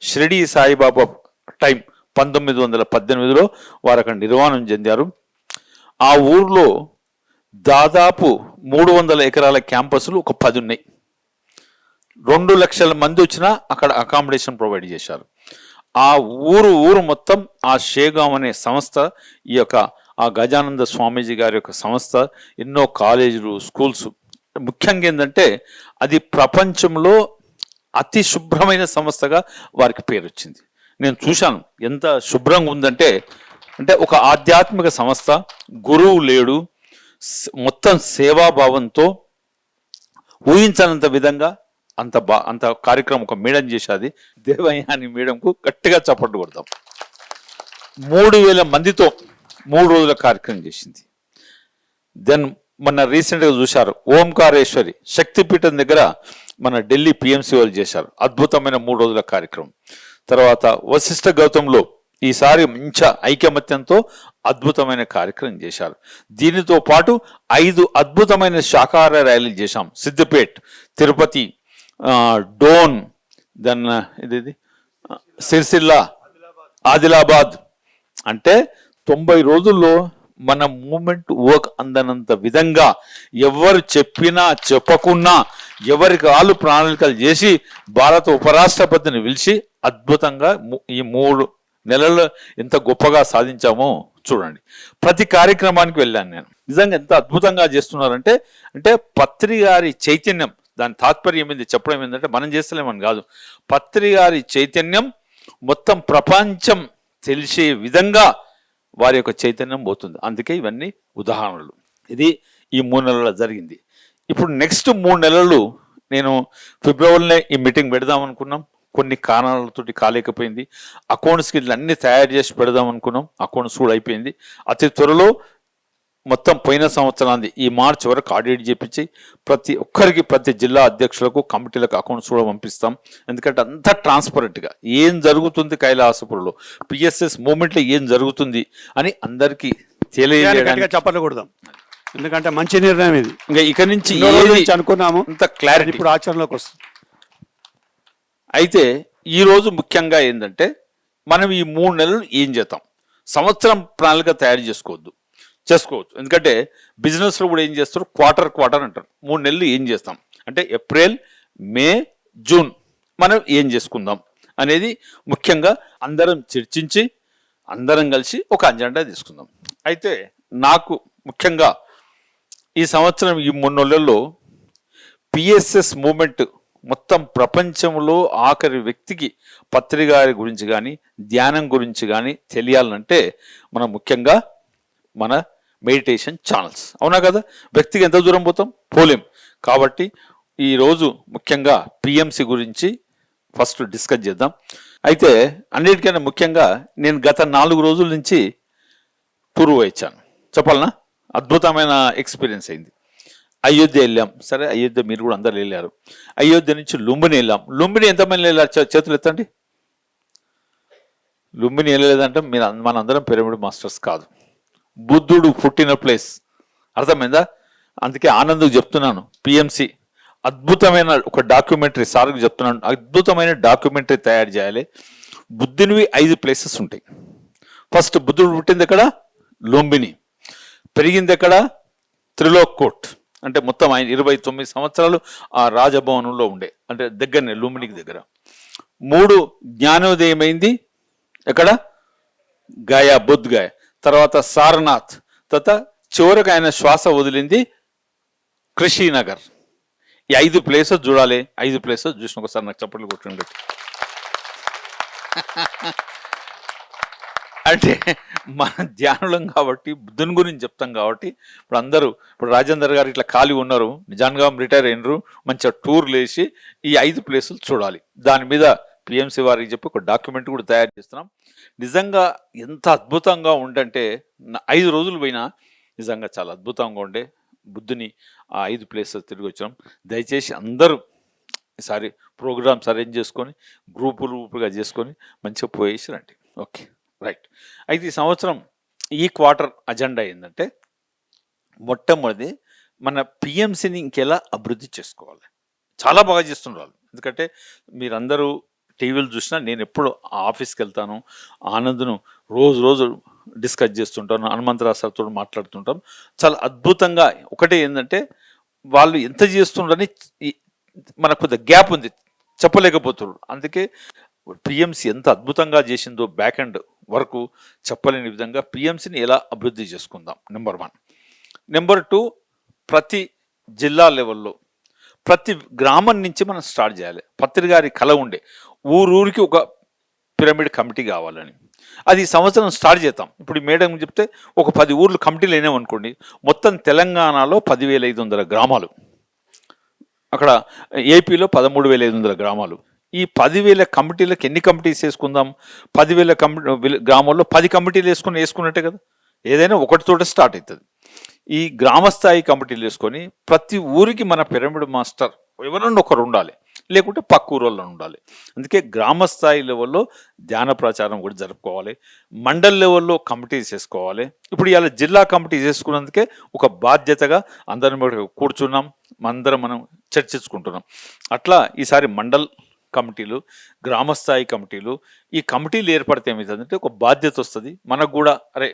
Shirdi Saibaba time 1918లో వారు అక్కడ నిర్వాణం చెందారు. ఆ ఊర్లో దాదాపు 300 ఎకరాల క్యాంపస్లు ఒక 10 ఉన్నాయి. 2 లక్షల మంది వచ్చినా అక్కడ అకామిడేషన్ ప్రొవైడ్ చేశారు. ఆ ఊరు మొత్తం ఆ షేగాం అనే సంస్థ, ఈ యొక్క ఆ గజానంద స్వామీజీ గారి యొక్క సంస్థ, ఎన్నో కాలేజీలు, స్కూల్స్. ముఖ్యంగా ఏంటంటే అది ప్రపంచంలో అతి శుభ్రమైన సంస్థగా వారికి పేరు వచ్చింది. నేను చూశాను ఎంత శుభ్రంగా ఉందంటే, అంటే ఒక ఆధ్యాత్మిక సంస్థ, గురువు లేడు, మొత్తం సేవాభావంతో ఊహించనంత విధంగా అంత కార్యక్రమం ఒక మేడం చేసేది. దేవయాని మేడంకు గట్టిగా చప్పట్లు కొడతాం. 3000 మందితో 3 రోజుల కార్యక్రమం చేసింది. దెన్ మొన్న రీసెంట్గా చూశారు ఓంకారేశ్వరి శక్తిపీఠం దగ్గర మన ఢిల్లీ పిఎంసి వాళ్ళు చేశారు అద్భుతమైన 3 రోజుల కార్యక్రమం. తర్వాత వశిష్ఠ గౌతంలో ఈసారి మంచి ఐకమత్యంతో అద్భుతమైన కార్యక్రమం చేశారు. దీనితో పాటు 5 అద్భుతమైన శాకాహార ర్యాలీలు చేశాం. సిద్దిపేట్, తిరుపతి, డోన్, దెన్ ఇది సిరిసిల్ల, ఆదిలాబాద్. అంటే 90 రోజుల్లో మన మూమెంట్ వర్క్ అందనంత విధంగా ఎవరు చెప్పినా చెప్పకున్నా ఎవరికి వాళ్ళు ప్రణాళికలు చేసి భారత ఉపరాష్ట్రపతిని పిలిచి అద్భుతంగా ఈ 3 నెలల్లో ఎంత గొప్పగా సాధించామో చూడండి. ప్రతి కార్యక్రమానికి వెళ్ళాను నేను. నిజంగా ఎంత అద్భుతంగా చేస్తున్నారంటే, పత్రి గారి చైతన్యం, దాని తాత్పర్యం ఏంది చెప్పడం ఏంటంటే మనం చేస్తలేమని కాదు, పత్రి గారి చైతన్యం మొత్తం ప్రపంచం తెలిసే విధంగా వారి యొక్క చైతన్యం పోతుంది. అందుకే ఇవన్నీ ఉదాహరణలు. ఇది ఈ 3 నెలల్లో జరిగింది. ఇప్పుడు నెక్స్ట్ 3 నెలలు నేను ఫిబ్రవరిలో ఈ మీటింగ్ పెడదాం అనుకున్నాం, కొన్ని కారణాలతోటి కాలేకపోయింది. అకౌంట్స్కి అన్నీ తయారు చేసి పెడదాం అనుకున్నాం, అకౌంట్స్ కూడా అయిపోయింది. అతి త్వరలో మొత్తం పోయిన సంవత్సరాన్ని ఈ మార్చి వరకు ఆడిట్ చేపించి ప్రతి ఒక్కరికి, ప్రతి జిల్లా అధ్యక్షులకు, కమిటీలకు అకౌంట్స్ కూడా పంపిస్తాం. ఎందుకంటే అంత ట్రాన్స్పరెంట్గా ఏం జరుగుతుంది కైలాసపురంలో పిఎస్ఎస్ మూమెంట్లో ఏం జరుగుతుంది అని అందరికీ తెలియజేయడానికి చెప్పకూడదు. ఎందుకంటే మంచి నిర్ణయం ఇది. ఇంకా ఇక నుంచి అనుకున్నాము అంత క్లారిటీ ఇప్పుడు ఆచరణలోకి వస్తుంది. అయితే ఈరోజు ముఖ్యంగా ఏంటంటే మనం ఈ 3 నెలలు ఏం చేద్దాం, సంవత్సరం ప్రణాళిక తయారు చేసుకోవచ్చు. ఎందుకంటే బిజినెస్లో కూడా ఏం చేస్తారు, క్వార్టర్ అంటారు. 3 నెలలు ఏం చేస్తాం అంటే ఏప్రిల్, మే, జూన్ మనం ఏం చేసుకుందాం అనేది ముఖ్యంగా అందరం చర్చించి అందరం కలిసి ఒక అజెండా తీసుకుందాం. అయితే నాకు ముఖ్యంగా ఈ సంవత్సరం ఈ 3 నెలల్లో పిఎస్ఎస్ మూమెంట్ మొత్తం ప్రపంచంలో ఆఖరి వ్యక్తికి పత్రి గారి గురించి కానీ ధ్యానం గురించి కానీ తెలియాలంటే మనం ముఖ్యంగా మన మెడిటేషన్ ఛానల్స్, అవునా కదా, వ్యక్తికి ఎంత దూరం పోలేం. కాబట్టి ఈరోజు ముఖ్యంగా పిఎంసి గురించి ఫస్ట్ డిస్కస్ చేద్దాం. అయితే అన్నిటికన్నా ముఖ్యంగా నేను గత 4 రోజుల నుంచి టూర్ వచ్చాను. చెప్పాలనా, అద్భుతమైన ఎక్స్పీరియన్స్ అయింది. అయోధ్య వెళ్ళాం. సరే, అయోధ్య మీరు కూడా అందరు వెళ్ళారు. అయోధ్య నుంచి లుంబిని వెళ్ళాం. లుంబిని ఎంతమంది వెళ్ళారు చేతులు ఎత్తండి. లుంబిని వెళ్ళలేదంటే మనందరం పిరమిడ్ మాస్టర్స్ కాదు. బుద్ధుడు పుట్టిన ప్లేస్, అర్థమైందా? అందుకే ఆనంద్కు చెప్తున్నాను, పిఎంసి అద్భుతమైన ఒక డాక్యుమెంటరీ, సార్కు చెప్తున్నాను, అద్భుతమైన డాక్యుమెంటరీ తయారు చేయాలి. బుద్ధునివి 5 ప్లేసెస్ ఉంటాయి. ఫస్ట్ బుద్ధుడు పుట్టింది ఎక్కడ? లుంబిని. పెరిగింది ఎక్కడ? త్రిలోక్ కోట్. అంటే మొత్తం ఆయన 29 సంవత్సరాలు ఆ రాజభవనంలో ఉండే, అంటే దగ్గరనే లుంబినికి దగ్గర. 3 జ్ఞానోదయమైంది ఎక్కడ? గయా, బుద్ధ్ గయ. తర్వాత సారనాథ్. తర్వాత చివరికి ఆయన శ్వాస వదిలింది కృషినగర్. ఈ 5 ప్లేసెస్ చూడాలి. 5 ప్లేసెస్ చూసిన ఒకసారి నాకు చప్పట్లు కొట్టండి. అంటే మన ధ్యానులం కాబట్టి, బుద్ధుని గురించి చెప్తాం కాబట్టి ఇప్పుడు రాజేందర్ గారు ఇట్లా ఖాళీ ఉన్నారు, నిజాంగా రిటైర్ అయినరు, మంచిగా టూర్లు వేసి ఈ 5 ప్లేసులు చూడాలి. దాని మీద పిఎంసి వారికి చెప్పి ఒక డాక్యుమెంట్ కూడా తయారు చేస్తున్నాం. నిజంగా ఎంత అద్భుతంగా ఉండంటే 5 రోజులు పోయినా నిజంగా చాలా అద్భుతంగా ఉండే. బుద్ధుని ఆ 5 ప్లేసెస్ తిరిగి వచ్చాం. దయచేసి అందరూ ఈసారి ప్రోగ్రామ్స్ అరేంజ్ చేసుకొని గ్రూపులుగా చేసుకొని మంచిగా పోయేసి రండి. Okay, right. అయితే ఈ సంవత్సరం ఈ క్వార్టర్ అజెండా ఏంటంటే, మొట్టమొదటి మన పిఎంసిని ఇంకెలా అభివృద్ధి చేసుకోవాలి. చాలా బాగా చేస్తున్నారు వాళ్ళు. ఎందుకంటే మీరందరూ టీవీలు చూసినా నేను ఎప్పుడు ఆఫీస్కి వెళ్తాను, ఆనంద్ను రోజు డిస్కస్ చేస్తుంటాను, హనుమంతరావు సార్తో మాట్లాడుతుంటాం. చాలా అద్భుతంగా ఒకటి ఏంటంటే వాళ్ళు ఎంత చేస్తుండని మనకు కొద్దిగా గ్యాప్ ఉంది, చెప్పలేకపోతున్నారు. అందుకే పిఎంసి ఎంత అద్భుతంగా చేసిందో బ్యాక్ అండ్ వరకు చెప్పలేని విధంగా పిఎంసిని ఎలా అభివృద్ధి చేసుకుందాం, నెంబర్ 1. నెంబర్ 2, ప్రతి జిల్లా లెవెల్లో ప్రతి గ్రామం నుంచి మనం స్టార్ట్ చేయాలి. పత్రి గారి కళ ఉండే ఊరికి ఒక పిరమిడ్ కమిటీ కావాలని. అది ఈ సంవత్సరం స్టార్ట్ చేద్దాం. ఇప్పుడు ఈ మేడం చెప్తే ఒక 10 ఊర్లు కమిటీలు అయినామనుకోండి, మొత్తం తెలంగాణలో 10,500 గ్రామాలు, అక్కడ ఏపీలో 13,500 గ్రామాలు. ఈ 10,000 కమిటీలకు ఎన్ని కమిటీస్ వేసుకుందాం? 10,000 గ్రామాల్లో 10 కమిటీలు వేసుకున్నట్టే కదా. ఏదైనా ఒకటి తోట స్టార్ట్ అవుతుంది. ఈ గ్రామ స్థాయి కమిటీలు వేసుకొని ప్రతి ఊరికి మన పిరమిడ్ మాస్టర్ ఎవరన్నా ఒకరు ఉండాలి, లేకుంటే పక్క ఊరోళ్ళు ఉండాలి. అందుకే గ్రామ స్థాయి లెవెల్లో ధ్యాన ప్రచారం కూడా జరుపుకోవాలి. మండల్ లెవెల్లో కమిటీస్ వేసుకోవాలి. ఇప్పుడు ఇవాళ జిల్లా కమిటీ చేసుకున్నందుకే ఒక బాధ్యతగా అందరం కూర్చున్నాం, మనం చర్చించుకుంటున్నాం. అట్లా ఈసారి మండల్ కమిటీలు, గ్రామస్థాయి కమిటీలు, ఈ కమిటీలు ఏర్పడితే ఏమవుతుందంటే ఒక బాధ్యత వస్తుంది మనకు కూడా. అరే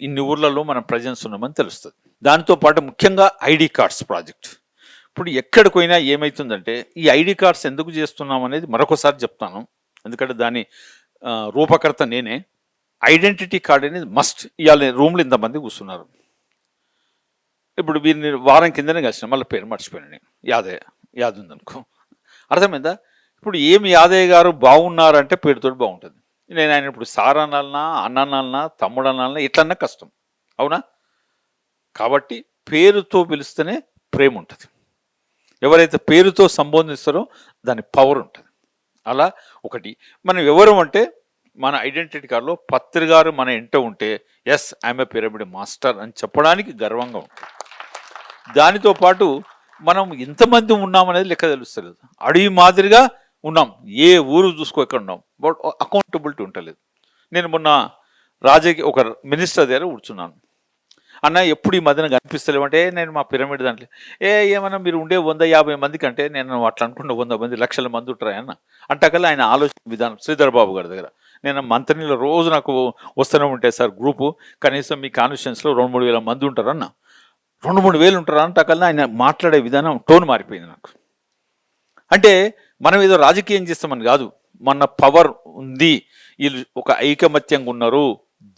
ఇన్ని ఊర్లలో మనం ప్రజెన్స్ ఉన్నామని తెలుస్తుంది. దాంతోపాటు ముఖ్యంగా ఐడి కార్డ్స్ ప్రాజెక్ట్. ఇప్పుడు ఎక్కడికి పోయినా ఏమవుతుందంటే ఈ ఐడి కార్డ్స్ ఎందుకు చేస్తున్నాం అనేది మరొకసారి చెప్తాను, ఎందుకంటే దాని రూపకర్త నేనే. ఐడెంటిటీ కార్డ్ అనేది మస్ట్. ఇవాళ రూమ్లో ఇంతమంది కూర్చున్నారు, ఇప్పుడు వీరిని వారం కిందనే కలిసిన, మళ్ళీ పేరు మర్చిపోయాను నేను, యాద్ ఉందనుకో, అర్థమైందా? ఇప్పుడు ఏమి యాదయ్య గారు బాగున్నారంటే పేరుతో బాగుంటుంది. నేను ఆయన ఇప్పుడు సార్ అనాలన్నా, అన్న అనాలన్నా, తమ్ముడు అనాలన్నా, ఇట్లన్నా కష్టం, అవునా? కాబట్టి పేరుతో పిలిస్తేనే ప్రేమ ఉంటుంది. ఎవరైతే పేరుతో సంబోధిస్తారో దాని పవర్ ఉంటుంది. అలా ఒకటి మనం ఎవరు అంటే మన ఐడెంటిటీ కార్డులో పత్రి గారు మన ఇంట ఉంటే yes I am a pyramid master అని చెప్పడానికి గర్వంగా ఉంటుంది. దానితో పాటు మనం ఎంతమంది ఉన్నామనేది లెక్క తెలుస్తుంది. అడవి మాదిరిగా ఉన్నాం, ఏ ఊరు చూసుకో ఎక్కడ ఉన్నాం, బట్ అకౌంటబిలిటీ ఉండలేదు. నేను మొన్న ఒక మినిస్టర్ దగ్గర కూర్చున్నాను. అన్న ఎప్పుడు ఈ మధ్యన కనిపిస్తలేమంటే, నేను మా పిరమిడ్ దాంట్లో ఏమన్నా మీరు ఉండే 150 మంది కంటే నేను అట్లా అనుకున్న 100 మంది లక్షల మంది ఉంటారా అన్న అంటకల్లా ఆయన ఆలోచన విధానం శ్రీధర్ బాబు గారి దగ్గర. నేను మంత్రిలో రోజు నాకు వస్తూనే ఉంటాయి సార్ గ్రూపు, కనీసం మీ కాన్స్టిట్యూన్సీలో 2-3 వేల మంది ఉంటారు అన్న. 2-3 వేలు ఉంటారా అంటకల్లా ఆయన మాట్లాడే విధానం టోన్ మారిపోయింది నాకు. అంటే మనం ఏదో రాజకీయం చేస్తామని కాదు, మన పవర్ ఉంది, వీళ్ళు ఒక ఐకమత్యంగా ఉన్నారు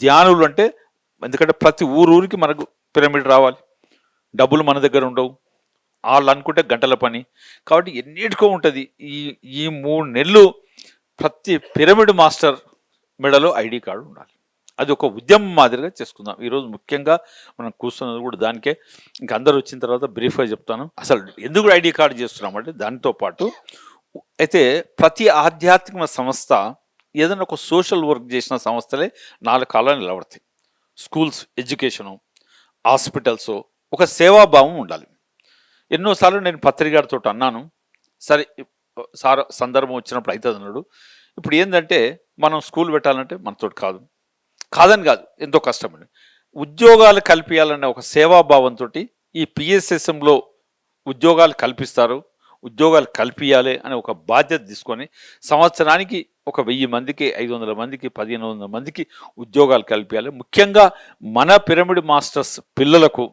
ధ్యానులు అంటే. ఎందుకంటే ప్రతి ఊరికి మనకు పిరమిడ్ రావాలి, డబ్బులు మన దగ్గర ఉండవు, వాళ్ళు అనుకుంటే గంటల పని. కాబట్టి ఎన్నిటికో ఉంటుంది. ఈ 3 నెలలు ప్రతి పిరమిడ్ మాస్టర్ మెడలో ఐడి కార్డు ఉండాలి. అది ఒక ఉద్యమం మాదిరిగా చేసుకుందాం. ఈరోజు ముఖ్యంగా మనం కూర్చున్నది కూడా దానికే. ఇంక అందరూ వచ్చిన తర్వాత బ్రీఫ్గా చెప్తాను అసలు ఎందుకు ఐడి కార్డు చేస్తున్నామంటే. దానితో పాటు అయితే ప్రతి ఆధ్యాత్మిక సంస్థ ఏదైనా ఒక సోషల్ వర్క్ చేసిన సంస్థలే 4 కాలాలు నిలబడతాయి. స్కూల్స్, ఎడ్యుకేషను, హాస్పిటల్స్, ఒక సేవాభావం ఉండాలి. ఎన్నోసార్లు నేను పత్రికారితో అన్నాను, సరే సార్ సందర్భం వచ్చినప్పుడు అవుతుంది అన్నాడు. ఇప్పుడు ఏంటంటే మనం స్కూల్ పెట్టాలంటే మనతో కాదని కాదు, ఎంతో కష్టమండి. ఉద్యోగాలు కల్పించాలనే ఒక సేవాభావంతో ఈ పిఎస్ఎస్ఎంలో ఉద్యోగాలు కల్పిస్తారు, ఉద్యోగాలు కల్పించాలి అనే ఒక బాధ్యత తీసుకొని సంవత్సరానికి ఒక 1000 మందికి, 500 మందికి, 1500 మందికి ఉద్యోగాలు కల్పించాలి. ముఖ్యంగా మన పిరమిడ్ మాస్టర్స్ పిల్లలకు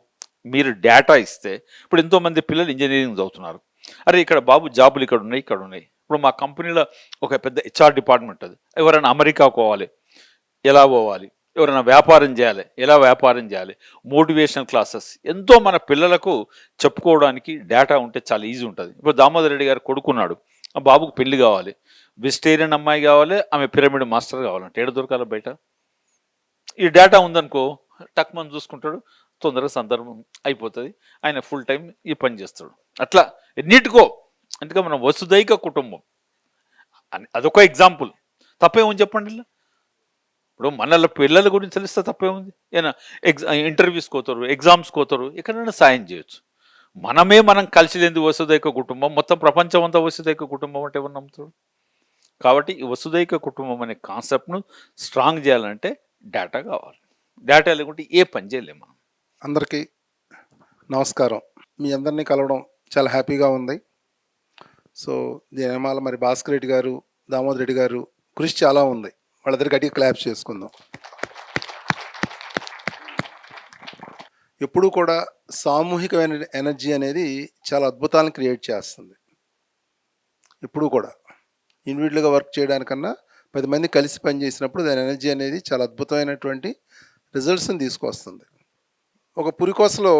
మీరు డేటా ఇస్తే, ఇప్పుడు ఎంతోమంది పిల్లలు ఇంజనీరింగ్ చదువుతున్నారు, అరే ఇక్కడ బాబు జాబులు ఇక్కడ ఉన్నాయి. ఇప్పుడు మా కంపెనీలో ఒక పెద్ద హెచ్ఆర్ డిపార్ట్మెంట్ అది, ఎవరైనా అమెరికా పోవాలి ఎలా పోవాలి, ఎవరైనా వ్యాపారం చేయాలి ఎలా వ్యాపారం చేయాలి, మోటివేషనల్ క్లాసెస్ ఎంతో మన పిల్లలకు చెప్పుకోవడానికి డేటా ఉంటే చాలా ఈజీ ఉంటుంది. ఇప్పుడు దామోదర్ రెడ్డి గారు కొడుకున్నాడు, ఆ బాబుకు పెళ్లి కావాలి, వెజిటేరియన్ అమ్మాయి కావాలి, ఆమె పిరమిడ్ మాస్టర్ కావాలంటే ఏడ దొరకాలి బయట? ఈ డేటా ఉందనుకో టక్ మనం చూసుకుంటాడు, తొందరగా సందర్భం అయిపోతుంది, ఆయన ఫుల్ టైం ఈ పని చేస్తాడు. అట్లా ఎన్నిటికో. అందుకే మనం వసుదైక కుటుంబం అదొక ఎగ్జాంపుల్. తప్పేమని చెప్పండి. ఇప్పుడు మన పిల్లల గురించి తెలిస్తే తప్పేముంది? ఏనా ఇంటర్వ్యూస్కి పోతారు, ఎగ్జామ్స్కి పోతారు, ఎక్కడైనా సాయం చేయొచ్చు. మనం కలిసి లేని వసుదైక కుటుంబం, మొత్తం ప్రపంచం అంతా వసుదైక కుటుంబం అంటే ఎవరు నమ్ముతారు? కాబట్టి ఈ వసుదైక కుటుంబం అనే కాన్సెప్ట్ను స్ట్రాంగ్ చేయాలంటే డేటా కావాలి. డేటా లేకుంటే ఏ పని చేయలేము మనం. అందరికీ నమస్కారం. మీ అందరినీ కలవడం చాలా హ్యాపీగా ఉంది. సో దీనిమాల మరి భాస్కర్ రెడ్డి గారు దామోదర్ రెడ్డి గారు కృషి చాలా ఉంది. వాళ్ళిద్దరు గట్టిగా క్లాప్ చేసుకుందాం. ఎప్పుడూ కూడా సామూహికమైన ఎనర్జీ అనేది చాలా అద్భుతాలను క్రియేట్ చేస్తుంది. ఎప్పుడూ కూడా ఇండివిజువల్గా వర్క్ చేయడానికన్నా 10 మంది కలిసి పనిచేసినప్పుడు దాని ఎనర్జీ అనేది చాలా అద్భుతమైనటువంటి రిజల్ట్స్ని తీసుకొస్తుంది. ఒక పురికోసలో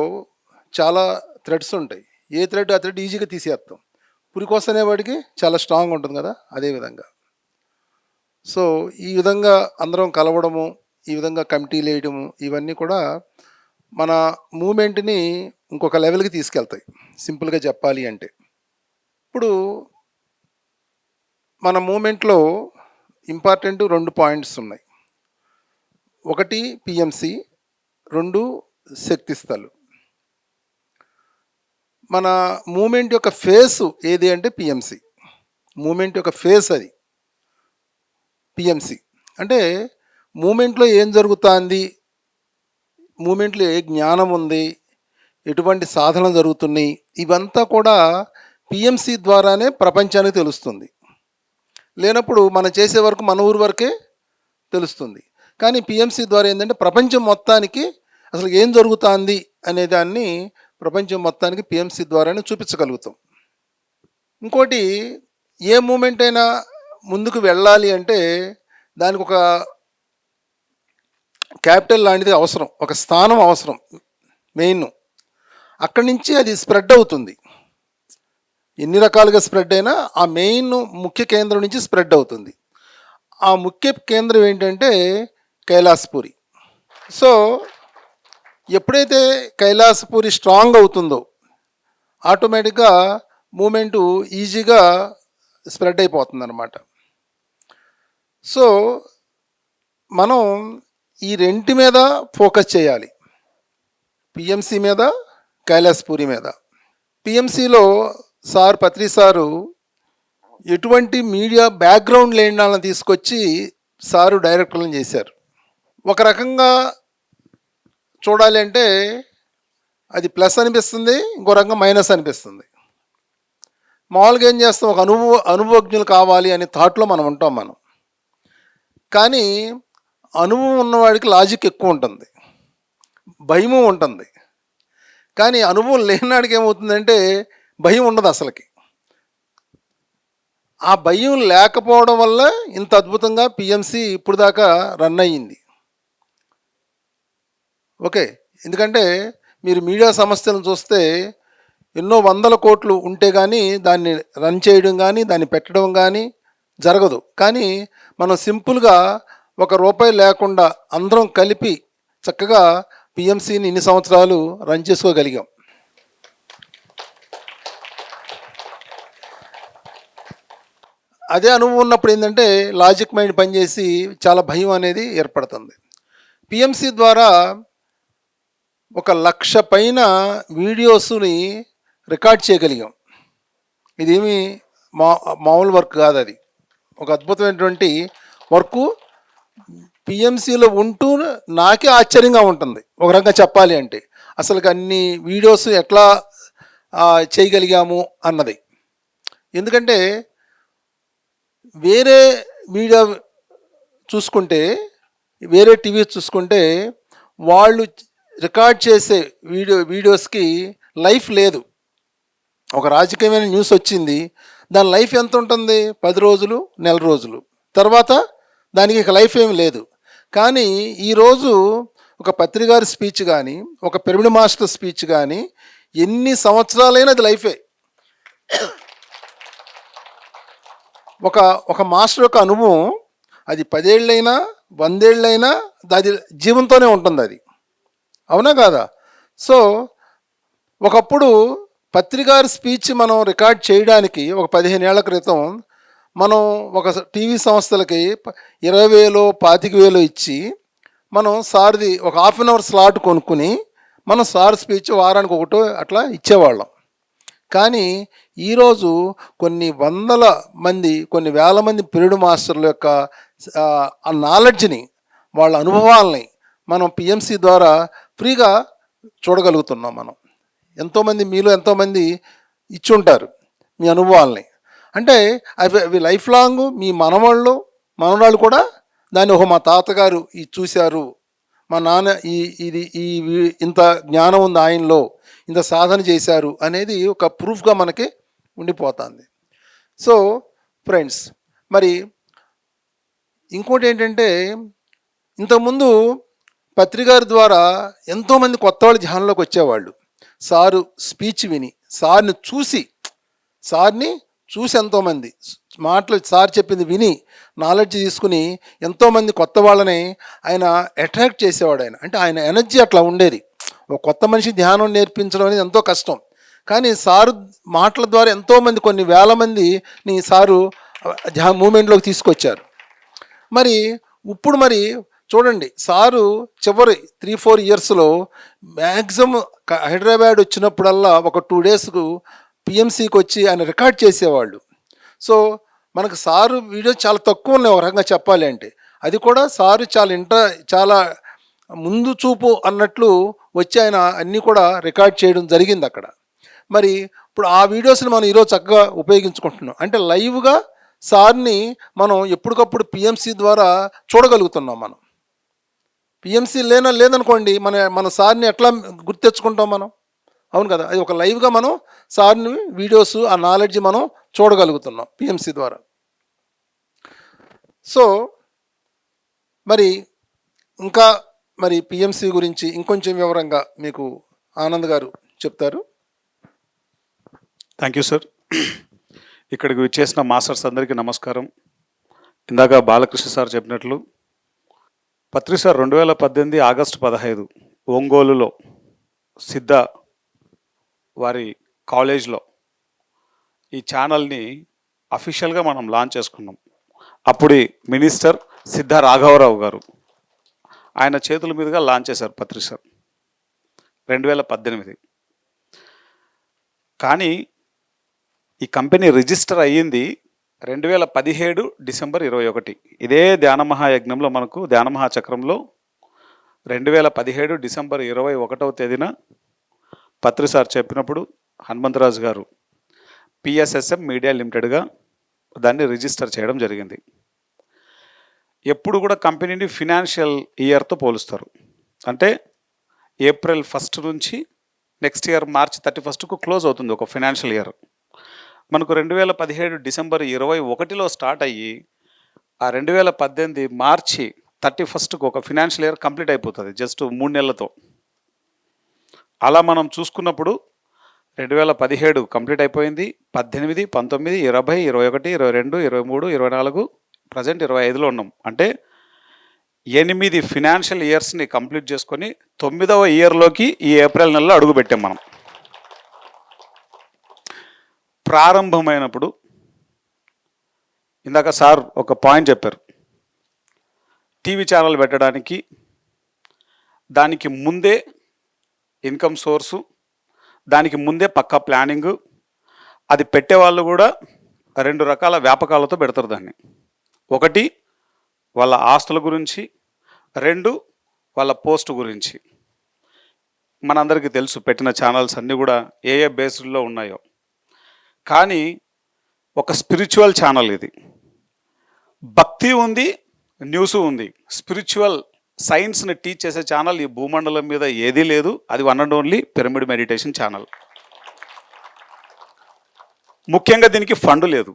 చాలా థ్రెడ్స్ ఉంటాయి. ఏ థ్రెడ్ ఆ థ్రెడ్ ఈజీగా తీసేస్తాం. పురికోస అనేవాడికి చాలా స్ట్రాంగ్ ఉంటుంది కదా, అదేవిధంగా. సో ఈ విధంగా అందరం కలవడము, ఈ విధంగా కమిటీలు వేయడము, ఇవన్నీ కూడా మన మూమెంట్ని ఇంకొక లెవెల్కి తీసుకెళ్తాయి, సింపుల్గా చెప్పాలి అంటే. ఇప్పుడు మన మూమెంట్లో ఇంపార్టెంట్ 2 పాయింట్స్ ఉన్నాయి. ఒకటి పిఎంసి, 2 శక్తిస్థలు. మన మూమెంట్ యొక్క ఫేస్ ఏది అంటే పిఎంసి. మూమెంట్ యొక్క ఫేస్ అది పిఎంసి. అంటే మూమెంట్లో ఏం జరుగుతుంది, మూమెంట్లో ఏ జ్ఞానం ఉంది, ఎటువంటి సాధన జరుగుతున్నాయి, ఇవంతా కూడా పిఎంసి ద్వారానే ప్రపంచానికి తెలుస్తుంది. లేనప్పుడు మనం చేసే వరకు మన ఊరు వరకే తెలుస్తుంది. కానీ పిఎంసి ద్వారా ఏంటంటే ప్రపంచం మొత్తానికి అసలు ఏం జరుగుతుంది అనే దాన్ని ప్రపంచం మొత్తానికి పిఎంసి ద్వారానే చూపించగలుగుతాం. ఇంకోటి, ఏ మూమెంట్ అయినా ముందుకు వెళ్ళాలి అంటే దానికి ఒక క్యాపిటల్ లాంటిది అవసరం, ఒక స్థానం అవసరం, మెయిన్. అక్కడి నుంచి అది స్ప్రెడ్ అవుతుంది. ఎన్ని రకాలుగా స్ప్రెడ్ అయినా ఆ మెయిన్ ముఖ్య కేంద్రం నుంచి స్ప్రెడ్ అవుతుంది. ఆ ముఖ్య కేంద్రం ఏంటంటే కైలాసపురి. సో ఎప్పుడైతే కైలాసపురి స్ట్రాంగ్ అవుతుందో ఆటోమేటిక్గా మూమెంటు ఈజీగా స్ప్రెడ్ అయిపోతుంది అన్నమాట. సో మనం ఈ రెంటి మీద ఫోకస్ చేయాలి, పిఎంసి మీద, కైలాసపురి మీద. పిఎంసిలో సార్ పత్రి సారు ఎటువంటి మీడియా బ్యాక్గ్రౌండ్ లేని వాళ్ళని తీసుకొచ్చి సారు డైరెక్టర్లను చేశారు. ఒక రకంగా చూడాలి అంటే అది ప్లస్ అనిపిస్తుంది, ఇంకో రకంగా మైనస్ అనిపిస్తుంది. మామూలుగా ఏం చేస్తాం, ఒక అనుభవజ్ఞులు కావాలి అనే థాట్లో మనం ఉంటాం మనం. కానీ అనుభవం ఉన్నవాడికి లాజిక్ ఎక్కువ ఉంటుంది, భయము ఉంటుంది. కానీ అనుభవం లేనివాడికి ఏమవుతుందంటే భయం ఉండదు అసలుకి. ఆ భయం లేకపోవడం వల్ల ఇంత అద్భుతంగా పిఎంసి ఇప్పుడు దాకా రన్ అయ్యింది. ఓకే, ఎందుకంటే మీరు మీడియా సంస్థలను చూస్తే ఎన్నో వందల కోట్లు ఉంటే కానీ దాన్ని రన్ చేయడం కానీ దాన్ని పెట్టడం కానీ జరగదు. కానీ మనం సింపుల్గా ₹1 లేకుండా అందరం కలిపి చక్కగా పిఎంసిని ఇన్ని సంవత్సరాలు రన్ చేసుకోగలిగాం. అదే అనుభవం ఉన్నప్పుడు ఏంటంటే లాజిక్ మైండ్ పనిచేసి చాలా భయం అనేది ఏర్పడుతుంది. పిఎంసి ద్వారా 1,00,000 పైన వీడియోస్ని రికార్డ్ చేయగలిగాం. ఇదేమి మామూలు వర్క్ కాదు, అది ఒక అద్భుతమైనటువంటి వర్కు. పిఎంసిలో ఉంటూ నాకే ఆశ్చర్యంగా ఉంటుంది ఒక రకంగా చెప్పాలి అంటే, అసలు అన్ని వీడియోస్ ఎట్లా చేయగలిగాము అన్నది. ఎందుకంటే వేరే మీడియా చూసుకుంటే, వేరే టీవీ చూసుకుంటే వాళ్ళు రికార్డ్ చేసే వీడియోస్కి లైఫ్ లేదు. ఒక రాజకీయమైన న్యూస్ వచ్చింది, దాని లైఫ్ ఎంత ఉంటుంది, 10 రోజులు, నెల రోజులు, తర్వాత దానికి ఇక లైఫ్ ఏమి లేదు. కానీ ఈరోజు ఒక పత్రికారి స్పీచ్ కానీ, ఒక పిరమిడ్ మాస్టర్ స్పీచ్ కానీ ఎన్ని సంవత్సరాలైనా అది లైఫే. ఒక మాస్టర్ యొక్క అనుభవం అది 10 ఏళ్ళైనా 100 ఏళ్ళైనా అది జీవంతోనే ఉంటుంది, అది అవునా కాదా? సో ఒకప్పుడు పత్రికారి స్పీచ్ మనం రికార్డ్ చేయడానికి ఒక 15 ఏళ్ల క్రితం మనం ఒక టీవీ సంస్థలకి 20,000 25,000 ఇచ్చి మనం సార్ది ఒక ½ అన్ అవర్ స్లాట్ కొనుక్కుని మనం సార్ స్పీచ్ వారానికి ఒకటో అట్లా ఇచ్చేవాళ్ళం. కానీ ఈరోజు కొన్ని వందల మంది, కొన్ని వేల మంది పిరియడ్ మాస్టర్ల యొక్క ఆ నాలెడ్జ్ని, వాళ్ళ అనుభవాలని మనం పిఎంసి ద్వారా ఫ్రీగా చూడగలుగుతున్నాం. మనం ఎంతోమంది, మీలో ఎంతోమంది ఇచ్చి ఉంటారు మీ అనుభవాల్ని. అంటే అవి లైఫ్ లాంగ్ మీ మనవాళ్ళు కూడా దాన్ని మా తాతగారు ఇది చూశారు, మా నాన్న ఇంత జ్ఞానం ఉంది ఆయనలో, ఇంత సాధన చేశారు అనేది ఒక ప్రూఫ్గా మనకి ఉండిపోతుంది. సో ఫ్రెండ్స్, మరి ఇంకోటి ఏంటంటే, ఇంతకుముందు పత్రికారి ద్వారా ఎంతోమంది కొత్త వాళ్ళు ధ్యానంలోకి వచ్చేవాళ్ళు. సారు స్పీచ్ విని, సార్ని చూసి ఎంతోమంది మాటలు సార్ చెప్పింది విని నాలెడ్జ్ తీసుకుని ఎంతోమంది కొత్త వాళ్ళని ఆయన అట్రాక్ట్ చేసేవాడు. అంటే ఆయన ఎనర్జీ అట్లా ఉండేది. ఒక కొత్త మనిషి ధ్యానం నేర్పించడం అనేది ఎంతో కష్టం. కానీ సారు మాటల ద్వారా ఎంతోమంది, కొన్ని వేల మందిని సారు మూమెంట్లోకి తీసుకొచ్చారు. మరి ఇప్పుడు చూడండి, సారు చివరి 3-4 ఇయర్స్లో మ్యాక్సిమం హైదరాబాద్ వచ్చినప్పుడల్లా ఒక 2 డేస్కు పిఎంసికి వచ్చి ఆయన రికార్డ్ చేసేవాళ్ళు. సో మనకు సారు వీడియోస్ చాలా తక్కువ ఉన్నాయి ఒక రకంగా చెప్పాలి అంటే. అది కూడా సారు చాలా ముందు చూపు అన్నట్లు వచ్చి ఆయన అన్నీ కూడా రికార్డ్ చేయడం జరిగింది అక్కడ. మరి ఇప్పుడు ఆ వీడియోస్ని మనం ఈరోజు చక్కగా ఉపయోగించుకుంటున్నాం. అంటే లైవ్గా సార్ని మనం ఎప్పటికప్పుడు పిఎంసి ద్వారా చూడగలుగుతున్నాం. మనం పిఎంసి లేదనుకోండి, మన సార్ని ఎట్లా గుర్తెచ్చుకుంటాం మనం? అవును కదా, అది ఒక లైవ్గా మనం సార్ని వీడియోస్, ఆ నాలెడ్జ్ మనం చూడగలుగుతున్నాం పిఎంసి ద్వారా. సో ఇంకా పిఎంసి గురించి ఇంకొంచెం వివరంగా మీకు ఆనంద్ గారు చెప్తారు. Thank you sir. ఇక్కడికి విచ్చేసిన మాస్టర్స్ అందరికీ నమస్కారం. ఇందాక బాలకృష్ణ సార్ చెప్పినట్లు పత్రి సార్ 2018 ఆగస్టు 15 ఒంగోలులో సిద్ధ వారి కాలేజ్లో ఈ ఛానల్ని అఫీషియల్గా మనం లాంచ్ చేసుకున్నాం. అప్పుడు మినిస్టర్ సిద్ధ రాఘవరావు గారు ఆయన చేతుల మీదుగా లాంచ్ చేశారు పత్రి సార్ 2018. కానీ ఈ కంపెనీ రిజిస్టర్ అయ్యింది 2017 డిసెంబర్ 21. ఇదే ధ్యాన మహాయజ్ఞంలో మనకు ధ్యాన మహాచక్రంలో 2017 డిసెంబర్ 21వ తేదీన పత్రి సార్ చెప్పినప్పుడు హనుమంతరాజు గారు పిఎస్ఎస్ఎం మీడియా లిమిటెడ్గా దాన్ని రిజిస్టర్ చేయడం జరిగింది. ఎప్పుడు కూడా కంపెనీని ఫినాన్షియల్ ఇయర్తో పోలుస్తారు. అంటే ఏప్రిల్ 1 నుంచి నెక్స్ట్ ఇయర్ మార్చ్ 31కు క్లోజ్ అవుతుంది ఒక ఫినాన్షియల్ ఇయర్. మనకు 2017 డిసెంబర్ 21లో స్టార్ట్ అయ్యి ఆ 2018 మార్చి 31కు ఒక ఫినాన్షియల్ ఇయర్ కంప్లీట్ అయిపోతుంది జస్ట్ 3 నెలలతో. అలా మనం చూసుకున్నప్పుడు 2017 కంప్లీట్ అయిపోయింది, 18, 19, 20, 21, 22, 23, 24, ప్రజెంట్ 25లో ఉన్నాం. అంటే 8 ఫినాన్షియల్ ఇయర్స్ని కంప్లీట్ చేసుకొని 9వ ఇయర్లోకి ఈ ఏప్రిల్ నెలలో అడుగుపెట్టాం మనం. ప్రారంభమైనప్పుడు ఇందాక సార్ ఒక పాయింట్ చెప్పారు, టీవీ ఛానల్ పెట్టడానికి దానికి ముందే ఇన్కమ్ సోర్సు, దానికి ముందే పక్కా ప్లానింగు. అది పెట్టేవాళ్ళు కూడా 2 రకాల వ్యాపకాలతో పెడతారు దాన్ని. ఒకటి వాళ్ళ ఆస్తుల గురించి, 2 వాళ్ళ పోస్ట్ గురించి. మనందరికీ తెలుసు పెట్టిన ఛానల్స్ అన్నీ కూడా ఏ బేస్డ్లో ఉన్నాయో. కానీ ఒక స్పిరిచువల్ ఛానల్ ఇది. భక్తి ఉంది, న్యూస్ ఉంది. స్పిరిచువల్ సైన్స్ని టీచ్ చేసే ఛానల్ ఈ భూమండలం మీద ఏదీ లేదు. అది one and only pyramid meditation channel. ముఖ్యంగా దీనికి ఫండ్ లేదు.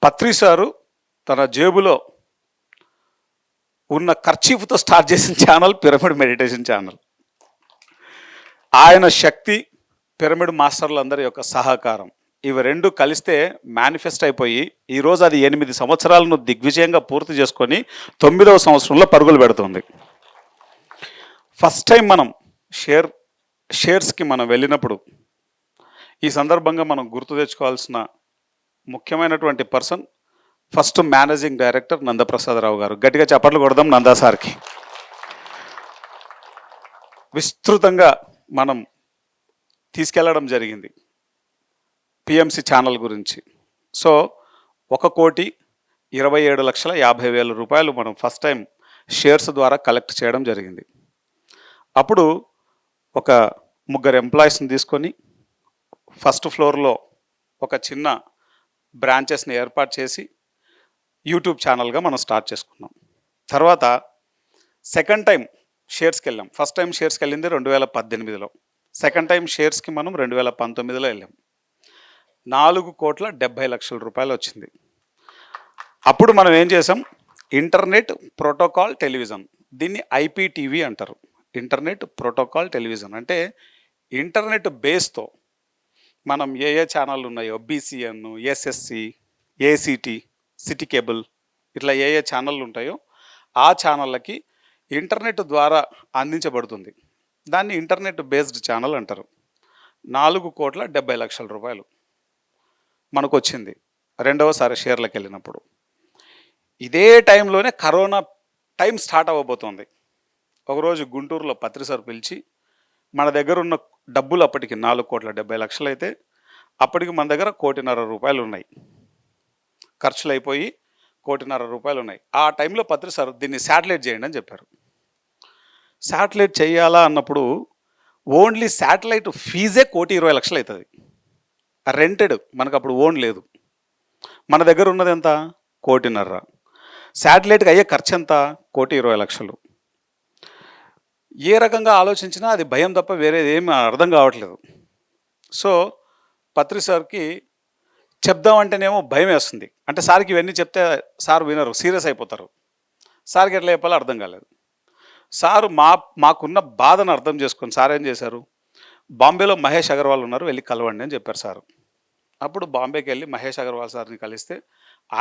పత్రి సారు తన జేబులో ఉన్న ఖర్చీఫ్తో స్టార్ట్ చేసిన ఛానల్ పిరమిడ్ మెడిటేషన్ ఛానల్. ఆయన శక్తి, పిరమిడ్ మాస్టర్లందరి యొక్క సహకారం, ఇవి 2 కలిస్తే మేనిఫెస్ట్ అయిపోయి ఈరోజు అది 8 సంవత్సరాలను దిగ్విజయంగా పూర్తి చేసుకొని 9వ సంవత్సరంలో పరుగులు పెడుతుంది. ఫస్ట్ టైం మనం షేర్స్కి మనం వెళ్ళినప్పుడు ఈ సందర్భంగా మనం గుర్తు తెచ్చుకోవాల్సిన ముఖ్యమైనటువంటి పర్సన్ ఫస్ట్ మేనేజింగ్ డైరెక్టర్ నందప్రసాదరావు గారు. గట్టిగా చప్పట్లు కొడదాం నందా సార్కి. విస్తృతంగా మనం తీసుకెళ్లడం జరిగింది పిఎంసి ఛానల్ గురించి. సో 1,27,50,000 రూపాయలు మనం ఫస్ట్ టైం షేర్స్ ద్వారా కలెక్ట్ చేయడం జరిగింది. అప్పుడు ఒక 3 ఎంప్లాయీస్ని తీసుకొని ఫస్ట్ ఫ్లోర్లో ఒక చిన్న బ్రాంచెస్ని ఏర్పాటు చేసి యూట్యూబ్ ఛానల్గా మనం స్టార్ట్ చేసుకున్నాం. తర్వాత సెకండ్ టైం షేర్స్కి వెళ్ళాం. ఫస్ట్ టైం షేర్స్కి వెళ్ళింది 2018లో, సెకండ్ టైం షేర్స్కి మనం 2019లో వెళ్ళాం. 4,70,00,000 రూపాయలు వచ్చింది. అప్పుడు మనం ఏం చేసాం, ఇంటర్నెట్ ప్రోటోకాల్ టెలివిజన్, దీన్ని ఐపీటీవీ అంటారు. ఇంటర్నెట్ ప్రోటోకాల్ టెలివిజన్ అంటే ఇంటర్నెట్ బేస్తో మనం ఏ ఛానళ్ళు ఉన్నాయో, BCN, SSC, ACT, city cable, ఇట్లా ఏ ఛానళ్ళు ఉంటాయో ఆ ఛానళ్ళకి ఇంటర్నెట్ ద్వారా అందించబడుతుంది. దాన్ని ఇంటర్నెట్ బేస్డ్ ఛానల్ అంటారు. 4,70,00,000 రూపాయలు మనకు వచ్చింది రెండవసారి షేర్లకు వెళ్ళినప్పుడు. ఇదే టైంలోనే కరోనా టైం స్టార్ట్ అవ్వబోతోంది. ఒకరోజు గుంటూరులో పత్రి సార్ పిలిచి, మన దగ్గర ఉన్న డబ్బులు అప్పటికి 4,70,00,000 అయితే అప్పటికి మన దగ్గర 1,50,00,000 రూపాయలు ఉన్నాయి. ఖర్చులు అయిపోయి 1,50,00,000 రూపాయలు ఉన్నాయి. ఆ టైంలో పత్రి సార్ దీన్ని శాటిలైట్ చేయండి అని చెప్పారు. శాటిలైట్ చేయాలా అన్నప్పుడు ఓన్లీ శాటిలైట్ ఫీజే 1,20,00,000 అవుతుంది. రెంటెడ్, మనకు అప్పుడు ఓన్ లేదు. మన దగ్గర ఉన్నది ఎంత, 1,50,00,000. శాటిలైట్కి అయ్యే ఖర్చు ఎంత, 1,20,00,000. ఏ రకంగా ఆలోచించినా అది భయం తప్ప వేరేది ఏమి అర్థం కావట్లేదు. సో పత్రి సార్కి చెప్దామంటేనేమో భయం వేస్తుంది. అంటే సార్కి ఇవన్నీ చెప్తే సార్ వినరు, సీరియస్ అయిపోతారు. సార్కి ఎట్లా చెప్పాలో అర్థం కాలేదు. సారు మాకున్న బాధను అర్థం చేసుకొని సార్ ఏం చేశారు, బాంబేలో మహేష్ అగర్వాల్ ఉన్నారు, వెళ్ళి కలవండి అని చెప్పారు సారు. అప్పుడు బాంబేకి వెళ్ళి మహేష్ అగర్వాల్ సార్ని కలిస్తే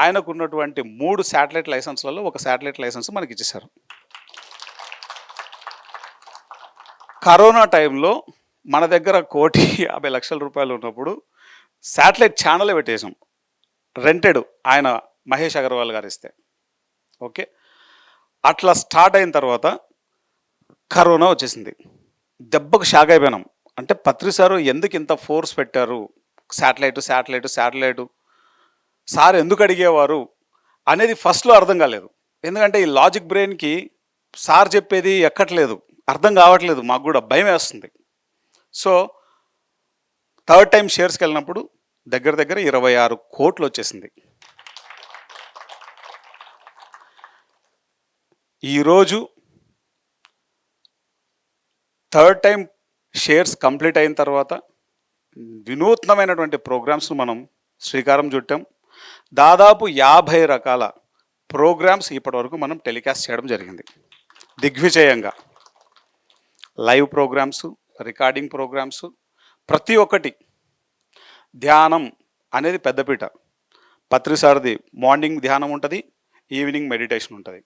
ఆయనకు ఉన్నటువంటి 3 శాటిలైట్ లైసెన్స్లలో ఒక శాటిలైట్ లైసెన్స్ మనకి ఇచ్చేశారు. కరోనా టైంలో మన దగ్గర 1,50,00,000 రూపాయలు ఉన్నప్పుడు శాటిలైట్ ఛానలే పెట్టేసాం, రెంటెడ్, ఆయన మహేష్ అగర్వాల్ గారు ఇస్తే. ఓకే, అట్లా స్టార్ట్ అయిన తర్వాత కరోనా వచ్చేసింది. దెబ్బకు షాక్ అయిపోయినాం. అంటే పత్రి సారు ఎందుకు ఇంత ఫోర్స్ పెట్టారు, శాటిలైట్ సార్ ఎందుకు అడిగేవారు అనేది ఫస్ట్లో అర్థం కాలేదు. ఎందుకంటే ఈ లాజిక్ బ్రెయిన్కి సార్ చెప్పేది ఎక్కట్లేదు, అర్థం కావట్లేదు, మాకు కూడా భయం వేస్తుంది. సో థర్డ్ టైం షేర్స్కి వెళ్ళినప్పుడు దగ్గర 26 కోట్లు వచ్చేసింది. ఈరోజు థర్డ్ టైం షేర్స్ కంప్లీట్ అయిన తర్వాత వినూత్నమైనటువంటి ప్రోగ్రామ్స్ను మనం శ్రీకారం చుట్టాం. దాదాపు 50 రకాల ప్రోగ్రామ్స్ ఇప్పటివరకు మనం టెలికాస్ట్ చేయడం జరిగింది దిగ్విజయంగా. లైవ్ ప్రోగ్రామ్స్, రికార్డింగ్ ప్రోగ్రామ్స్, ప్రతి ఒక్కటి. ధ్యానం అనేది పెద్దపీట. పత్రి సార్ది మార్నింగ్ ధ్యానం ఉంటుంది, ఈవినింగ్ మెడిటేషన్ ఉంటుంది.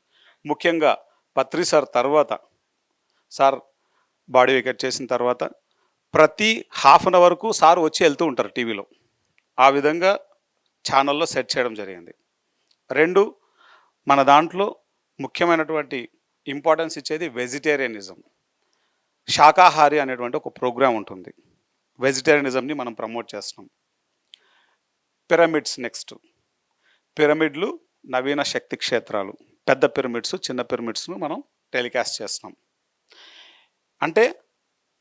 ముఖ్యంగా పత్రి సార్ తర్వాత సార్ బాడీ వెకెట్ చేసిన తర్వాత ప్రతి హాఫ్ అన్ అవర్కు సార్ వచ్చి వెళ్తూ ఉంటారు టీవీలో. ఆ విధంగా ఛానల్లో సెట్ చేయడం జరిగింది. 2, మన దాంట్లో ముఖ్యమైనటువంటి ఇంపార్టెన్స్ ఇచ్చేది వెజిటేరియనిజం. శాకాహారి అనేటువంటి ఒక ప్రోగ్రాం ఉంటుంది. వెజిటేరియనిజంని మనం ప్రమోట్ చేస్తున్నాం. పిరమిడ్స్, నెక్స్ట్ పిరమిడ్లు, నవీన శక్తి క్షేత్రాలు, పెద్ద పిరమిడ్స్, చిన్న పిరమిడ్స్ను మనం టెలికాస్ట్ చేస్తున్నాం. అంటే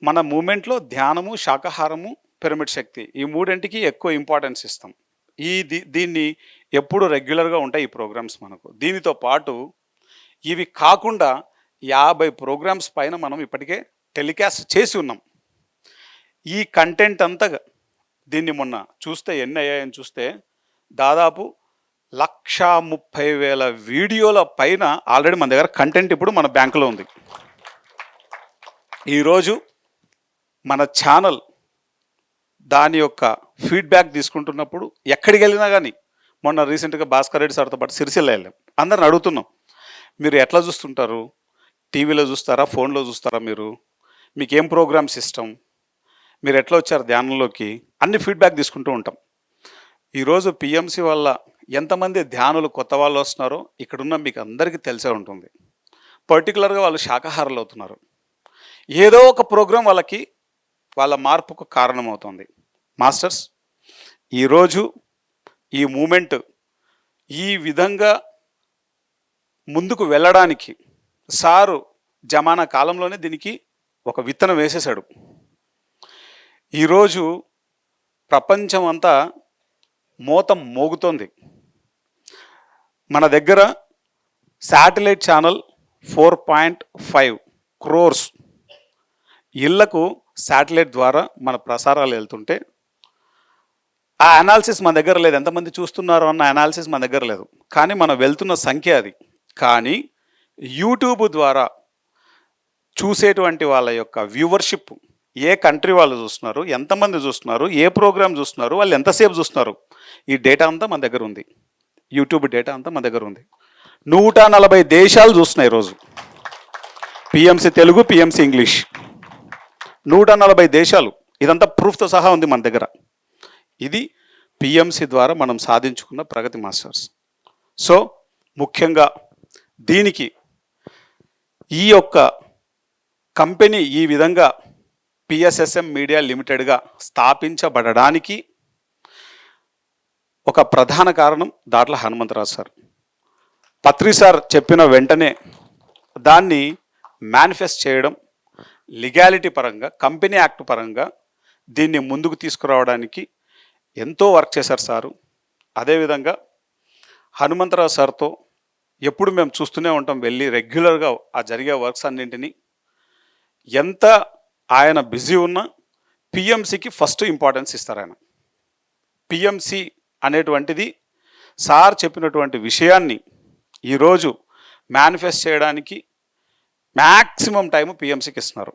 మన మూమెంట్లో ధ్యానము, శాకాహారము, పిరమిడ్ శక్తి, ఈ మూడింటికి ఎక్కువ ఇంపార్టెన్స్ ఇస్తాం. దీన్ని ఎప్పుడు రెగ్యులర్గా ఉంటాయి ఈ ప్రోగ్రామ్స్ మనకు. దీనితో పాటు ఇవి కాకుండా 50 ప్రోగ్రామ్స్ పైన మనం ఇప్పటికే టెలికాస్ట్ చేసి ఉన్నాం. ఈ కంటెంట్ అంతా దీన్ని మొన్న చూస్తే ఎన్ని అయ్యాయని చూస్తే దాదాపు 1,30,000 వీడియోల పైన ఆల్రెడీ మన దగ్గర కంటెంట్ ఇప్పుడు మన బ్యాంకులో ఉంది. ఈరోజు మన ఛానల్ దాని యొక్క ఫీడ్బ్యాక్ తీసుకుంటున్నప్పుడు ఎక్కడికి వెళ్ళినా కానీ, మొన్న రీసెంట్గా భాస్కర్ రెడ్డి సార్తో పాటు సిరిసిల్ల వెళ్ళాం, అందరిని అడుగుతున్నాం, మీరు ఎట్లా చూస్తుంటారు, టీవీలో చూస్తారా, ఫోన్లో చూస్తారా, మీకు ఏం ప్రోగ్రామ్స్ ఇష్టం, మీరు ఎట్లా వచ్చారు ధ్యానంలోకి, అన్ని ఫీడ్బ్యాక్ తీసుకుంటూ ఉంటాం. ఈరోజు పిఎంసి వల్ల ఎంతమంది ధ్యానులు కొత్త వాళ్ళు వస్తున్నారో ఇక్కడున్న మీకు అందరికీ తెలిసే ఉంటుంది. పర్టికులర్గా వాళ్ళు శాకాహారులు అవుతున్నారు. ఏదో ఒక ప్రోగ్రాం వాళ్ళ మార్పుకు కారణమవుతుంది. మాస్టర్స్, ఈరోజు ఈ మూమెంట్ ఈ విధంగా ముందుకు వెళ్ళడానికి సారు జమానా కాలంలోనే దీనికి ఒక విత్తనం వేసేశాడు. ఈరోజు ప్రపంచం అంతా మోతం మోగుతోంది. మన దగ్గర శాటిలైట్ ఛానల్ 4.5 crores ఇళ్లకు శాటిలైట్ ద్వారా మన ప్రసారాలు వెళ్తుంటే ఆ అనాలిసిస్ మన దగ్గర లేదు. ఎంతమంది చూస్తున్నారు అన్న అనాలిసిస్ మన దగ్గర లేదు. కానీ మనం వెళ్తున్న సంఖ్య అది. కానీ యూట్యూబ్ ద్వారా చూసేటువంటి వాళ్ళ యొక్క వ్యూవర్షిప్, ఏ కంట్రీ వాళ్ళు చూస్తున్నారు, ఎంతమంది చూస్తున్నారు, ఏ ప్రోగ్రామ్ చూస్తున్నారు, వాళ్ళు ఎంతసేపు చూస్తున్నారు, ఈ డేటా అంతా మన దగ్గర ఉంది. యూట్యూబ్ డేటా అంతా మన దగ్గర ఉంది. 140 దేశాలు చూస్తున్నాయి ఈరోజు. పిఎంసి తెలుగు, పిఎంసి ఇంగ్లీష్, 140 దేశాలు. ఇదంతా ప్రూఫ్తో సహా ఉంది మన దగ్గర. ఇది పిఎంసి ద్వారా మనం సాధించుకున్న ప్రగతి మాస్టర్స్. సో ముఖ్యంగా దీనికి ఈ యొక్క కంపెనీ ఈ విధంగా పిఎస్ఎస్ఎం మీడియా లిమిటెడ్గా స్థాపించబడడానికి ఒక ప్రధాన కారణం దాట్ల హనుమంతరావు సార్. పత్రి సార్ చెప్పిన వెంటనే దాన్ని మేనిఫెస్ట్ చేయడం, లీగాలిటీ పరంగా, కంపెనీ యాక్ట్ పరంగా దీన్ని ముందుకు తీసుకురావడానికి ఎంతో వర్క్ చేశారు సారు. అదేవిధంగా హనుమంతరావు సార్తో ఎప్పుడు మేము చూస్తూనే ఉంటాం, వెళ్ళి రెగ్యులర్గా ఆ జరిగే వర్క్స్ అన్నింటినీ. ఎంత ఆయన బిజీ ఉన్నా పిఎంసికి ఫస్ట్ ఇంపార్టెన్స్ ఇస్తారు ఆయన. పిఎంసి అనేటువంటిది సార్ చెప్పినటువంటి విషయాన్ని ఈరోజు మేనిఫెస్ట్ చేయడానికి మ్యాక్సిమం టైం పిఎంసికి ఇస్తున్నారు.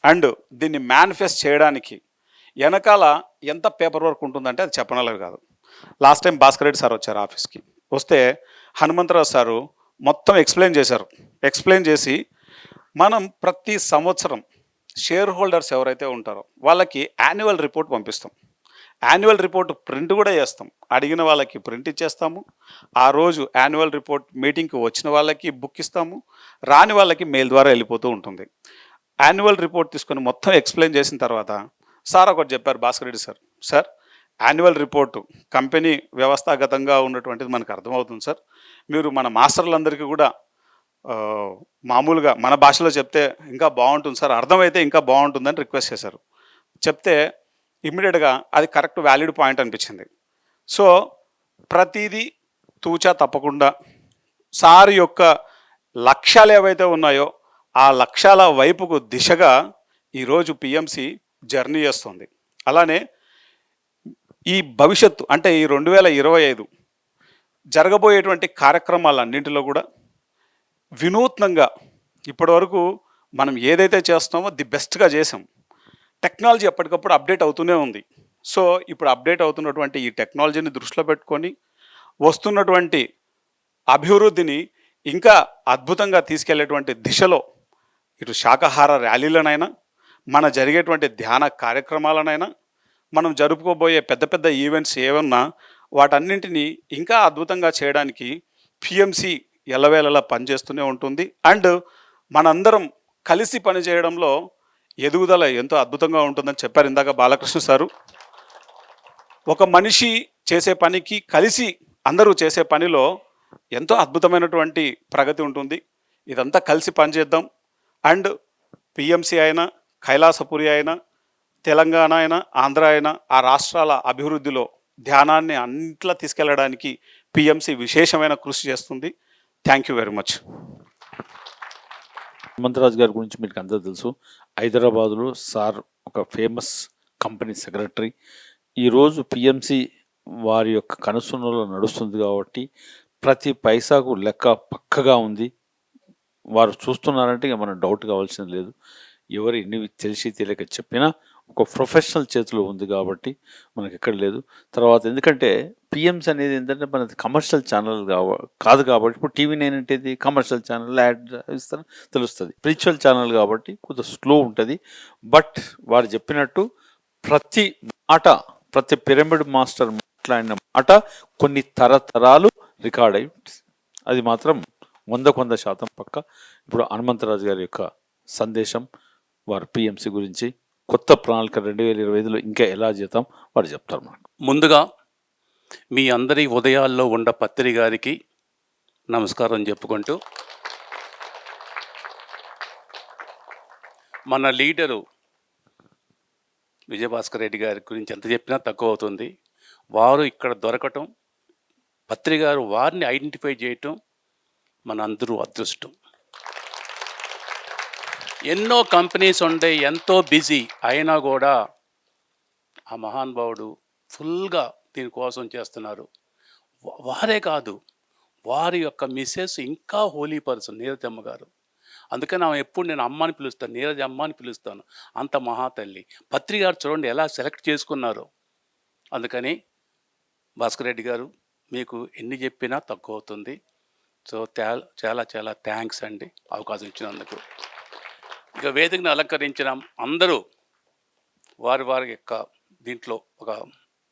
అండ్ దీన్ని మేనిఫెస్ట్ చేయడానికి వెనకాల ఎంత పేపర్ వర్క్ ఉంటుందంటే అది చెప్పనలేదు కాదు. Last time Bhaskar Reddy sir వచ్చారు ఆఫీస్కి. వస్తే హనుమంతరావు సారు మొత్తం ఎక్స్ప్లెయిన్ చేశారు. ఎక్స్ప్లెయిన్ చేసి మనం ప్రతి సంవత్సరం షేర్ హోల్డర్స్ ఎవరైతే ఉంటారో వాళ్ళకి యాన్యువల్ రిపోర్ట్ పంపిస్తాం. యాన్యువల్ రిపోర్ట్ ప్రింట్ కూడా చేస్తాం. అడిగిన వాళ్ళకి ప్రింట్ ఇచ్చేస్తాము. ఆ రోజు యాన్యువల్ రిపోర్ట్ మీటింగ్కి వచ్చిన వాళ్ళకి బుక్ ఇస్తాము, రాని వాళ్ళకి మెయిల్ ద్వారా వెళ్ళిపోతూ ఉంటుంది. యాన్యువల్ రిపోర్ట్ తీసుకొని మొత్తం ఎక్స్ప్లెయిన్ చేసిన తర్వాత సార్ ఒకటి చెప్పారు, Bhaskar Reddy sir. Sir, annual report company వ్యవస్థాగతంగా ఉన్నటువంటిది మనకు అర్థమవుతుంది సార్. మీరు మన మాస్టర్లందరికీ కూడా మామూలుగా మన భాషలో చెప్తే ఇంకా బాగుంటుంది సార్, అర్థమైతే ఇంకా బాగుంటుందని రిక్వెస్ట్ చేశారు. చెప్తే ఇమ్మీడియట్గా అది కరెక్ట్ వ్యాలిడ్ పాయింట్ అనిపించింది. సో ప్రతిదీ తూచా తప్పకుండా సార్ యొక్క లక్ష్యాలు ఏవైతే ఉన్నాయో ఆ లక్ష్యాల వైపుకు దిశగా ఈరోజు పిఎంసి జర్నీ చేస్తుంది. అలానే ఈ భవిష్యత్తు అంటే ఈ 2025 జరగబోయేటువంటి కార్యక్రమాలన్నింటిలో కూడా వినూత్నంగా ఇప్పటివరకు మనం ఏదైతే చేస్తున్నామో ది బెస్ట్గా చేసాం. టెక్నాలజీ ఎప్పటికప్పుడు అప్డేట్ అవుతూనే ఉంది. సో ఇప్పుడు అప్డేట్ అవుతున్నటువంటి ఈ టెక్నాలజీని దృష్టిలో పెట్టుకొని వస్తున్నటువంటి అభివృద్ధిని ఇంకా అద్భుతంగా తీసుకెళ్లేటువంటి దిశలో ఇటు శాకాహార ర్యాలీలనైనా, మన జరిగేటువంటి ధ్యాన కార్యక్రమాలనైనా, మనం జరుపుకోబోయే పెద్ద పెద్ద ఈవెంట్స్ ఏమన్నా వాటన్నింటినీ ఇంకా అద్భుతంగా చేయడానికి పిఎంసి ఎల్లవేళలా పనిచేస్తూనే ఉంటుంది. అండ్ మనందరం కలిసి పనిచేయడంలో ఎదుగుదల ఎంతో అద్భుతంగా ఉంటుందని చెప్పారు ఇందాక బాలకృష్ణ సారు. ఒక మనిషి చేసే పనికి కలిసి అందరూ చేసే పనిలో ఎంతో అద్భుతమైనటువంటి ప్రగతి ఉంటుంది. ఇదంతా కలిసి పనిచేద్దాం. అండ్ పిఎంసి అయినా, కైలాసపురి అయినా, తెలంగాణ అయినా, ఆంధ్ర అయినా, ఆ రాష్ట్రాల అభివృద్ధిలో ధ్యానాన్ని అన్నింటిలా తీసుకెళ్లడానికి పిఎంసి విశేషమైన కృషి చేస్తుంది. Thank you very much. Hanumantharaju గారి గురించి మీకు అందరూ తెలుసు. హైదరాబాదులో సార్ ఒక ఫేమస్ కంపెనీ సెక్రటరీ. ఈరోజు పిఎంసి వారి యొక్క కనుసన్నలో నడుస్తుంది కాబట్టి ప్రతి పైసాకు లెక్క పక్కగా ఉంది. వారు చూస్తున్నారంటే ఇక మనం డౌట్ కావాల్సింది లేదు. ఎవరు ఎన్ని తెలిసి తెలియక చెప్పినా ఒక ప్రొఫెషనల్ చేతిలో ఉంది కాబట్టి మనకి ఎక్కడ లేదు. తర్వాత ఎందుకంటే పిఎంసి అనేది ఏంటంటే మనది కమర్షియల్ ఛానల్ కాదు కాబట్టి, ఇప్పుడు టీవీ9 అంటే కమర్షియల్ ఛానల్, యాడ్ ఇస్తారు తెలుస్తుంది. స్పిరిచువల్ ఛానల్ కాబట్టి కొంచెం స్లో ఉంటుంది. బట్ వారు చెప్పినట్టు ప్రతి మాట, ప్రతి పిరమిడ్ మాస్టర్ మాట్లాడిన మాట కొన్ని తరతరాలు రికార్డ్ అయి అది మాత్రం 100% పక్క. ఇప్పుడు హనుమంతరాజు గారి యొక్క సందేశం, వారు పిఎంసి గురించి కొత్త ప్రణాళిక 2025లో ఇంకా ఎలా చేద్దాం వారు చెప్తారు మనకు. ముందుగా మీ అందరి ఉదయాల్లో ఉండ పత్రి గారికి నమస్కారం చెప్పుకుంటూ, మన లీడరు విజయభాస్కర్ రెడ్డి గారి గురించి ఎంత చెప్పినా తక్కువ అవుతుంది. వారు ఇక్కడ దొరకటం, పత్రి గారు వారిని ఐడెంటిఫై చేయటం మన అందరూ అదృష్టం. ఎన్నో కంపెనీస్ ఉండే, ఎంతో బిజీ అయినా కూడా ఆ మహానుభావుడు ఫుల్గా దీనికోసం చేస్తున్నారు. వారే కాదు, వారి యొక్క మిస్సెస్ ఇంకా హోలీ పర్సన్ నీరజమ్మ గారు. అందుకని ఆమె ఎప్పుడు నేను అమ్మ అని పిలుస్తాను, నీరజ అమ్మ అని పిలుస్తాను. అంత మహాతల్లి. పత్రి గారు చూడండి ఎలా సెలెక్ట్ చేసుకున్నారు. అందుకని భాస్కర్ రెడ్డి గారు మీకు ఎన్ని చెప్పినా తక్కువ అవుతుంది. సో చాలా చాలా థ్యాంక్స్ అండి అవకాశం ఇచ్చినందుకు. ఇక వేదికను అలంకరించిన అందరూ వారి వారి యొక్క దీంట్లో ఒక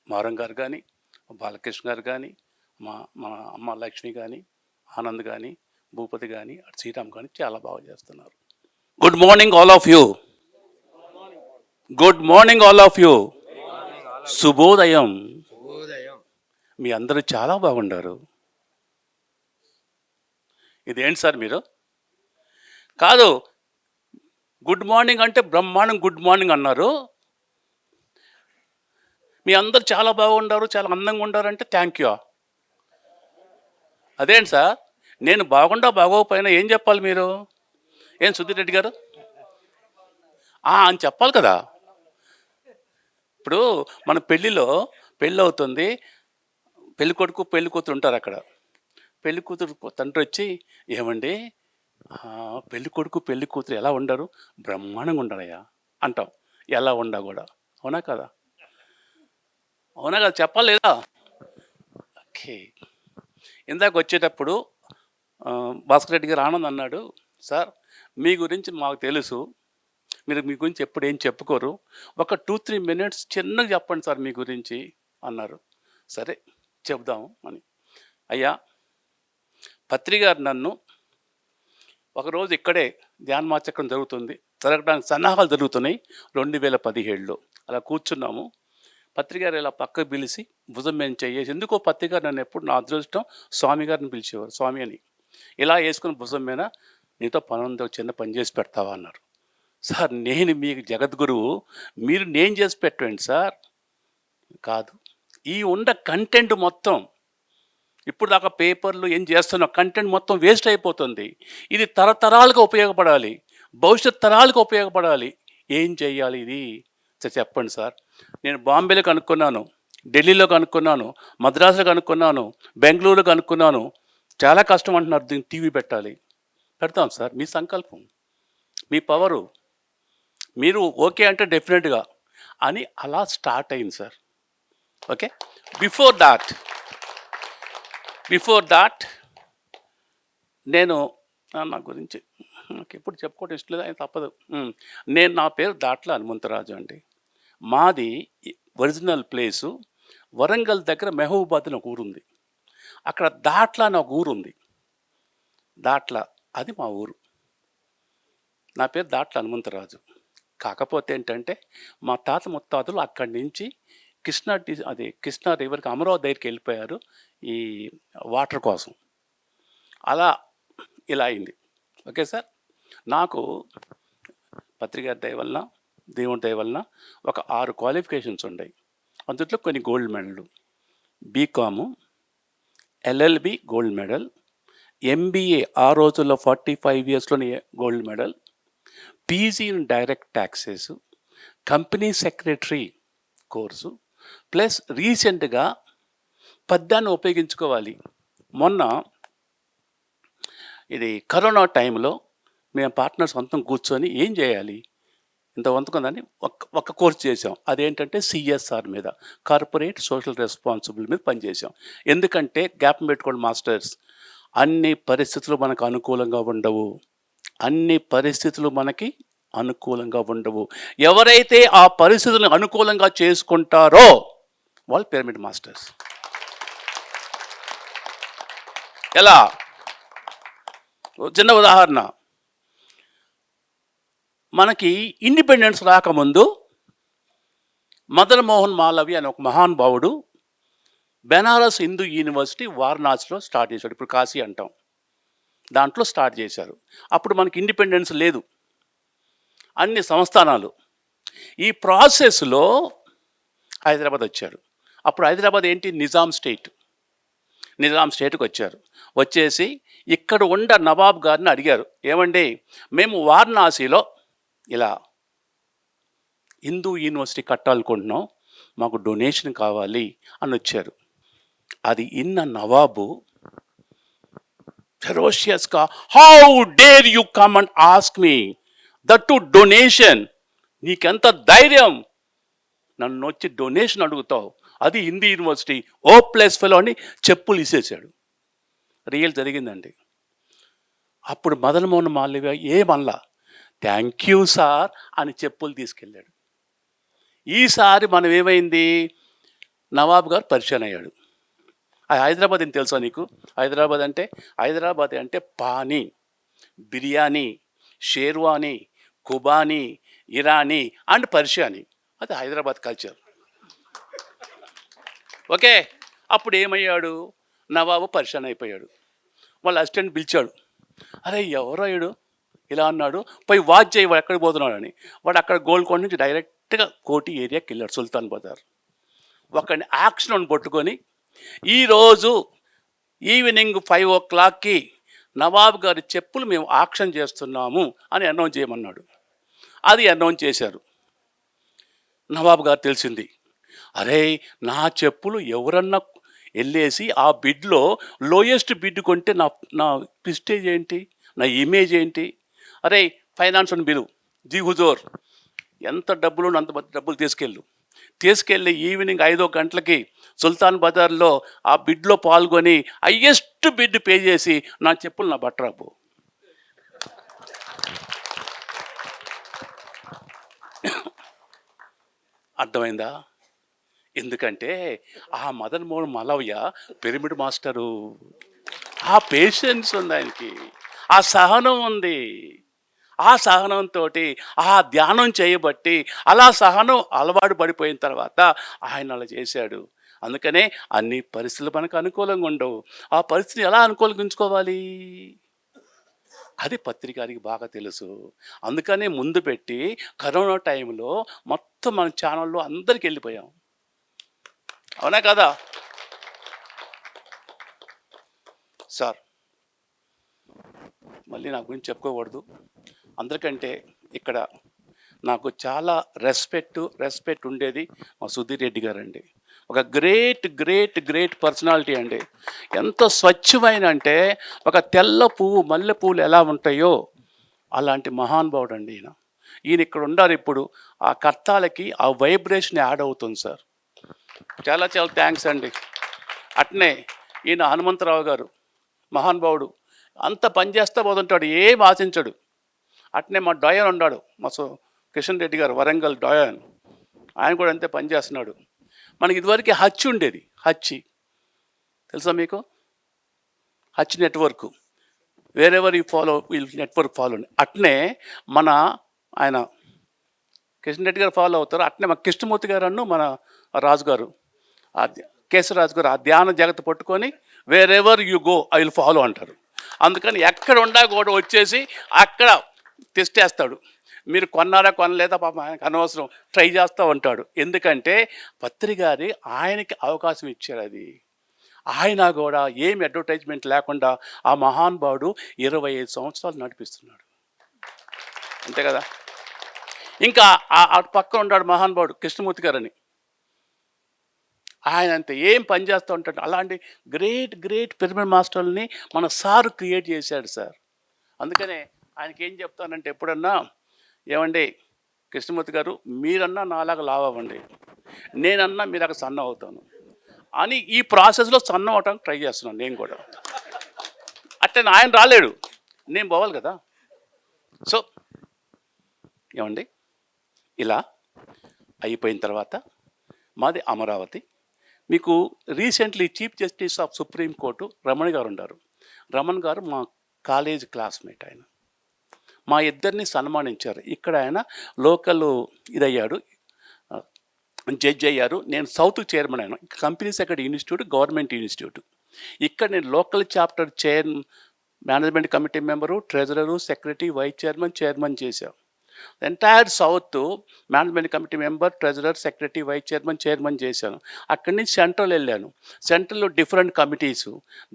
మారం గారు కానీ, బాలకృష్ణ గారు కానీ, మా అమ్మ లక్ష్మి కానీ, ఆనంద్ కానీ, భూపతి కానీ, శ్రీరామ్ కానీ చాలా బాగా చేస్తున్నారు. Good morning all of you. Good morning all of you. శుభోదయం. మీ అందరూ చాలా బాగుండారు. ఇదేంటి సార్ మీరు? కాదు, గుడ్ మార్నింగ్ అంటే బ్రహ్మాండం గుడ్ మార్నింగ్ అన్నారు. మీ అందరు చాలా బాగుండారు, చాలా అందంగా ఉండారంటే థ్యాంక్ యూ. అదేంటి సార్, నేను బాగోకపోయినా ఏం చెప్పాలి మీరు? ఏం సుధీర్ రెడ్డి గారు అని చెప్పాలి కదా. ఇప్పుడు మన పెళ్ళి అవుతుంది, పెళ్లి కొడుకు పెళ్లి కూతురు ఉంటారు అక్కడ. పెళ్లి కూతురు తండ్రి వచ్చి, ఏమండి పెళ్లి కొడుకు పెళ్లి కూతురు ఎలా ఉండరు? బ్రహ్మాండంగా ఉండాలయ్యా అంటాం. ఎలా ఉండా కూడా, అవునా కదా? అవునా కదా, చెప్పాలేదా? ఓకే. ఇందాక వచ్చేటప్పుడు భాస్కర్ రెడ్డి గారు ఆనంద్ అన్నాడు, సార్ మీ గురించి మాకు తెలుసు, మీరు మీ గురించి ఎప్పుడు ఏం చెప్పుకోరు, ఒక 2-3 minutes చిన్నగా చెప్పండి సార్ మీ గురించి అన్నారు. సరే చెప్దాము అని. అయ్యా, పత్రి గారు నన్ను ఒకరోజు ఇక్కడే ధ్యానమాచక్రం జరగడానికి సన్నాహాలు జరుగుతున్నాయి 2017లో. అలా కూర్చున్నాము. పత్రికారు ఇలా పక్కకు పిలిచి భుజం మేము చేసి, ఎందుకో పత్రికారు నన్ను ఎప్పుడు నా అదృష్టం స్వామి గారిని పిలిచేవారు, స్వామి అని. ఇలా వేసుకుని భుజం మీద, నీతో పని ఉందో చిన్న పని చేసి పెడతావా అన్నారు. సార్ నేను మీకు జగద్గురువు, మీరు నేను చేసి పెట్టండి సార్. కాదు, ఈ ఉన్న కంటెంట్ మొత్తం ఇప్పుడు దాకా పేపర్లు ఏం చేస్తున్నా కంటెంట్ మొత్తం వేస్ట్ అయిపోతుంది. ఇది తరతరాలుగా ఉపయోగపడాలి, భవిష్యత్ తరాలకు ఉపయోగపడాలి. ఏం చెయ్యాలి ఇది చెప్పండి సార్. నేను బాంబేలో కనుక్కున్నాను, ఢిల్లీలో కనుక్కున్నాను, మద్రాసులో కనుక్కున్నాను, బెంగళూరులో కనుక్కున్నాను. చాలా కష్టం అంటున్నారు, దీన్ని టీవీ పెట్టాలి. పెడతాం సార్, మీ సంకల్పం, మీ పవరు, మీరు ఓకే అంటే డెఫినెట్గా అని అలా స్టార్ట్ అయింది సార్. ఓకే. బిఫోర్ దాట్ నేను నా గురించి నాకు ఎప్పుడు చెప్పుకోవడం ఇష్టం లేదు, ఆయన తప్పదు. నా పేరు దాట్ల హనుమంతరాజు అండి. మాది ఒరిజినల్ ప్లేసు వరంగల్ దగ్గర మెహబూబాద్ అని ఒక ఊరుంది. అక్కడ దాట్ల అని ఒక ఊరుంది. దాట్ల అది మా ఊరు. నా పేరు దాట్ల హనుమంతరాజు. కాకపోతే ఏంటంటే మా తాత ముత్తాతలు అక్కడి నుంచి కృష్ణా రివర్కి అమరావతి దగ్గరికి వెళ్ళిపోయారు ఈ వాటర్ కోసం. అలా ఇలా అయింది. Okay sir. నాకు పత్రిక దయ వలన, దేవుడి దయ వలన ఒక 6 క్వాలిఫికేషన్స్ ఉన్నాయి. అందులో కొన్ని gold medal, B Com, LLB gold medal, MBA ఆ రోజుల్లో 45 yearsలోనే gold medal, PG in direct taxes, company secretary course, plus రీసెంట్గా పద్యాన్ని ఉపయోగించుకోవాలి. మొన్న ఇది కరోనా టైంలో మేము పార్ట్నర్స్ అంతం కూర్చొని ఏం చేయాలి ఇంత వంతుకుందని ఒక కోర్స్ చేసాం. అదేంటంటే సిఎస్ఆర్ మీద, కార్పొరేట్ సోషల్ రెస్పాన్సిబిలిటీ మీద పనిచేసాం. ఎందుకంటే గ్యాప్ పెట్టుకోండి మాస్టర్స్, అన్ని పరిస్థితులు మనకు అనుకూలంగా ఉండవు. అన్ని పరిస్థితులు మనకి అనుకూలంగా ఉండవు. ఎవరైతే ఆ పరిస్థితులను అనుకూలంగా చేసుకుంటారో వాళ్ళు పిరమిడ్ మాస్టర్స్. ఎలా? చిన్న ఉదాహరణ, మనకి ఇండిపెండెన్స్ రాకముందు మదన్ మోహన్ మాలవ్య అనే ఒక మహానుభావుడు బెనారస్ హిందూ యూనివర్సిటీ వారణాసిలో స్టార్ట్ చేశాడు. ఇప్పుడు కాశీ అంటాం, దాంట్లో స్టార్ట్ చేశారు. అప్పుడు మనకి ఇండిపెండెన్స్ లేదు, అన్ని సంస్థానాలు. ఈ ప్రాసెస్లో హైదరాబాద్ వచ్చారు. అప్పుడు హైదరాబాద్ ఏంటి, నిజాం స్టేట్కి వచ్చారు. వచ్చేసి ఇక్కడ ఉండ నవాబ్ గారిని అడిగారు, ఏమండి మేము వారణాసిలో ఇలా హిందూ యూనివర్సిటీ కట్టాలనుకుంటున్నాం, మాకు డొనేషన్ కావాలి అని వచ్చారు. అది ఇన్న నవాబు ఫెరోషియస్గా, how dare you come and ask me that to donation, నీకెంత ధైర్యం నన్ను వచ్చి డొనేషన్ అడుగుతావు, అది హిందీ యూనివర్సిటీ, ఓ ప్లస్ ఫెలో అని చెప్పులు ఇసేసాడు. రియల్ జరిగిందండి. అప్పుడు మదన్ మోహన్ మాల్యా ఏమల్లా, థ్యాంక్ యూ సార్ అని చెప్పులు తీసుకెళ్ళాడు. ఈసారి మనం ఏమైంది, నవాబ్ గారు పరిచయం అయ్యాడు. హైదరాబాద్ అని తెలుసా నీకు? హైదరాబాద్ అంటే పానీ, బిర్యానీ, షేర్వానీ, కుబానీ, ఇరానీ అండ్ పర్షియానీ, అది హైదరాబాద్ కల్చర్. ఓకే, అప్పుడు ఏమయ్యాడు, నవాబు పరిచయం అయిపోయాడు. వాళ్ళ అసిస్టెంట్ పిలిచాడు, అరే ఎవరో అయ్యాడు ఇలా అన్నాడు, పోయి వాచ్ చేయి వాడు ఎక్కడికి పోతున్నాడు అని. వాడు అక్కడ గోల్కొండ నుంచి డైరెక్ట్గా కోటి ఏరియాకి వెళ్ళాడు, సుల్తాన్ బజార్. ఒకడిని యాక్షన్ పట్టుకొని ఈరోజు ఈవినింగ్ 5 o'clockకి నవాబ్ గారి చెప్పులు మేము ఆక్షన్ చేస్తున్నాము అని అనౌన్స్ చేయమన్నాడు. అది అనౌన్స్ చేశారు. నవాబ్ గారు తెలిసింది, అరే నా చెప్పులు ఎవరన్నా వెళ్ళేసి ఆ బిడ్లో లోయెస్ట్ బిడ్ కొంటే నా ప్రిస్టేజ్ ఏంటి, నా ఇమేజ్ ఏంటి? అరే ఫైనాన్స్ అని బిలు జీ హుజూర్, ఎంత డబ్బులు అంత డబ్బులు తీసుకెళ్ళి ఈవినింగ్ 5 గంటలకి సుల్తాన్ బజార్లో ఆ బిడ్లో పాల్గొని హయ్యెస్ట్ బిడ్ పే చేసి నా చెప్పులు నా బట్టరాపు. అర్థమైందా? ఎందుకంటే ఆ మదన్ మోహన్ మాలవ్య పిరమిడ్ మాస్టరు, ఆ పేషెన్స్ ఉంది ఆయనకి, ఆ సహనం ఉంది. ఆ సహనంతో ఆ ధ్యానం చేయబట్టి అలా సహనం అలవాటు పడిపోయిన తర్వాత ఆయన అలా చేశాడు. అందుకనే అన్ని పరిస్థితులు మనకు అనుకూలంగా ఉండవు. ఆ పరిస్థితిని ఎలా అనుకూలంగా అది పత్రికారికి బాగా తెలుసు. అందుకనే ముందు పెట్టి కరోనా టైంలో మొత్తం మన ఛానల్లో అందరికి వెళ్ళిపోయాం. అవునా కదా సార్? మళ్ళీ నా గురించి చెప్పుకోకూడదు. అందరికంటే ఇక్కడ నాకు చాలా రెస్పెక్ట్ ఉండేది మా సుధీర్ రెడ్డి గారు అండి. ఒక గ్రేట్ పర్సనాలిటీ అండి. ఎంత స్వచ్ఛమైన అంటే ఒక తెల్ల పువ్వు, మల్లె పువ్వులు ఎలా ఉంటాయో అలాంటి మహానుభావుడు అండి ఈయన ఇక్కడ ఉండారు. ఇప్పుడు ఆ కర్తాలకి ఆ వైబ్రేషన్ యాడ్ అవుతుంది సార్. చాలా థ్యాంక్స్ అండి. అట్నే ఈయన హనుమంతరావు గారు మహానుభావుడు, అంత పనిచేస్తా పోతుంటాడు, ఏం ఆశించడు. అట్నే మా డోయన్ ఉన్నాడు, మా కిషన్ రెడ్డి గారు, వరంగల్ డోయన్, ఆయన కూడా అంతే పనిచేస్తున్నాడు. మనకి ఇదివరకు హచ్ ఉండేది, హచ్ తెలుసా మీకు? Hutch network, wherever you follow we'll network follow. అట్నే మన ఆయన కిషన్ రెడ్డి గారు ఫాలో అవుతారు. అట్నే మా కృష్ణమూర్తి గారు అన్ను మన రాజుగారు, కేశవరాజు గారు ఆ ధ్యాన జగత్ పట్టుకొని wherever you go I will follow అంటారు. అందుకని ఎక్కడ ఉండా కూడా వచ్చేసి అక్కడ తెస్టేస్తాడు. మీరు కొన్నారా కొనలేదా పాపం ఆయనకు అనవసరం, ట్రై చేస్తూ ఉంటాడు. ఎందుకంటే పత్రికారి ఆయనకి అవకాశం ఇచ్చారు. అది ఆయన కూడా ఏమి అడ్వర్టైజ్మెంట్ లేకుండా ఆ మహానుభావుడు 25 సంవత్సరాలు నడిపిస్తున్నాడు. అంతే కదా. ఇంకా ఆ పక్కన ఉన్నాడు మహానుభావుడు కృష్ణమూర్తి గారని, ఆయన అంతే ఏం పని చేస్తూ ఉంటాడు. అలాంటి గ్రేట్ పిరమిడ్ మాస్టర్ని మన సార్ క్రియేట్ చేశాడు సార్. అందుకనే ఆయనకి ఏం చెప్తానంటే, ఎప్పుడన్నా ఏమండి కృష్ణమూర్తి గారు, మీరన్నా నాలాగా లావ్ అవ్వండి, నేనన్నా మీలాగా సన్న అవుతాను అని ఈ ప్రాసెస్లో సన్న అవటానికి ట్రై చేస్తున్నాను నేను కూడా. అట్లా ఆయన రాలేడు, నేను పోవాలి కదా. సో ఏమండి ఇలా అయిపోయిన తర్వాత మాది అమరావతి. మీకు recently chief justice of supreme court Ramana గారు ఉన్నారు. రమణ్ గారు మా కాలేజ్ క్లాస్మేట్. ఆయన మా ఇద్దరిని సన్మానించారు. ఇక్కడ ఆయన లోకల్ ఇదయ్యాడు, జడ్జ్ అయ్యారు. నేను సౌత్ చైర్మన్ అయినా. Company secretary institute, government institute. ఇక్కడ నేను local chapter management committee member, treasurer, secretary, vice chairman చేశాను. Entire south management committee member, treasurer, secretary, vice chairman చేశాను. అక్కడి నుంచి సెంట్రల్ వెళ్ళాను. సెంట్రల్లో different committees,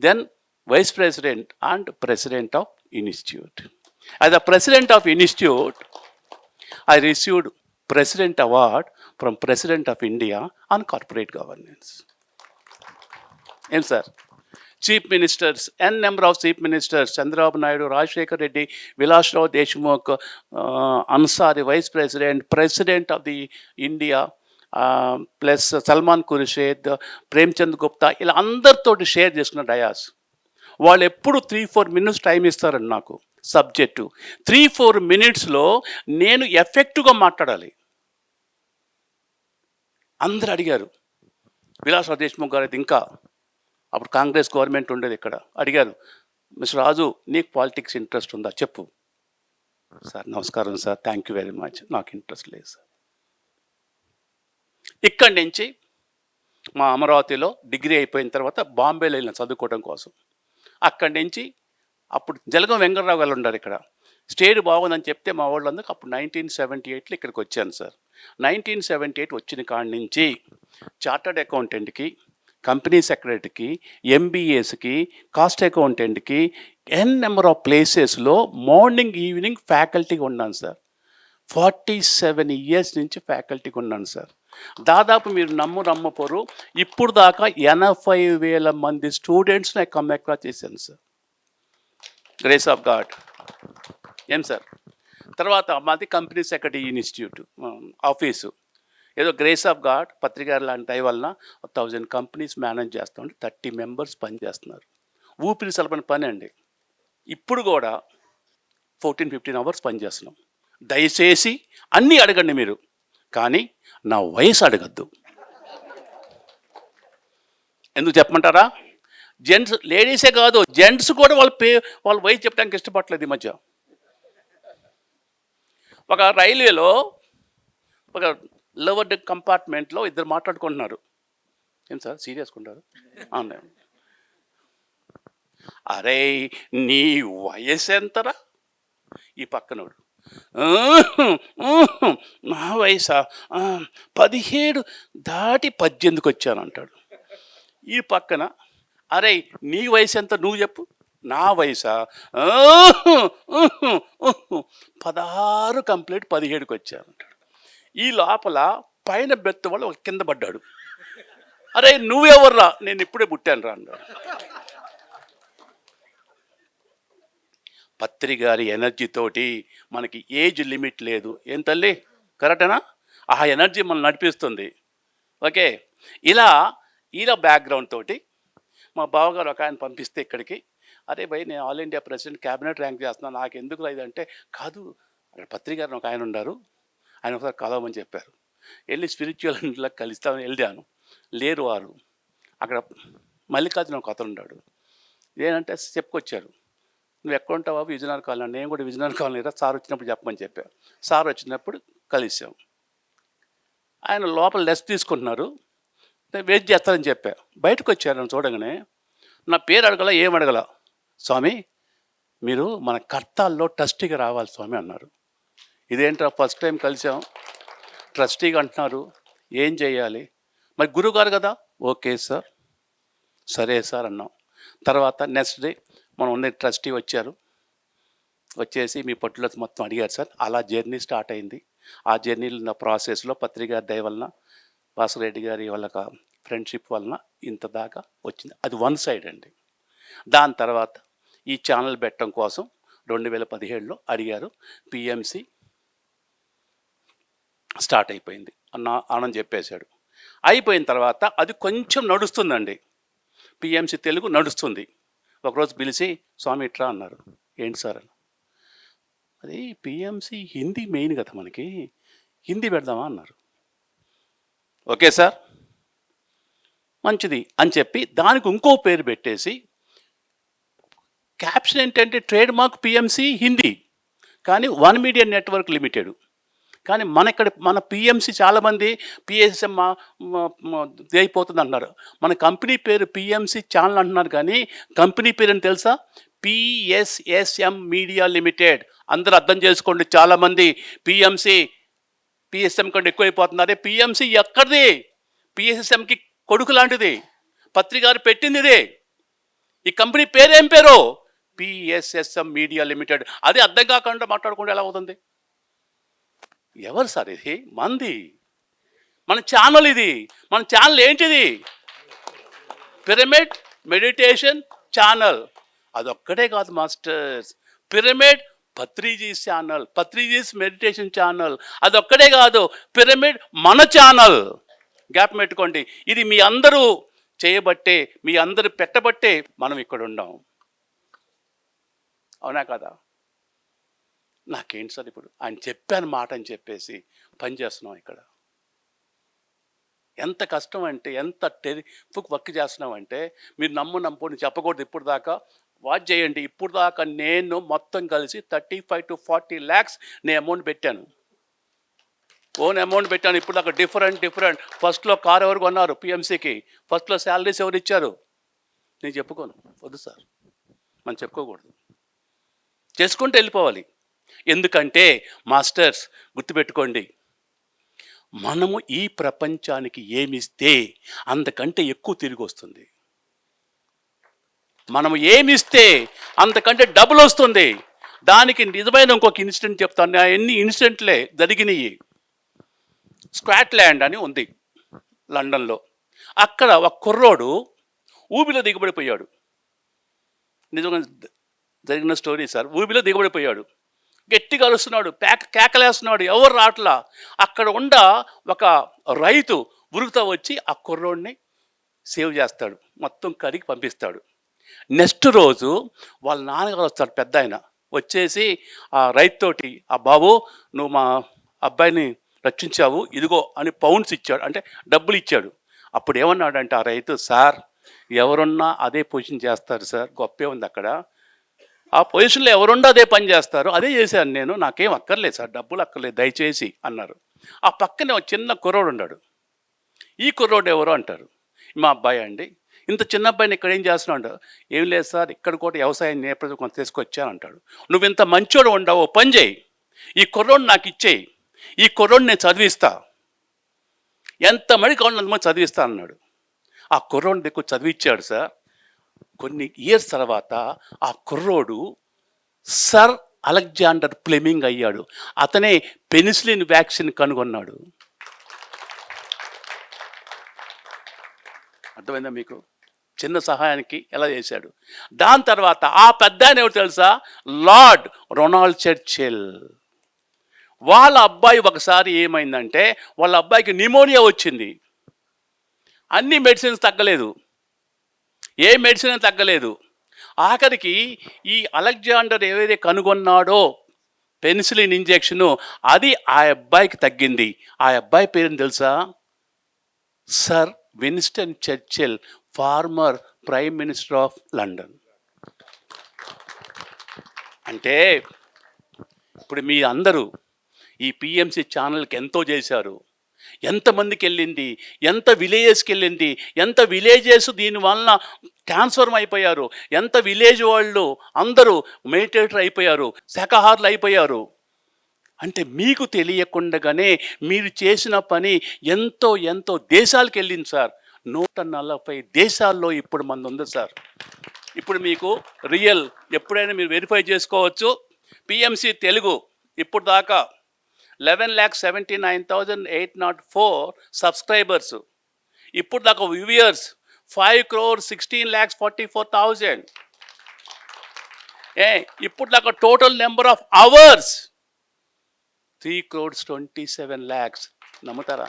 then vice president and president of institute. As the president of institute I received President Award from President of India on corporate governance. Yes, sir. Chief Ministers, n number of Chief Ministers, Chandrababu Naidu, Rajshekar Reddy, Vilas Rao Deshmukh, Ansari, Vice President, President of the India, plus Salman Khurshid, Premchand Gupta, ఇలా అందరితోటి share చేసుకున్న dais. వాళ్ళు ఎప్పుడు 3-4 minutes time ఇస్తారండి నాకు subject. 3-4 minutesలో నేను ఎఫెక్టివ్గా మాట్లాడాలి. అందరు అడిగారు. విలాస్ దేశ్ముఖ్ గారు అయితే ఇంకా అప్పుడు కాంగ్రెస్ గవర్నమెంట్ ఉండేది ఇక్కడ. అడిగారు, మిస్టర్ రాజు నీకు పాలిటిక్స్ ఇంట్రెస్ట్ ఉందా చెప్పు. సార్ నమస్కారం sir, thank you very much, నాకు ఇంట్రెస్ట్ లేదు సార్. ఇక్కడి నుంచి మా అమరావతిలో డిగ్రీ అయిపోయిన తర్వాత బాంబేలో వెళ్ళిన చదువుకోవడం కోసం. అక్కడి నుంచి అప్పుడు జలగం వెంకటరావు గారు ఉన్నారు ఇక్కడ. స్టేట్ బాగుందని చెప్తే మా వాళ్ళందరూ అప్పుడు 1978లో ఇక్కడికి వచ్చాను సార్. 1978 వచ్చిన కాడి నుంచి చార్టర్డ్ అకౌంటెంట్కి, కంపెనీ సెక్రటరీకి, ఎంబీఏస్కి, కాస్ట్ అకౌంటెంట్కి ఎన్ నెంబర్ ఆఫ్ ప్లేసెస్లో మార్నింగ్ ఈవినింగ్ ఫ్యాకల్టీగా ఉన్నాను సార్. 47 years నుంచి ఫ్యాకల్టీగా ఉన్నాను సార్. దాదాపు మీరు నమ్మపోరు, ఇప్పుడు దాకా 80,000 మంది స్టూడెంట్స్ నాకు కమ్ అక్రాస్ చేశాను సార్. Grace of God. ఏం సార్, తర్వాత మాది కంపెనీ సెక్రటరీ ఇన్స్టిట్యూట్ ఆఫీసు. ఏదో గ్రేస్ ఆఫ్ గాడ్ పత్రికారు లాంటి దయ వలన 1000 కంపెనీస్ మేనేజ్ చేస్తామంటే 30 members పనిచేస్తున్నారు. ఊపిరి సలపని పని అండి. ఇప్పుడు కూడా 14-15 hours పనిచేస్తున్నాం. దయచేసి అన్నీ అడగండి మీరు, కానీ నా వయసు అడగద్దు. ఎందుకు చెప్పమంటారా? జెంట్స్, లేడీసే కాదు జెంట్స్ కూడా వాళ్ళ వయసు చెప్పడానికి ఇష్టపడలేదు ఈ మధ్య. ఒక రైల్వేలో ఒక లోవర్ డెక్ కంపార్ట్మెంట్లో ఇద్దరు మాట్లాడుకుంటున్నారు. ఏం సార్ సీరియస్గా అవును. అరే నీ వయసు ఎంతరా? ఈ పక్కనోడు, నా వయసా 17 దాటి 18కి వచ్చాను అంటాడు. ఈ పక్కన, అరే నీ వయసు ఎంత నువ్వు చెప్పు. నా వయసా 16 కంప్లీట్ 17కి వచ్చాను అంటాడు. ఈ లోపల పైన బెత్త వాళ్ళు కింద పడ్డాడు. అరే నువ్వెవర్రా? నేను ఇప్పుడే పుట్టాను రా అన్నాడు. పత్రి గారి ఎనర్జీతోటి మనకి ఏజ్ లిమిట్ లేదు. ఏం తల్లి కరెక్టేనా? ఆ ఎనర్జీ మనం నడిపిస్తుంది. ఓకే, ఇలా బ్యాక్గ్రౌండ్ తోటి మా బావగారు ఒక ఆయన పంపిస్తే ఇక్కడికి, అరే భయ్ నేను all India president cabinet rank చేస్తున్నాను, నాకు ఎందుకు లేదంటే, కాదు అక్కడ పత్రి గారు ఒక ఆయన ఉన్నారు, ఆయన ఒకసారి కలవమని చెప్పారు. వెళ్ళి స్పిరిచువల్ ఇంట్లో కలుస్తామని వెళ్ళాను. లేరు వారు. అక్కడ మల్లికార్జున ఒక అతను ఉన్నాడు. ఏంటంటే చెప్పుకొచ్చారు, నువ్వు ఎక్కడ ఉంటావా? విజయనగరం కాలనీ. నేను కూడా విజయనగరం కాలనీ రా, సార్ వచ్చినప్పుడు చెప్పమని చెప్పాను. సార్ వచ్చినప్పుడు కలిసాం. ఆయన లోపల లెస్ తీసుకుంటున్నారు, వెయిట్ చేస్తారని చెప్పా. బయటకు వచ్చారు. చూడగానే నా పేరు అడగల, ఏం అడగల. స్వామి మీరు మన కర్తాల్లో ట్రస్టీగా రావాలి స్వామి అన్నారు. ఇదేంట్రా ఫస్ట్ టైం కలిసాం, ట్రస్టీగా అంటున్నారు, ఏం చేయాలి? మరి గురువుగారు కదా. ఓకే సార్, సరే సార్ అన్నాం. తర్వాత నెక్స్ట్ డే మనం ఉన్న ట్రస్టీ వచ్చారు. వచ్చేసి మీ పట్టులో మొత్తం అడిగారు సార్. అలా జర్నీ స్టార్ట్ అయింది. ఆ జర్నీలో నా ప్రాసెస్లో పత్రిక దయ వలన, వాసురెడ్డి గారి వాళ్ళ ఫ్రెండ్షిప్ వలన ఇంత దాకా వచ్చింది. అది వన్ సైడ్ అండి. దాని తర్వాత ఈ ఛానల్ పెట్టడం కోసం 2017లో అడిగారు. పిఎంసి స్టార్ట్ అయిపోయింది అన్న ఆనంద్ చెప్పేశాడు. అయిపోయిన తర్వాత అది కొంచెం నడుస్తుందండి. పిఎంసి తెలుగు నడుస్తుంది. ఒకరోజు పిలిచి స్వామి ఇట్రా అన్నారు. ఏంటి సార్ అని. అది పిఎంసి హిందీ మెయిన్ కదా మనకి, హిందీ పెడదామా అన్నారు. ఓకే సార్ మంచిది అని చెప్పి దానికి ఇంకో పేరు పెట్టేసి, క్యాప్షన్ ఏంటంటే ట్రేడ్ మార్క్ పిఎంసి హిందీ, కానీ వన్ మీడియా నెట్వర్క్ లిమిటెడ్. కానీ మన పిఎంసి చాలామంది పిఎస్ఎం అయిపోతుంది అంటున్నారు. మన కంపెనీ పేరు పిఎంసి ఛానల్ అంటున్నారు, కానీ కంపెనీ పేరు అని తెలుసా? PSSM media limited. అందరూ అర్థం చేసుకోండి. చాలామంది పిఎస్ఎం కంటే ఎక్కువైపోతున్నారు. పిఎంసి ఎక్కడిది? పిఎస్ఎస్ఎంకి కొడుకు లాంటిది. పత్రికారు పెట్టింది ఇదే. ఈ కంపెనీ పేరేం పేరు? PSSM media limited. అది అర్థం కాకుండా మాట్లాడకుండా ఎలా అవుతుంది? ఎవరు సార్ ఇది? మంది. మన ఛానల్ ఇది. మన ఛానల్ ఏంటిది? Pyramid meditation channel. అదొక్కటే కాదు masters. Pyramid Patriji's channel, Patriji's meditation channel. అదొక్కటే కాదు, పిరమిడ్ మన ఛానల్. గ్యాప్ పెట్టుకోండి. ఇది మీ అందరూ చేయబట్టే, మీ అందరూ పెట్టబట్టే మనం ఇక్కడ ఉన్నాం. అవునా కదా? నాకేంటి సార్ ఇప్పుడు ఆయన చెప్పాను మాట అని చెప్పేసి పని చేస్తున్నాం ఇక్కడ. ఎంత కష్టం అంటే, ఎంత వర్క్ చేస్తున్నాం అంటే, మీరు నమ్ముని చెప్పకూడదు. ఇప్పుడు దాకా వాచ్ చేయండి. ఇప్పుడు దాకా నేను మొత్తం కలిసి 35 to 40 lakhs నేను అమౌంట్ పెట్టాను. ఓన్ అమౌంట్ పెట్టాను. ఇప్పుడు దాకా డిఫరెంట్. ఫస్ట్లో కార్ ఎవరు కొన్నారు? పిఎంసీకి. ఫస్ట్లో శాలరీస్ ఎవరు ఇచ్చారు? నేను చెప్పుకోను. వద్దు సార్, మనం చెప్పుకోకూడదు. చేసుకుంటూ వెళ్ళిపోవాలి. ఎందుకంటే మాస్టర్స్ గుర్తుపెట్టుకోండి, మనము ఈ ప్రపంచానికి ఏమిస్తే అంతకంటే ఎక్కువ తిరిగి వస్తుంది. మనము ఏమిస్తే అంతకంటే డబుల్ వస్తుంది. దానికి నిజమైన ఇంకొక ఇన్సిడెంట్ చెప్తాను. ఎన్ని ఇన్సిడెంట్లే జరిగినాయి. స్కాట్లాండ్ అని ఉంది లండన్లో. అక్కడ ఒక కుర్రోడు ఊబిలో దిగబడిపోయాడు. నిజంగా జరిగిన స్టోరీ సార్. ఊబిలో దిగబడిపోయాడు. గట్టిగా అరుస్తున్నాడు, కేకలేస్తున్నాడు, ఎవరు రాట్లా. అక్కడ ఒక రైతు ఉరుకుతా వచ్చి ఆ కుర్రోడిని సేవ్ చేస్తాడు, మొత్తం కడిగి పంపిస్తాడు. నెక్స్ట్ రోజు వాళ్ళ నాన్నగారు వస్తాడు, పెద్ద ఆయన వచ్చేసి ఆ రైతుతోటి, ఆ బాబు నువ్వు మా అబ్బాయిని రక్షించావు, ఇదిగో అని పౌండ్స్ ఇచ్చాడు, అంటే డబ్బులు ఇచ్చాడు. అప్పుడు ఏమన్నాడంటే ఆ రైతు, సార్ ఎవరున్నా అదే పొజిషన్ చేస్తారు సార్, గొప్పే ఉంది అక్కడ. ఆ పొజిషన్లో ఎవరుండో అదే పని చేస్తారు, అదే చేశాను నేను, నాకేం అక్కర్లేదు సార్, డబ్బులు అక్కర్లేదు దయచేసి అన్నారు. ఆ పక్కనే ఒక చిన్న కుర్రోడు ఉన్నాడు. ఈ కుర్రోడు ఎవరో అంటారు, మా అబ్బాయి అండి. ఇంత చిన్న అబ్బాయిని ఇక్కడ ఏం చేస్తున్నాడు? ఏం లేదు సార్, ఇక్కడ కూడా వ్యవసాయం నేపథ్యం కొంత తీసుకొచ్చాను అంటాడు. నువ్వు ఇంత మంచోడు ఉండవు, పని చేయి, ఈ కుర్రోడు నాకు ఇచ్చేయి, ఈ కుర్రోడు నేను చదివిస్తా, ఎంతమంది కావాలి అంతమంది చదివిస్తా అన్నాడు. ఆ కుర్రోడిని దగ్గర చదివించాడు సార్. కొన్ని ఇయర్స్ తర్వాత ఆ కుర్రోడు సర్ అలెగ్జాండర్ ఫ్లెమింగ్ అయ్యాడు. అతనే పెనిసిలిన్ వ్యాక్సిన్ కనుగొన్నాడు. అర్థమైందా మీకు? చిన్న సహాయానికి ఎలా చేశాడు. దాని తర్వాత ఆ పెద్ద ఆయన ఎవరు తెలుసా? Lord Ronald Churchill. వాళ్ళ అబ్బాయి ఒకసారి ఏమైందంటే, వాళ్ళ అబ్బాయికి న్యూమోనియా వచ్చింది. అన్ని మెడిసిన్స్ తగ్గలేదు, ఏ మెడిసిన్ తగ్గలేదు. ఆఖరికి ఈ అలెగ్జాండర్ ఏదైతే కనుగొన్నాడో పెనిసిలిన్ ఇంజెక్షను, అది ఆ అబ్బాయికి తగ్గింది. ఆ అబ్బాయి పేరుని తెలుసా? Sir Winston Churchill, farmer prime minister of London. అంటే ఇప్పుడు మీ అందరూ ఈ పిఎంసి ఛానల్కి ఎంతో చేశారు. ఎంతమందికి వెళ్ళింది, ఎంత విలేజెస్కి వెళ్ళింది, ఎంత విలేజెస్ దీనివల్ల ట్రాన్స్ఫర్మ్ అయిపోయారు, ఎంత విలేజ్ వాళ్ళు అందరూ మెడిటేటర్ అయిపోయారు, శాకాహారులు అయిపోయారు. అంటే మీకు తెలియకుండానే మీరు చేసిన పని ఎంతో ఎంతో దేశాలకు వెళ్ళింది సార్. 140 దేశాల్లో ఇప్పుడు మంది ఉంది సార్. ఇప్పుడు మీకు రియల్ ఎప్పుడైనా మీరు వెరిఫై చేసుకోవచ్చు. పిఎంసి తెలుగు ఇప్పుడు దాకా 11,79,804 సబ్స్క్రైబర్స్. ఇప్పుడు దాకా వ్యూయర్స్ 5,16,44,000. ఇప్పుడు దాకా టోటల్ నెంబర్ ఆఫ్ అవర్స్ 3,27,00,000. నమ్ముతారా?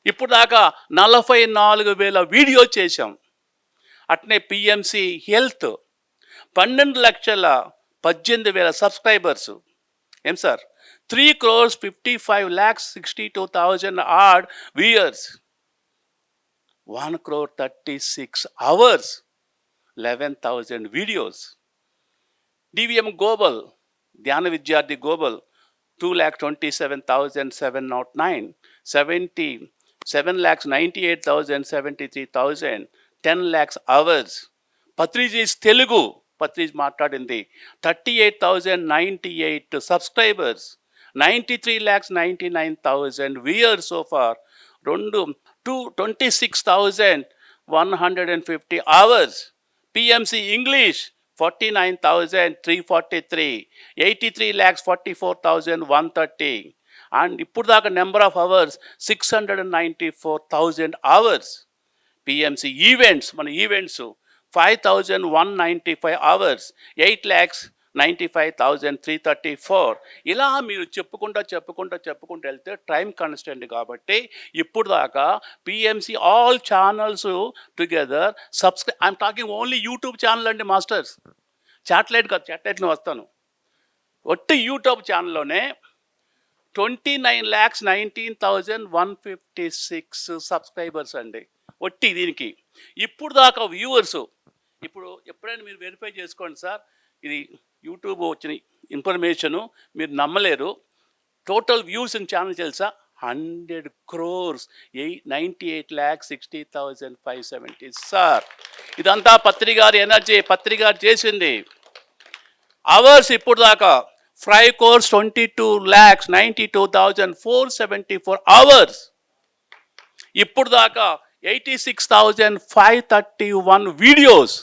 ఇప్పుడు దాకా 44,000 వీడియో చేశాం. అట్నే పిఎంసి హెల్త్ 12,18,000 సబ్స్క్రైబర్స్. ఏం sir? 3,55,62,000 odd viewers, 1,36 hours, 11,000 videos. DVM global ధ్యాన విద్యార్థి global 2,27,709, 7,98,073,000, 10 lakhs hours, Patriji's Telugu, పత్రిజ్ మాట్లాడింది 38,098 subscribers, 93,99,000 viewers so far, 26,150 hours. PMC English 49,343, 83,44,130. And ఇప్పుడు దాకా number of hours 694,000 hours. PMC events, మన ఈవెంట్స్ 5,195 అవర్స్, 8,95,334. ఇలా మీరు చెప్పుకుంటూ వెళ్తే టైం కన్స్టెంట్ కాబట్టి ఇప్పుడు దాకా PMC all channels together I'm talking only YouTube channel అండి మాస్టర్స్, శాటిలైట్ కాదు, శాటిలైట్ని వస్తాను. ఒట్టి యూట్యూబ్ ఛానల్లోనే 29,19,156 సబ్స్క్రైబర్స్ అండి ఒట్టి దీనికి. ఇప్పుడు దాకా వ్యూవర్స్, ఇప్పుడు ఎప్పుడైనా మీరు వెరిఫై చేసుకోండి సార్, ఇది యూట్యూబ్ వచ్చిన ఇన్ఫర్మేషను మీరు నమ్మలేరు. టోటల్ వ్యూస్ ఇన్ ఛానల్ తెలుసా 100 crores, 98,60,570 సార్. ఇదంతా పత్రికారి ఎనర్జీ, పత్రికారు చేసింది. అవర్స్ ఇప్పుడు దాకా 5,22,92,474 అవర్స్. ఇప్పుడు దాకా 86,531 వీడియోస్.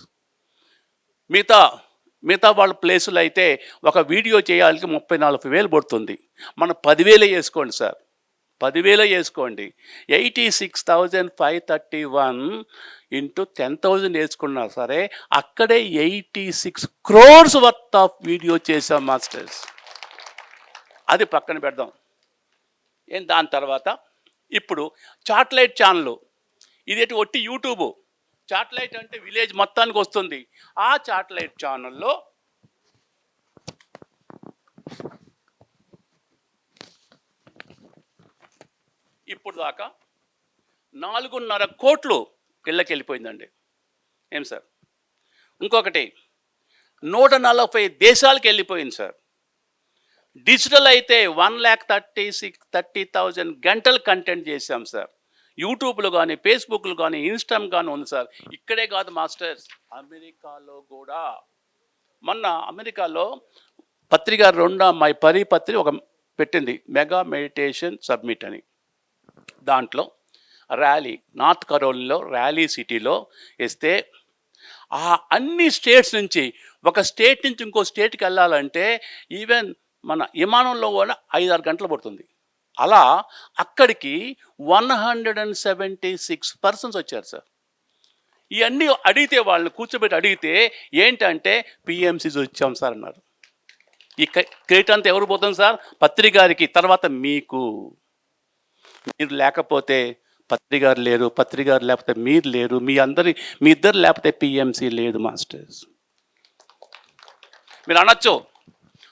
మిగతా వాళ్ళ ప్లేసులు అయితే ఒక వీడియో చేయాలికి 34,000 పడుతుంది. మనం 10,000 వేసుకోండి సార్, 10,000 వేసుకోండి. 86,531 ఇంటూ 10,000 వేసుకున్నా సరే అక్కడే 86 crores వర్త్ ఆఫ్ వీడియో చేసాం మాస్టర్స్. అది పక్కన పెడదాం. దాని తర్వాత ఇప్పుడు శాటిలైట్ ఛానల్, ఇదేంటి ఒట్టి యూట్యూబ్. శాటిలైట్ అంటే విలేజ్ మొత్తానికి వస్తుంది. ఆ శాటిలైట్ ఛానల్లో ఇప్పుడు దాకా 4.5 కోట్లు ఇళ్ళకి వెళ్ళిపోయిందండి. ఏం సార్? ఇంకొకటి 140 దేశాలకు వెళ్ళిపోయింది సార్. డిజిటల్ అయితే 1,30,000 గంటలు కంటెంట్ చేశాం సార్. యూట్యూబ్లో కానీ, ఫేస్బుక్లో కానీ, ఇన్స్టాగ్రామ్ కానీ ఉంది సార్. ఇక్కడే కాదు మాస్టర్స్, అమెరికాలో కూడా. మొన్న అమెరికాలో పత్రిక మై పత్రిక ఒక పెట్టింది, మెగా మెడిటేషన్ సబ్మిట్ అని. దాంట్లో ర్యాలీ, నార్త్ కరోలినాలో ర్యాలీ సిటీలో వేస్తే ఆ అన్ని స్టేట్స్ నుంచి, ఒక స్టేట్ నుంచి ఇంకో స్టేట్కి వెళ్ళాలంటే ఈవెన్ మన విమానంలో కూడా 5-6 గంటలు పడుతుంది. అలా అక్కడికి 176 పర్సన్స్ వచ్చారు సార్. ఇవన్నీ అడిగితే, వాళ్ళని కూర్చోబెట్టి అడిగితే ఏంటంటే పిఎంసీస్ వచ్చాం సార్ అన్నారు. ఈ క్రెడిట్ అంతా ఎవరు పోతుంది సార్? పత్రికారికి. తర్వాత మీకు. మీరు లేకపోతే పత్రికారు లేరు, పత్రికారు లేకపోతే మీరు లేరు, మీ ఇద్దరు లేకపోతే పిఎంసీ లేదు మాస్టర్స్. మీరు అనొచ్చు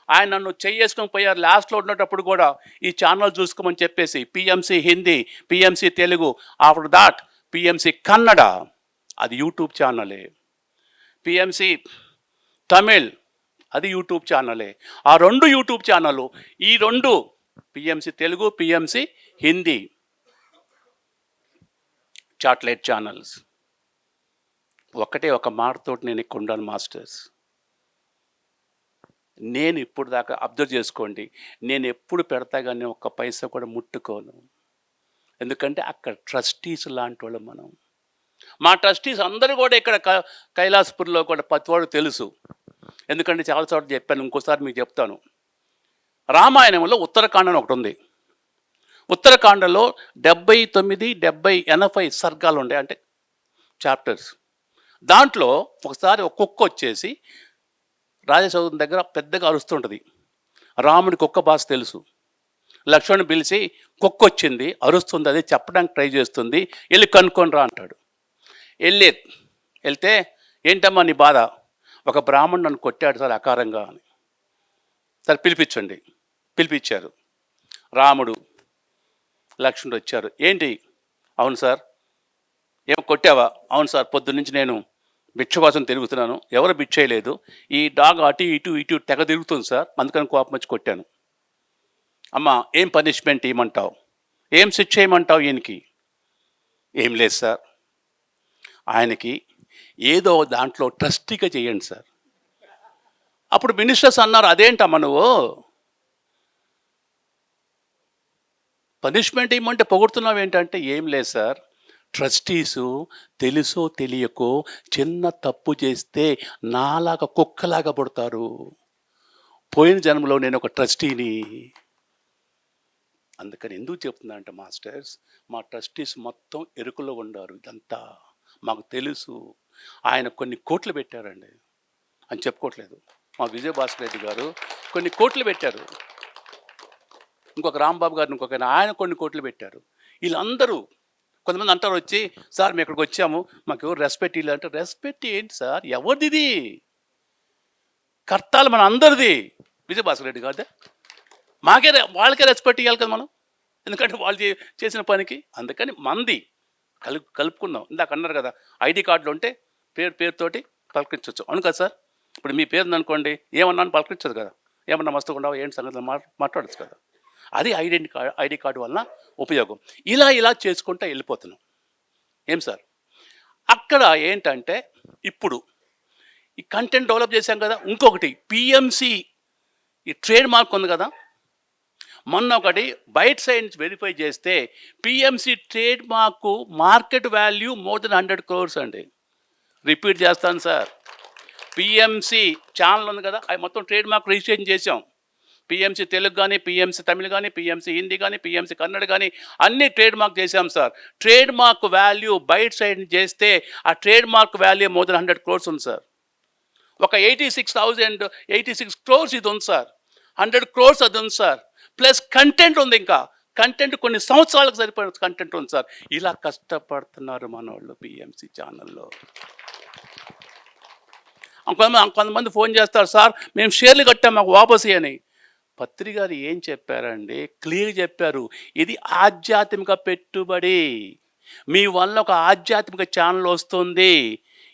ఆయన నన్ను చేసుకొని పోయారు లాస్ట్లో ఉన్నప్పుడు కూడా ఈ ఛానల్ చూసుకోమని చెప్పేసి. PMC Hindi, PMC Telugu, after that PMC Kannada, అది యూట్యూబ్ ఛానలే. పిఎంసి తమిళ్, అది యూట్యూబ్ ఛానలే. ఆ 2 యూట్యూబ్ ఛానళ్ళు, ఈ 2 PMC Telugu, PMC Hindi satellite channels. ఒక మాటతోటి నేను ఇక్కడ ఉండాను మాస్టర్స్. నేను ఇప్పుడు దాకా అబ్జర్వ్ చేసుకోండి, నేను ఎప్పుడు పెడతా కానీ ఒక్క పైసా కూడా ముట్టుకోను. ఎందుకంటే అక్కడ ట్రస్టీస్ లాంటి వాళ్ళు మనం. మా ట్రస్టీస్ అందరూ కూడా ఇక్కడ కైలాసపూర్లో కూడా ప్రతివాడు తెలుసు. ఎందుకంటే చాలా చోట్ల చెప్పాను, ఇంకోసారి మీకు చెప్తాను. రామాయణంలో ఉత్తరకాండ అని ఒకటి ఉంది. ఉత్తరకాండలో 79, 70, 80 సర్గాలు ఉండే, అంటే చాప్టర్స్. దాంట్లో ఒకసారి ఒక కుక్క వచ్చేసి రాజసౌధం దగ్గర పెద్దగా అరుస్తుంటుంది. రాముడికి కుక్క భాష తెలుసు. లక్ష్మణుని పిలిచి కుక్క వచ్చింది, అరుస్తుంది, అది చెప్పడానికి ట్రై చేస్తుంది, వెళ్ళి కనుక్కొని రా అంటాడు. వెళ్తే ఏంటమ్మా నీ బాధ? ఒక బ్రాహ్మణుడు నన్ను కొట్టాడు సార్ అకారంగా అని. సరే పిలిపించండి. పిలిపించారు. రాముడు, లక్ష్మణుడు వచ్చారు. ఏంటి? అవును సార్. ఏం కొట్టావా? అవును సార్, పొద్దున్నుంచి నేను భిక్ష కోసం తిరుగుతున్నాను, ఎవరు భిక్ష చేయలేదు, ఈ డాగ్ అటు ఇటు తెగ తిరుగుతుంది సార్, అందుకని కోపం వచ్చి కొట్టాను. అమ్మ ఏం పనిష్మెంట్ ఇవ్వమంటావు? ఏం శిక్ష చేయమంటావు ఈయనకి? ఏం లేదు సార్, ఆయనకి ఏదో దాంట్లో ట్రస్టీగా చేయండి సార్. అప్పుడు మినిస్టర్స్ అన్నారు, అదేంటమ్మా నువ్వు పనిష్మెంట్ ఇవ్వమంటే పొగుడుతున్నావు ఏంటంటే, ఏం లేదు సార్, ట్రస్టీసు తెలుసో తెలియకో చిన్న తప్పు చేస్తే నాలాగా కుక్కలాగా పుడతారు. పోయిన జన్మలో నేను ఒక ట్రస్టీని. అందుకని ఎందుకు చెప్తున్నా అంటే మాస్టర్స్, మా ట్రస్టీస్ మొత్తం ఎరుకలో ఉండారు. ఇదంతా మాకు తెలుసు. ఆయన కొన్ని కోట్లు పెట్టారండి అని చెప్పుకోవట్లేదు. మా విజయభాస్కర్ రెడ్డి గారు కొన్ని కోట్లు పెట్టారు, ఇంకొక రాంబాబు గారిని ఇంకొక ఆయన కొన్ని కోట్లు పెట్టారు. వీళ్ళందరూ కొంతమంది అంటారు వచ్చి, సార్ మేము ఇక్కడికి వచ్చాము, మాకు ఎవరు రెస్పెక్ట్ ఇల్లు అంటే, రెస్పెక్ట్ ఏంటి సార్, ఎవరిది? కర్తాలు మన అందరిది. విజయభాస్కర్ రెడ్డి గారిదే. వాళ్ళకే రెస్పెక్ట్ ఇవ్వాలి కదా మనం, ఎందుకంటే వాళ్ళు చేసిన పనికి. అందుకని మంది కలుపుకుందాం. ఇందాక అన్నారు కదా, ఐడి కార్డులు ఉంటే పేరుతోటి పలకరించవచ్చు. అవును కదా సార్? ఇప్పుడు మీ పేరు అనుకోండి, ఏమన్నా పలకరించదు కదా, ఏమన్నా మస్తుకుండా ఏంటి సంగతి మాట్లాడచ్చు కదా. అది ఐడి కార్డు వలన ఉపయోగం. ఇలా చేసుకుంటూ వెళ్ళిపోతున్నాం. ఏం సార్, అక్కడ ఏంటంటే ఇప్పుడు ఈ కంటెంట్ డెవలప్ చేశాం కదా. ఇంకొకటి పిఎంసి ఈ ట్రేడ్ మార్క్ ఉంది కదా, మొన్న ఒకటి బయట సైడ్ నుంచి వెరిఫై చేస్తే PMC trade mark market value more than 100 crores అండి. రిపీట్ చేస్తాను సార్, పిఎంసి ఛానల్ ఉంది కదా, అవి మొత్తం ట్రేడ్ మార్క్ రిజిస్ట్రేషన్ చేసాం. పిఎంసి తెలుగు కానీ, పిఎంసి తమిళ్ కానీ, పిఎంసి హిందీ కానీ, పిఎంసి కన్నడ కానీ అన్నీ ట్రేడ్ మార్క్ చేసాం సార్. ట్రేడ్ మార్క్ వాల్యూ బయట సైడ్ చేస్తే ఆ trade mark value more than 100 crores ఉంది సార్. ఒక 86 crores ఇది ఉంది సార్, 100 crores అది ఉంది సార్. ప్లస్ కంటెంట్ ఉంది, ఇంకా కంటెంట్ కొన్ని సంవత్సరాలకు సరిపడిన కంటెంట్ ఉంది సార్. ఇలా కష్టపడుతున్నారు మన వాళ్ళు పిఎంసి ఛానల్లో. కొంతమంది ఫోన్ చేస్తారు, సార్ మేము షేర్లు కట్టాం మాకు వాపసు అని. పత్రి గారు ఏం చెప్పారండి, క్లియర్ చెప్పారు, ఇది ఆధ్యాత్మిక పెట్టుబడి. మీ వల్ల ఒక ఆధ్యాత్మిక ఛానల్ వస్తుంది.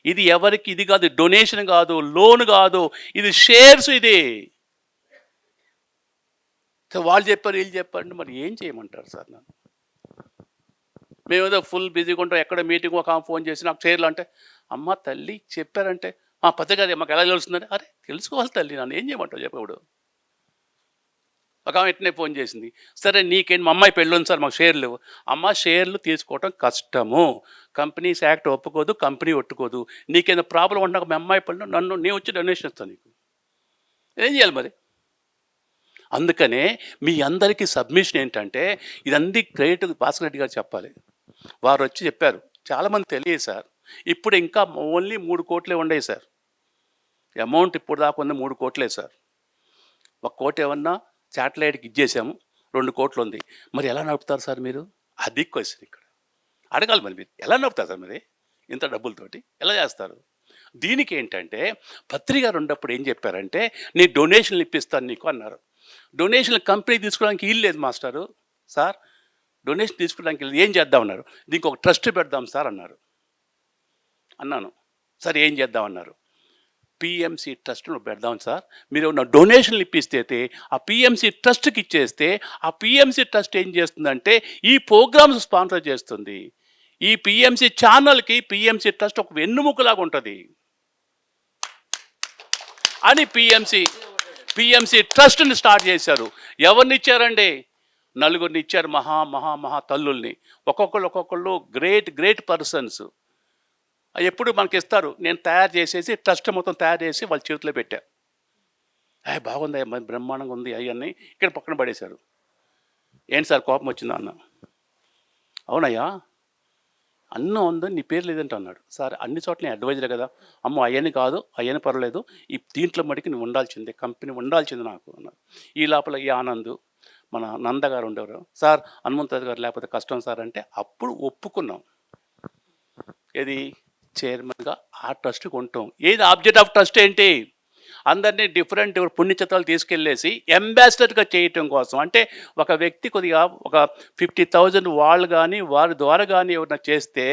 ఇది ఎవరికి ఇది కాదు, డొనేషన్ కాదు, లోన్ కాదు, ఇది షేర్స్. ఇది వాళ్ళు చెప్పారు, వీళ్ళు చెప్పారంటే మరి ఏం చేయమంటారు సార్? నన్ను మేము ఏదో ఫుల్ బిజీగా ఉంటాం, ఎక్కడ మీటింగ్ ఒక ఫోన్ చేసి నాకు షేర్లు అంటే, అమ్మ తల్లి చెప్పారంటే పత్రి గారు మాకు ఎలా తెలుస్తుందంటే, అరే తెలుసుకోవాలి తల్లి, నన్ను ఏం చేయమంటావు చెప్పప్పుడు. ఒక ఆమె వెంటనే ఫోన్ చేసింది, సరే నీకేంటి మా అమ్మాయి పెళ్ళి ఉంది సార్, మాకు షేర్లు లేవు. అమ్మ షేర్లు తీసుకోవటం కష్టము, కంపెనీస్ యాక్ట్ ఒప్పుకోదు, కంపెనీ ఒట్టుకోదు. నీకేదో ప్రాబ్లం ఉంటున్నా మా అమ్మాయి పెళ్ళి నేను వచ్చి డొనేషన్ ఇస్తాను, నీకు ఏం చేయాలి మరి? అందుకనే మీ అందరికీ సబ్మిషన్ ఏంటంటే, ఇదన్నీ క్రెడిట్ భాస్కర్ రెడ్డి గారు చెప్పాలి. వారు వచ్చి చెప్పారు, చాలామంది తెలియదు సార్. ఇప్పుడు ఇంకా ఓన్లీ 3 కోట్లే ఉండేవి సార్. అమౌంట్ ఇప్పుడు దాకా ఉంది 3 కోట్లే సార్. 1 కోటి ఏమన్నా శాటిలైట్కి ఇచ్చేసాము, 2 కోట్లు ఉంది. మరి ఎలా నడుపుతారు సార్ మీరు? అది క్వశ్చన్ ఇక్కడ అడగాలి. మరి మీరు ఎలా నడుపుతారు సార్? మరి ఇంత డబ్బులతోటి ఎలా చేస్తారు? దీనికి ఏంటంటే పత్రిక ఉన్నప్పుడు ఏం చెప్పారంటే, నీ డొనేషన్లు ఇప్పిస్తాను నీకు అన్నారు. డొనేషన్లు కంపెనీ తీసుకోవడానికి వీలు లేదు మాస్టారు. సార్ డొనేషన్ తీసుకోవడానికి ఏం చేద్దామన్నారు. దీనికి ఒక ట్రస్ట్ పెడదాం సార్ అన్నాను. సరే ఏం చేద్దామన్నారు. పిఎంసి ట్రస్ట్ను పెడదాం సార్, మీరు ఉన్న డొనేషన్లు ఇప్పిస్తే ఆ పిఎంసి ట్రస్ట్కి ఇచ్చేస్తే ఆ పిఎంసి ట్రస్ట్ ఏం చేస్తుందంటే ఈ ప్రోగ్రామ్స్ స్పాన్సర్ చేస్తుంది. ఈ పిఎంసి ఛానల్కి పిఎంసి ట్రస్ట్ ఒక వెన్నుముకలాగా ఉంటుంది అని పిఎంసి ట్రస్ట్ని స్టార్ట్ చేశారు. ఎవరిని ఇచ్చారండి? 4 ఇచ్చారు, మహా తల్లుల్ని. ఒక్కొక్కళ్ళు గ్రేట్ పర్సన్స్. ఎప్పుడు మనకి ఇస్తారు. నేను తయారు చేసేసి ట్రస్ట్ మొత్తం తయారు చేసి వాళ్ళ చేతిలో పెట్టా. బాగుంది, బ్రహ్మాండంగా ఉంది అవన్నీ ఇక్కడ పక్కన పడేశారు. ఏంటి సార్ కోపం వచ్చిందా అన్న? అవునయ్యా అన్నం ఉంది, నీ పేరు లేదంటే అన్నాడు. సార్ అన్ని చోట్ల నేను అడ్వైజరే కదా. అమ్మో అయ్యని కాదు, అయ్యని పర్వాలేదు, ఈ దీంట్లో మటుకు నువ్వు ఉండాల్సిందే, కంపెనీ ఉండాల్సింది నాకు అన్నారు. ఈ లోపల ఈ ఆనంద్ మన నంద గారు ఉండేవారు. సార్ హనుమంతరాజు గారు లేకపోతే కష్టం సార్ అంటే అప్పుడు ఒప్పుకున్నాం. ఏది చైర్మన్గా ఆ ట్రస్ట్కి ఉంటాం. ఏది ఆబ్జెక్ట్ ఆఫ్ ట్రస్ట్ ఏంటి? అందరినీ డిఫరెంట్ పుణ్యచిత్రాలు తీసుకెళ్ళేసి అంబాసిడర్గా చేయటం కోసం. అంటే ఒక వ్యక్తి కొద్దిగా ఒక 50,000 వాళ్ళు కానీ వారి ద్వారా కానీ ఎవరైనా చేస్తే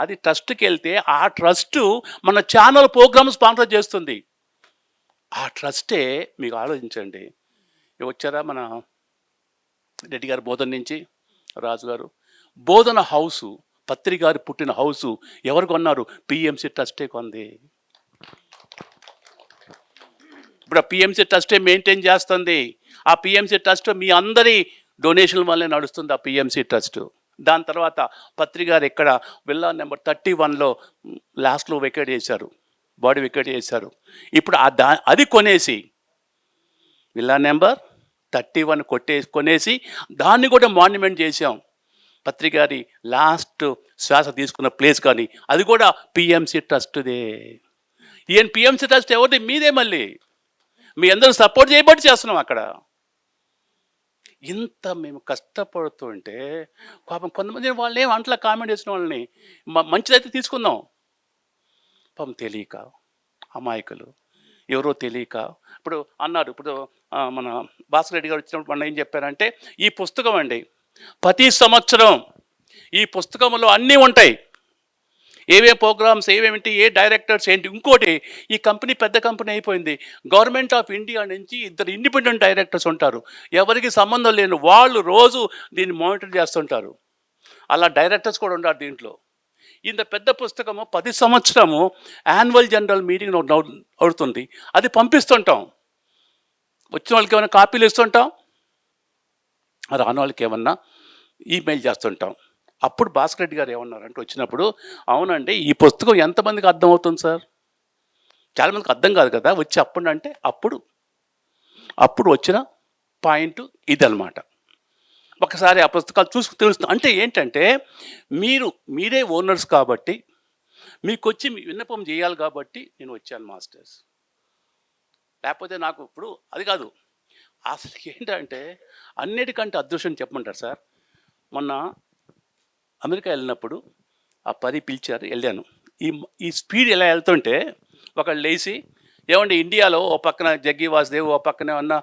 అది ట్రస్ట్కి వెళ్తే ఆ ట్రస్టు మన ఛానల్ ప్రోగ్రామ్ స్పాన్సర్ చేస్తుంది. ఆ ట్రస్టే మీకు ఆలోచించండి. వచ్చారా మన రెడ్డి గారు బోధన నుంచి, రాజు గారు బోధన హౌసు పత్రి గారు పుట్టిన హౌసు ఎవరు కొన్నారు? పిఎంసి ట్రస్టే కొంది. ఇప్పుడు ఆ పిఎంసి ట్రస్టే మెయింటైన్ చేస్తుంది. ఆ పిఎంసి ట్రస్ట్ మీ అందరి డొనేషన్ వల్లే నడుస్తుంది ఆ పిఎంసి ట్రస్ట్. దాని తర్వాత పత్రి గారు ఇక్కడ విల్లా నెంబర్ 31లో లాస్ట్లో వెకేట్ చేశారు, బాడీ వెకేట్ చేశారు. ఇప్పుడు అది కొనేసి విల్లా నెంబర్ 31 కొనేసి దాన్ని కూడా మాన్యుమెంట్ చేశాం. పత్రి గారి లాస్ట్ శ్వాస తీసుకున్న ప్లేస్ కానీ అది కూడా పిఎంసి ట్రస్ట్దే. ఈయన పిఎంసి ట్రస్ట్ ఎవరిది? మీదే. మళ్ళీ మీ అందరూ సపోర్ట్ చేయబట్టి చేస్తున్నాం అక్కడ. ఇంత మేము కష్టపడుతుంటే పాపం కొంతమంది వాళ్ళు ఏం అంటలా కామెంట్ చేసిన వాళ్ళని మంచిదైతే తీసుకుందాం, పాపం తెలియక అమాయకులు ఎవరో తెలియక ఇప్పుడు అన్నారు. ఇప్పుడు మన భాస్కర్ రెడ్డి గారు వచ్చినప్పుడు మన ఏం చెప్పారంటే, ఈ పుస్తకం అండి ప్రతి సంవత్సరం ఈ పుస్తకంలో అన్నీ ఉంటాయి, ఏవే ప్రోగ్రామ్స్ ఏవేమిటి, ఏ డైరెక్టర్స్ ఏంటి. ఇంకోటి, ఈ కంపెనీ పెద్ద కంపెనీ అయిపోయింది. గవర్నమెంట్ ఆఫ్ ఇండియా నుంచి 2 ఇండిపెండెంట్ డైరెక్టర్స్ ఉంటారు, ఎవరికి సంబంధం లేని వాళ్ళు రోజు దీన్ని మానిటర్ చేస్తుంటారు. అలా డైరెక్టర్స్ కూడా ఉంటారు దీంట్లో. ఇంత పెద్ద పుస్తకము 10 సంవత్సరము యాన్యువల్ జనరల్ మీటింగ్ అవుతుంది, అది పంపిస్తుంటాం. వచ్చిన వాళ్ళకి ఏమైనా కాపీలు ఇస్తుంటాం, రాని వాళ్ళకి ఏమన్నా ఈమెయిల్ చేస్తుంటాం. అప్పుడు భాస్కర్ రెడ్డి గారు ఏమన్నారంటే వచ్చినప్పుడు, అవునండి ఈ పుస్తకం ఎంతమందికి అర్థం అవుతుంది సార్? చాలామందికి అర్థం కాదు కదా. వచ్చి అప్పుడు అప్పుడు వచ్చిన పాయింట్ ఇదన్నమాట. ఒకసారి ఆ పుస్తకాలు చూసుకు తెలుస్తుంది. అంటే ఏంటంటే మీరే ఓనర్స్ కాబట్టి మీకు వచ్చి మీ విన్నపం చేయాలి కాబట్టి నేను వచ్చాను మాస్టర్స్. లేకపోతే నాకు ఇప్పుడు అది కాదు. అసలు ఏంటంటే అన్నిటికంటే అదృష్టం చెప్పమంటారు సార్. మొన్న అమెరికా వెళ్ళినప్పుడు ఆ 10 పిలిచారు, వెళ్ళాను. ఈ స్పీడ్ ఎలా వెళ్తుంటే ఒకళ్ళు లేచి, ఏమండి ఇండియాలో ఓ పక్కన జగ్గి వాసుదేవ్, ఓ పక్కనే ఉన్న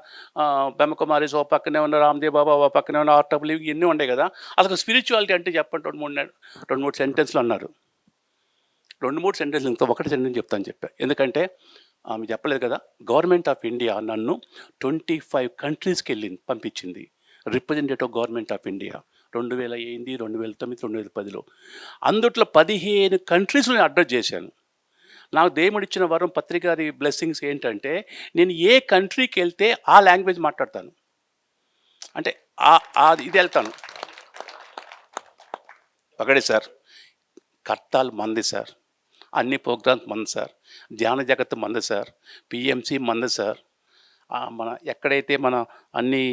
బ్రహ్మకుమారిస్, ఓ పక్కనే ఉన్న రామ్దేవ్ బాబా, ఓ పక్కనే ఉన్న ఆర్టబుల్, ఇవన్నీ ఉన్నాయి కదా. అసలు స్పిరిచువాలిటీ అంటే చెప్పండి. 2-3 సెంటెన్స్లు అన్నారు. 2-3 సెంటెన్స్లు ఇంకా ఒకటి సెంటెన్స్ చెప్తాను చెప్పా. ఎందుకంటే ఆమె చెప్పలేదు కదా. గవర్నమెంట్ ఆఫ్ ఇండియా నన్ను 25 కంట్రీస్కి పంపించింది, రిప్రజెంటేటివ్ గవర్నమెంట్ ఆఫ్ ఇండియా. 2008, 2009, 2010లో అందుట్లో 15 కంట్రీస్ నేను అడ్రస్ చేశాను. నాకు దేవుడిచ్చిన వరం, పత్రికారి బ్లెస్సింగ్స్ ఏంటంటే నేను ఏ కంట్రీకి వెళ్తే ఆ లాంగ్వేజ్ మాట్లాడతాను. అంటే ఇది వెళ్తాను. ఒకటే సార్, కర్తాలు మంది సార్, అన్ని ప్రోగ్రామ్స్ మంది సార్, ధ్యాన జగత్తు మంది సార్, పిఎంసి మంది సార్, మన ఎక్కడైతే మన అన్ని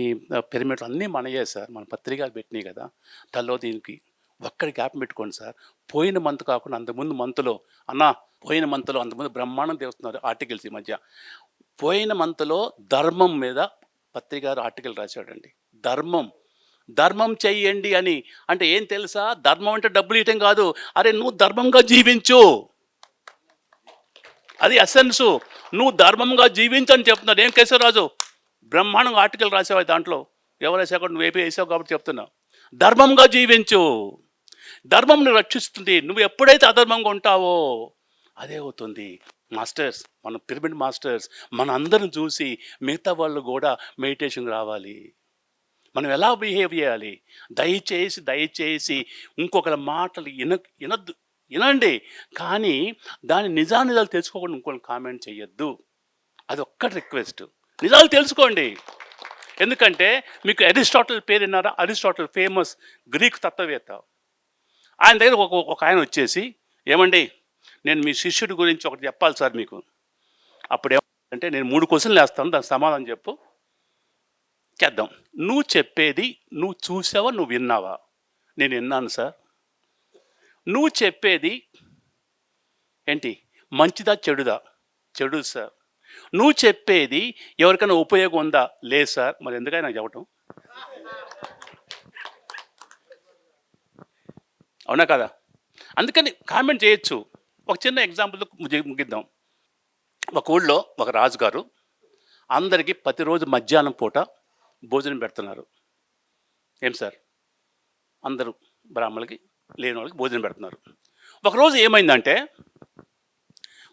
పిరమిడ్లు అన్నీ మనయే సార్, మన పత్రికలు పెట్టినాయి కదా. దానిలో దీనికి ఒక్కడి గ్యాప్ పెట్టుకోండి సార్. పోయిన మంత్ కాకుండా అంతకుముందు మంత్లో పోయిన మంత్లో అంతకుముందు బ్రహ్మాండం తెలుస్తున్నారు ఆర్టికల్స్. ఈ మధ్య పోయిన మంత్లో ధర్మం మీద పత్రికారు ఆర్టికల్ రాశాడండి. ధర్మం చెయ్యండి అని. అంటే ఏం తెలుసా? ధర్మం అంటే డబ్బులు ఇవ్వటం కాదు. అరే నువ్వు ధర్మంగా జీవించు, అది ఎసెన్సు. నువ్వు ధర్మంగా జీవించని చెప్తున్నాడు. ఏం కేశవరాజు బ్రహ్మాండంగా ఆర్టికల్ రాసావు. దాంట్లో ఎవరు వేసావు కూడా నువ్వు వేసావు కాబట్టి చెప్తున్నా. ధర్మంగా జీవించు, ధర్మంని రక్షిస్తుంది. నువ్వు ఎప్పుడైతే అధర్మంగా ఉంటావో అదే అవుతుంది. మాస్టర్స్, మన పిరమిడ్ మాస్టర్స్ మన అందరం చూసి మిగతా వాళ్ళు కూడా మెడిటేషన్ రావాలి. మనం ఎలా బిహేవ్ చేయాలి? దయచేసి ఇంకొకరి మాటలు వినండి, కానీ దాని నిజాలు తెలుసుకోకుండా ఇంకొకరు కామెంట్ చేయొద్దు. అది ఒక్కటి రిక్వెస్ట్. నిజాలు తెలుసుకోండి. ఎందుకంటే మీకు అరిస్టాటిల్ పేరు విన్నారా? అరిస్టాటిల్ ఫేమస్ గ్రీక్ తత్వవేత్త. ఆయన దగ్గర ఒక ఆయన వచ్చేసి, ఏమండి నేను మీ శిష్యుడి గురించి ఒకటి చెప్పాలి సార్ మీకు. అప్పుడు ఏమంటే, నేను 3 క్వశ్చన్లు వేస్తాను, దానికి సమాధానం చెప్పు. చేద్దాం. నువ్వు చెప్పేది నువ్వు చూసావా, నువ్వు విన్నావా? నేను విన్నాను సార్. నువ్వు చెప్పేది ఏంటి, మంచిదా చెడుదా? చెడు సార్. నువ్వు చెప్పేది ఎవరికైనా ఉపయోగం ఉందా? లేదు సార్. మరి ఎందుకైనా నాకు చెప్పటం? అవునా కదా? అందుకని కామెంట్ చేయొచ్చు. ఒక చిన్న ఎగ్జాంపుల్తో ముగిద్దాం. ఒక ఊళ్ళో ఒక రాజుగారు అందరికీ ప్రతిరోజు మధ్యాహ్నం పూట భోజనం పెడుతున్నారు. ఏం సార్? అందరూ బ్రాహ్మణులకి, లేని వాళ్ళకి భోజనం పెడుతున్నారు. ఒకరోజు ఏమైందంటే,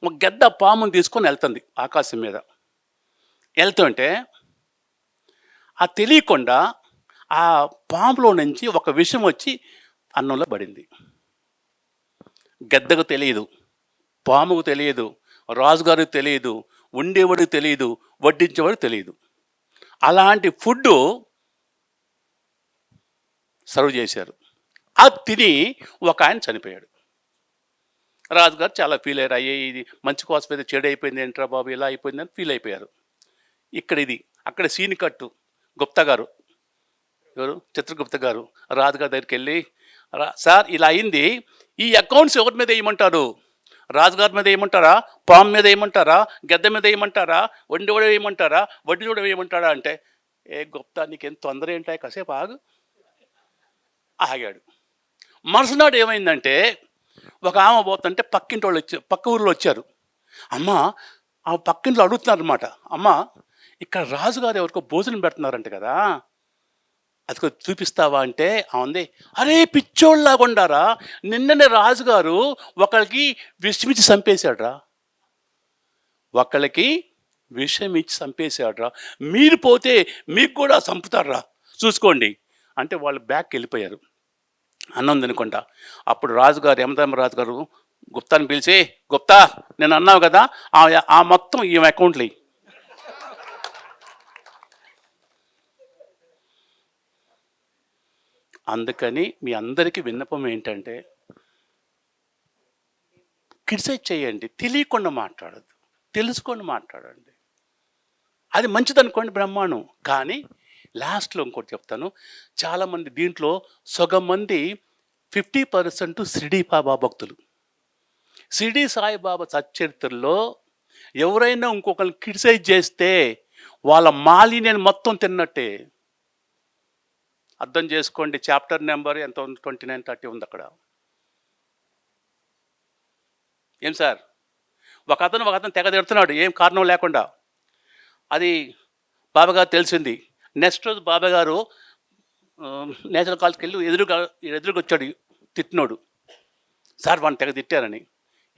ఒక గెద్ద పాముని తీసుకొని వెళ్తుంది ఆకాశం మీద. వెళ్తుంటే ఆ తెలియకుండా ఆ పాములో నుంచి ఒక విషం వచ్చి అన్నంలో పడింది. గెద్దకు తెలియదు, పాముకు తెలియదు, రాజుగారికి తెలియదు, ఉండేవాడికి తెలియదు, వడ్డించేవాడికి తెలియదు. అలాంటి ఫుడ్ సర్వ్ చేశారు. అది తిని ఒక ఆయన చనిపోయాడు. రాజుగారు చాలా ఫీల్ అయ్యారు. అయ్యే ఇది మంచి కోసం అయితే చెడు అయిపోయింది ఏంట్రా బాబు, ఇలా అయిపోయిందని ఫీల్ అయిపోయారు. ఇక్కడ ఇది అక్కడ సీన్ కట్టు. గుప్తా గారు, ఎవరు, చిత్రగుప్త గారు రాజుగారి దగ్గరికి వెళ్ళి, సార్ ఇలా అయింది, ఈ అకౌంట్స్ ఎవరి మీద వేయమంటారు? రాజుగారి మీద వేయమంటారా, పాము మీద వేయమంటారా, గద్ద మీద వేయమంటారా, వండివాడు వేయమంటారా, వడ్డీ కూడా వేయమంటారా అంటే, ఏ గుప్తా నీకేం తొందర ఏంటాయి, కాసేపు ఆగు. ఆగాడు. మరుసనాడు ఏమైందంటే ఒక ఆమె పోతుంటే పక్కింటి వాళ్ళు వచ్చారు, పక్క ఊర్లో వచ్చారు. అమ్మ ఆ పక్కింట్లో అడుగుతున్నారు అనమాట, అమ్మ ఇక్కడ రాజుగారు ఎవరికో భోజనం పెడుతున్నారంట కదా, అది చూపిస్తావా అంటే ఉంది. అరే పిచ్చోళ్ళలాగా ఉండారా, నిన్ననే రాజుగారు ఒకళ్ళకి విషమిచ్చి చంపేశాడ్రా, ఒకళ్ళకి విషం ఇచ్చి చంపేశాడ్రా, మీరు పోతే మీకు కూడా చంపుతాడ్రా, చూసుకోండి అంటే వాళ్ళు బ్యాక్కి వెళ్ళిపోయారు. అన్నం తినకుండా. అప్పుడు రాజుగారు, యమధర్మరాజు గారు గుప్తాని పిలిచి, గుప్తా నేను అన్నావు కదా ఆ మొత్తం ఈ అకౌంట్లు. అందుకని మీ అందరికీ విన్నపం ఏంటంటే, క్రిటిసైజ్ చేయండి, తెలియకుండా మాట్లాడద్దు, తెలుసుకొని మాట్లాడండి. అది మంచిదనుకోండి, బ్రహ్మాండం. కానీ లాస్ట్లో ఇంకోటి చెప్తాను, చాలామంది దీంట్లో సగం మంది 50% షిరిడీ బాబా భక్తులు. షిరిడీ సాయిబాబా సచ్చరిత్రలో ఎవరైనా ఇంకొకరిని క్రిటిసైజ్ చేస్తే వాళ్ళ మాలిన్యాన్ని మొత్తం తిన్నట్టే. అర్థం చేసుకోండి. చాప్టర్ నెంబర్ ఎంత ఉంది, 29-30 ఉంది అక్కడ. ఏం సార్, ఒక అతను తెగ తిడుతున్నాడు ఏం కారణం లేకుండా. అది బాబాగారు తెలిసింది. నెక్స్ట్ రోజు బాబాగారు నేచురల్ కాలేజ్కి వెళ్ళి ఎదురుగా వచ్చాడు తిట్టినోడు. సార్ వాడిని తెగ తిట్టారని.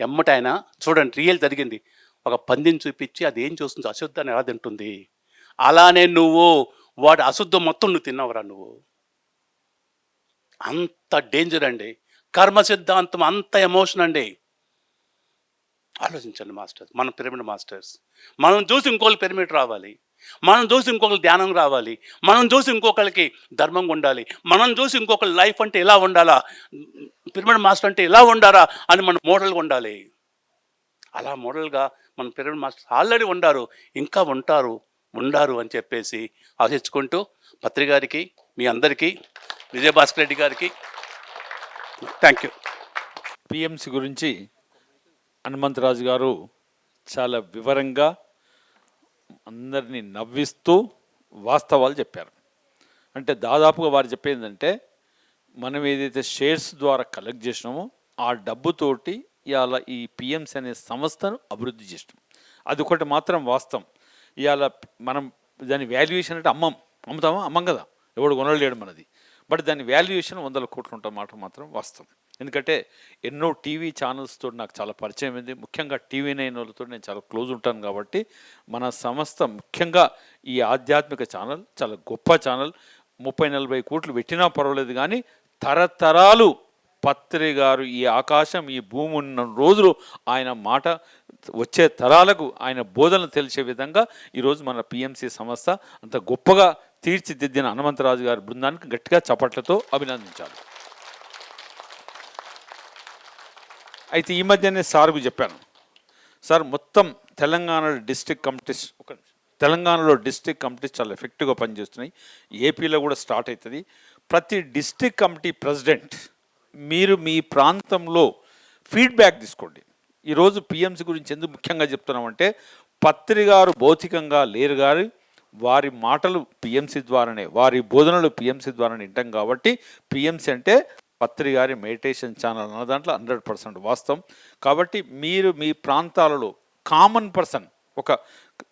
ఎమ్మట ఆయన చూడండి, రియల్ జరిగింది. ఒక పందిని చూపించి అది ఏం చూస్తుంది, అశుద్ధాన్ని ఎలా తింటుంది, అలానే నువ్వు వాడు అశుద్ధం మొత్తం నువ్వు తిన్నావురా నువ్వు. అంత డేంజర్ అండి కర్మ సిద్ధాంతం, అంత ఎమోషన్ అండి. ఆలోచించండి మాస్టర్స్, మన పిరమిడ్ మాస్టర్స్. మనం చూసి ఇంకొకరు పిరమిడ్ రావాలి, మనం చూసి ఇంకొకరు ధ్యానం రావాలి, మనం చూసి ఇంకొకరికి ధర్మంగా ఉండాలి, మనం చూసి ఇంకొకరి లైఫ్ అంటే ఇలా ఉండాలా, పిరమిడ్ మాస్టర్ అంటే ఇలా ఉండాలా అని మన మోడల్గా ఉండాలి. అలా మోడల్గా మన పిరమిడ్ మాస్టర్స్ ఆల్రెడీ ఉండారు, ఇంకా ఉండారు అని చెప్పేసి ఆశించుకుంటూ పత్రి గారికి, మీ అందరికీ, విజయభాస్కర్ రెడ్డి గారికి థ్యాంక్ యూ. పిఎంసి గురించి హనుమంతరాజు గారు చాలా వివరంగా అందరినీ నవ్విస్తూ వాస్తవాలు చెప్పారు. అంటే దాదాపుగా వారు చెప్పేది అంటే, మనం ఏదైతే షేర్స్ ద్వారా కలెక్ట్ చేసినామో ఆ డబ్బుతోటి ఇవాళ ఈ పిఎంసి అనే సంస్థను అభివృద్ధి చేసినాం. అది ఒకటి మాత్రం వాస్తవం. ఇవాళ మనం దాని వాల్యుయేషన్ అంటే అమ్మం కదా, ఎవడు కొనలేడు మనది. బట్ దాని వాల్యుయేషన్ 100 కోట్లు ఉంటాం మాట మాత్రం వాస్తవం. ఎందుకంటే ఎన్నో టీవీ ఛానల్స్తో నాకు చాలా పరిచయం అయింది. ముఖ్యంగా TV9 వాళ్ళతో నేను చాలా క్లోజ్ ఉంటాను. కాబట్టి మన సంస్థ ముఖ్యంగా ఈ ఆధ్యాత్మిక ఛానల్ చాలా గొప్ప ఛానల్. 30-40 కోట్లు పెట్టినా పర్వాలేదు, కానీ తరతరాలు పత్రి గారు ఈ ఆకాశం ఈ భూమి ఉన్న రోజులు ఆయన మాట వచ్చే తరాలకు ఆయన బోధనలు తెలిసే విధంగా ఈరోజు మన పిఎంసి సంస్థ అంత గొప్పగా తీర్చిదిద్దిన హనుమంతరాజు గారి బృందానికి గట్టిగా చప్పట్లతో అభినందించాలి. అయితే ఈ మధ్యనే సార్కు చెప్పాను, సార్ మొత్తం తెలంగాణలో డిస్ట్రిక్ట్ కమిటీస్ చాలా ఎఫెక్టివ్గా పనిచేస్తున్నాయి. ఏపీలో కూడా స్టార్ట్ అవుతుంది. ప్రతి డిస్ట్రిక్ట్ కమిటీ ప్రెసిడెంట్ మీరు మీ ప్రాంతంలో ఫీడ్బ్యాక్ తీసుకోండి. ఈరోజు పిఎంసి గురించి ఎందుకు ముఖ్యంగా చెప్తున్నామంటే, పత్రి గారు భౌతికంగా లేరు, గారి వారి మాటలు పిఎంసి ద్వారానే, వారి బోధనలు పిఎంసి ద్వారానే వింటాం. కాబట్టి పిఎంసి అంటే పత్రి గారి మెడిటేషన్ ఛానల్ అన్న దాంట్లో 100% వాస్తవం. కాబట్టి మీరు మీ ప్రాంతాలలో కామన్ పర్సన్, ఒక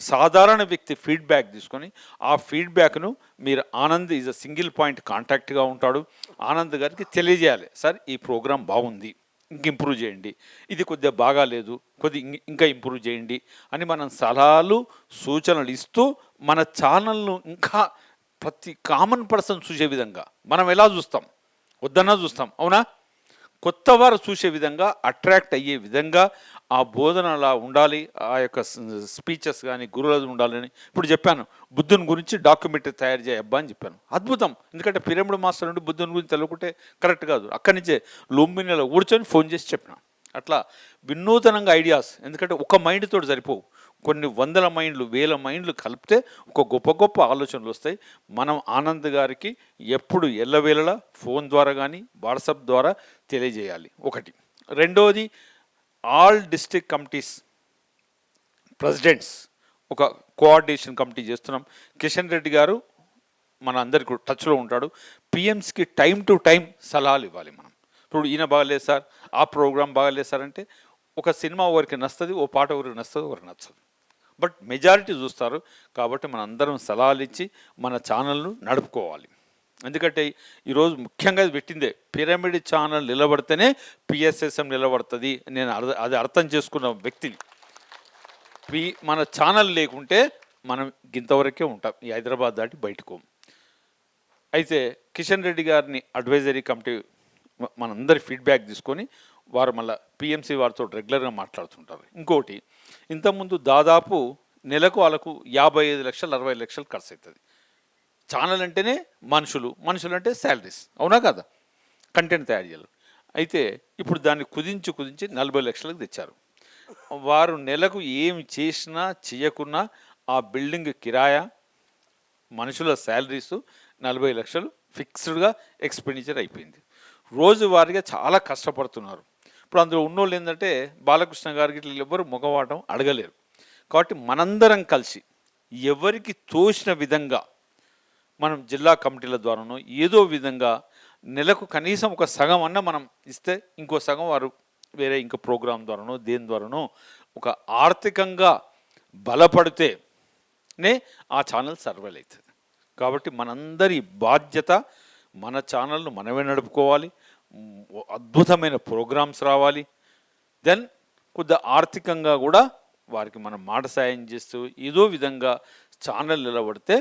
సాధారణ వ్యక్తి ఫీడ్బ్యాక్ తీసుకొని ఆ ఫీడ్బ్యాక్ను మీరు Anand is a single point కాంటాక్ట్గా ఉంటాడు. ఆనంద్ గారికి తెలియజేయాలి, సార్ ఈ ప్రోగ్రాం బాగుంది, ఇంక ఇంప్రూవ్ చేయండి, ఇది కొద్దిగా బాగాలేదు, ఇంకా ఇంప్రూవ్ చేయండి అని మనం సలహాలు సూచనలు ఇస్తూ మన ఛానల్ను ఇంకా ప్రతి కామన్ పర్సన్ చూసే విధంగా మనం ఎలా చూస్తాం, వద్దన్నా చూస్తాం, అవునా? కొత్త వారు చూసే విధంగా అట్రాక్ట్ అయ్యే విధంగా ఆ బోధన అలా ఉండాలి, ఆ యొక్క స్పీచెస్ కానీ గురువులది ఉండాలని. ఇప్పుడు చెప్పాను బుద్ధుని గురించి డాక్యుమెంటరీ తయారు చేయబ్బా అని చెప్పాను. అద్భుతం. ఎందుకంటే పిరమిడ్ మాస్టర్ నుండి బుద్ధుని గురించి తెలుసుకుంటే కరెక్ట్ కాదు. అక్కడి నుంచే లుంబినిలో కూర్చొని ఫోన్ చేసి చెప్పిన. అట్లా వినూతనంగా ఐడియాస్, ఎందుకంటే ఒక మైండ్ తోటి సరిపోవు, కొన్ని వందల మైండ్లు వేల మైండ్లు కలిపితే ఒక గొప్ప గొప్ప ఆలోచనలు వస్తాయి. మనం ఆనంద్ గారికి ఎప్పుడు ఎల్లవేళలా ఫోన్ ద్వారా కానీ వాట్సాప్ ద్వారా తెలియజేయాలి ఒకటి. రెండవది ఆల్ డిస్ట్రిక్ట్ కమిటీస్ ప్రెసిడెంట్స్ ఒక కోఆర్డినేషన్ కమిటీ చేస్తున్నాం. కిషన్ రెడ్డి గారు మన అందరికి టచ్లో ఉంటాడు. పిఎంస్కి టైం టు టైం సలహాలు ఇవ్వాలి మనం. ఇప్పుడు ఈయన బాగలేదు సార్, ఆ ప్రోగ్రామ్ బాగలేదు సార్ అంటే ఒక సినిమా ఒకరికి నచ్చుతుంది, ఓ పాట ఒకరికి నచ్చుతుంది, ఒకరికి నచ్చదు. బట్ మెజారిటీ చూస్తారు. కాబట్టి మన అందరం సలహాలు ఇచ్చి మన ఛానల్ను నడుపుకోవాలి. ఎందుకంటే ఈరోజు ముఖ్యంగా పెట్టిందే పిరమిడ్ ఛానల్ నిలబడితేనే పిఎస్ఎస్ఎం నిలబడుతుంది. నేను అది అర్థం చేసుకున్న వ్యక్తిని. మన ఛానల్ లేకుంటే మనం ఇంతవరకే ఉంటాం, ఈ హైదరాబాద్ దాటి బయటకు. అయితే కిషన్ రెడ్డి గారిని అడ్వైజరీ కమిటీ మనందరి ఫీడ్బ్యాక్ తీసుకొని వారు మళ్ళీ పిఎంసి వారితో రెగ్యులర్గా మాట్లాడుతుంటారు. ఇంకోటి, ఇంతకుముందు దాదాపు నెలకు వాళ్ళకు 55 లక్షలు 60 లక్షలు ఖర్చు అవుతుంది. ఛానల్ అంటేనే మనుషులు అంటే శాలరీస్, అవునా కదా, కంటెంట్ తయారు చేయాలి. అయితే ఇప్పుడు దాన్ని కుదించి 40 లక్షలకు తెచ్చారు. వారు నెలకు ఏమి చేసినా చేయకున్నా ఆ బిల్డింగ్ కిరాయా, మనుషుల శాలరీసు 40 లక్షలు ఫిక్స్డ్గా ఎక్స్పెండిచర్ అయిపోయింది. రోజువారీగా చాలా కష్టపడుతున్నారు. ఇప్పుడు అందులో ఉన్నోళ్ళు ఏంటంటే బాలకృష్ణ గారికి ఇట్లా ఎవరు మగవాటం అడగలేరు. కాబట్టి మనందరం కలిసి ఎవరికి తోచిన విధంగా మనం జిల్లా కమిటీల ద్వారానో ఏదో విధంగా నెలకు కనీసం ఒక సగం అన్న మనం ఇస్తే ఇంకో సగం వారు వేరే ఇంకో ప్రోగ్రాం ద్వారానో దేని ద్వారానో ఒక ఆర్థికంగా బలపడితేనే ఆ ఛానల్ సర్వైవ్ అవుతుంది. కాబట్టి మనందరి బాధ్యత మన ఛానల్ను మనమే నడుపుకోవాలి. అద్భుతమైన ప్రోగ్రామ్స్ రావాలి. దెన్ కొద్దిగా ఆర్థికంగా కూడా వారికి మనం మాట సాయం చేస్తూ ఏదో విధంగా ఛానల్ నిలబడితే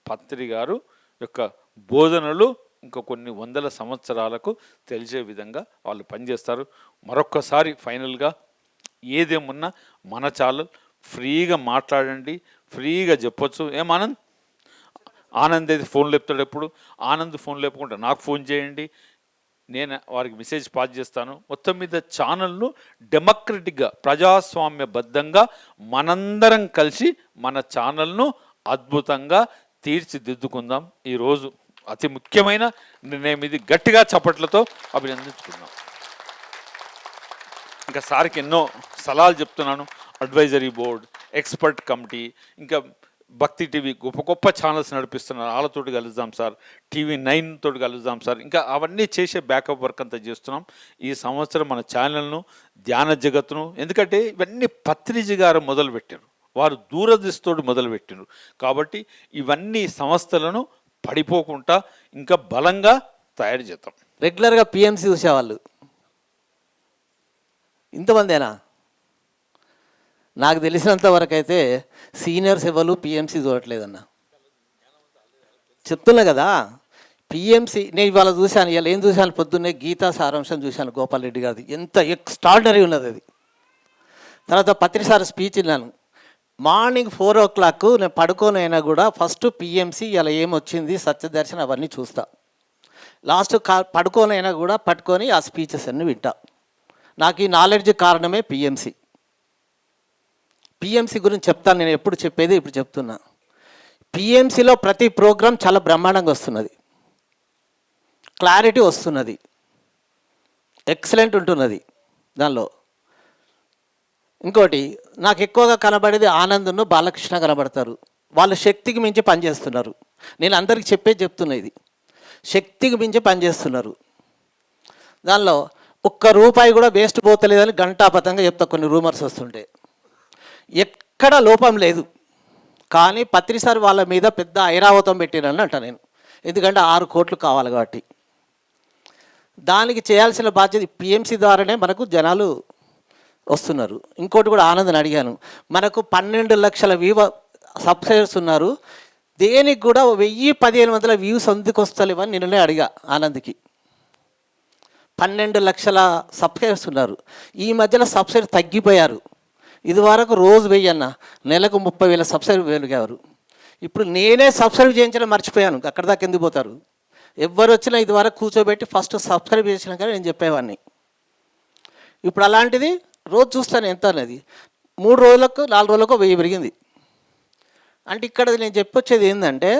పత్రి గారు యొక్క బోధనలు ఇంకా కొన్ని వందల సంవత్సరాలకు తెలిసే విధంగా వాళ్ళు పనిచేస్తారు. మరొక్కసారి ఫైనల్గా ఏదేమున్నా మన ఛానల్ ఫ్రీగా మాట్లాడండి, ఫ్రీగా చెప్పొచ్చు. ఏమానంద్ ఆనంద్ అయితే ఫోన్ లేపుతాడు. ఎప్పుడు ఆనంద్ ఫోన్ లేపకుండా నాకు ఫోన్ చేయండి, నేను వారికి మెసేజ్ పాస్ చేస్తాను. మొత్తం మీద ఛానల్ను డెమోక్రటిక్గా ప్రజాస్వామ్యబద్ధంగా మనందరం కలిసి మన ఛానల్ను అద్భుతంగా తీర్చిదిద్దుకుందాం. ఈరోజు అతి ముఖ్యమైన నిర్ణయం ఇది. గట్టిగా చప్పట్లతో అభినందించుకుందాం. ఇంకా సార్కి ఎన్నో సలహాలు చెప్తున్నాను. అడ్వైజరీ బోర్డ్, ఎక్స్పర్ట్ కమిటీ, ఇంకా భక్తి టీవీ గొప్ప గొప్ప ఛానల్స్ నడిపిస్తున్నారు. వాళ్ళతోటి కలుద్దాం సార్, TV9 తోటి కలుద్దాం సార్. ఇంకా అవన్నీ చేసే బ్యాకప్ వర్క్ అంతా చేస్తున్నాం. ఈ సంవత్సరం మన ఛానల్ను, ధ్యాన జగత్తును, ఎందుకంటే ఇవన్నీ పత్రిజీ గారు మొదలుపెట్టారు, వారు దూరదృష్టితోటి మొదలుపెట్టారు. కాబట్టి ఇవన్నీ సంస్థలను పడిపోకుండా ఇంకా బలంగా తయారు చేద్దాం. రెగ్యులర్గా పిఎంసి చూసేవాళ్ళు ఇంతమందేనా? నాకు తెలిసినంత వరకు అయితే సీనియర్స్ ఎవరు పిఎంసి చూడట్లేదన్న. చెప్తున్నా కదా, పిఎంసి నేను ఇవాళ చూశాను. ఇవాళ ఏం చూశాను? పొద్దున్నే గీతా సారాంశం చూశాను, గోపాల్ రెడ్డి గారిది. ఎంత ఎక్స్ట్రాడినరీ ఉన్నది అది. తర్వాత పత్రిసారి స్పీచ్ విన్నాను. మార్నింగ్ 4 o'clock నేను పడుకోనైనా కూడా ఫస్ట్ పిఎంసి ఇలా ఏమొచ్చింది, సత్యదర్శన్ అవన్నీ చూస్తా. లాస్ట్ పడుకోనైనా కూడా పట్టుకొని ఆ స్పీచెస్ అన్నీ వింటా. నాకు ఈ నాలెడ్జ్ కారణమే పిఎంసి. పిఎంసి గురించి చెప్తాను, నేను ఎప్పుడు చెప్పేది ఇప్పుడు చెప్తున్నా. పిఎంసిలో ప్రతి ప్రోగ్రాం చాలా బ్రహ్మాండంగా వస్తున్నది, క్లారిటీ వస్తున్నది, ఎక్సలెంట్ ఉంటున్నది దానిలో. ఇంకోటి నాకు ఎక్కువగా కనబడేది ఆనంద్ను బాలకృష్ణ కనబడతారు. వాళ్ళు శక్తికి మించి పనిచేస్తున్నారు. నేను అందరికి చెప్తున్నా, ఇది శక్తికి మించి పనిచేస్తున్నారు. దానిలో ₹1 కూడా వేస్ట్ పోతలేదని గంటాపతంగా చెప్తా. కొన్ని రూమర్స్ వస్తుంటే ఎక్కడ లోపం లేదు. కానీ పత్రిసారి వాళ్ళ మీద పెద్ద ఐరావతం పెట్టినని అంట నేను. ఎందుకంటే 6 కోట్లు కావాలి కాబట్టి దానికి చేయాల్సిన బాధ్యత పిఎంసి ద్వారానే మనకు జనాలు వస్తున్నారు. ఇంకోటి కూడా ఆనందని అడిగాను, మనకు 12 లక్షల సబ్స్క్రైబర్స్ ఉన్నారు, దేనికి కూడా 1000-1500 వ్యూస్ ఎందుకు వస్తలేవని నిన్ననే అడిగా ఆనంద్కి. 12 లక్షల సబ్స్క్రైబర్స్ ఉన్నారు. ఈ మధ్యలో సబ్స్క్రైబర్ తగ్గిపోయారు. ఇదివరకు రోజు 1000 అన్న, నెలకు 30,000 సబ్స్క్రైబర్ పెరిగారు. ఇప్పుడు నేనే సబ్స్క్రైబ్ చేయించడం మర్చిపోయాను. అక్కడ దాకా ఎందుకు పోతారు? ఎవరు వచ్చినా ఇదివరకు కూర్చోబెట్టి ఫస్ట్ సబ్స్క్రైబ్ చేసినా కానీ నేను చెప్పేవాడిని. ఇప్పుడు అలాంటిది రోజు చూస్తాను ఎంత అనేది. 3 రోజులకు 4 రోజులకు 1000 పెరిగింది. అంటే ఇక్కడ నేను చెప్పొచ్చేది ఏంటంటే,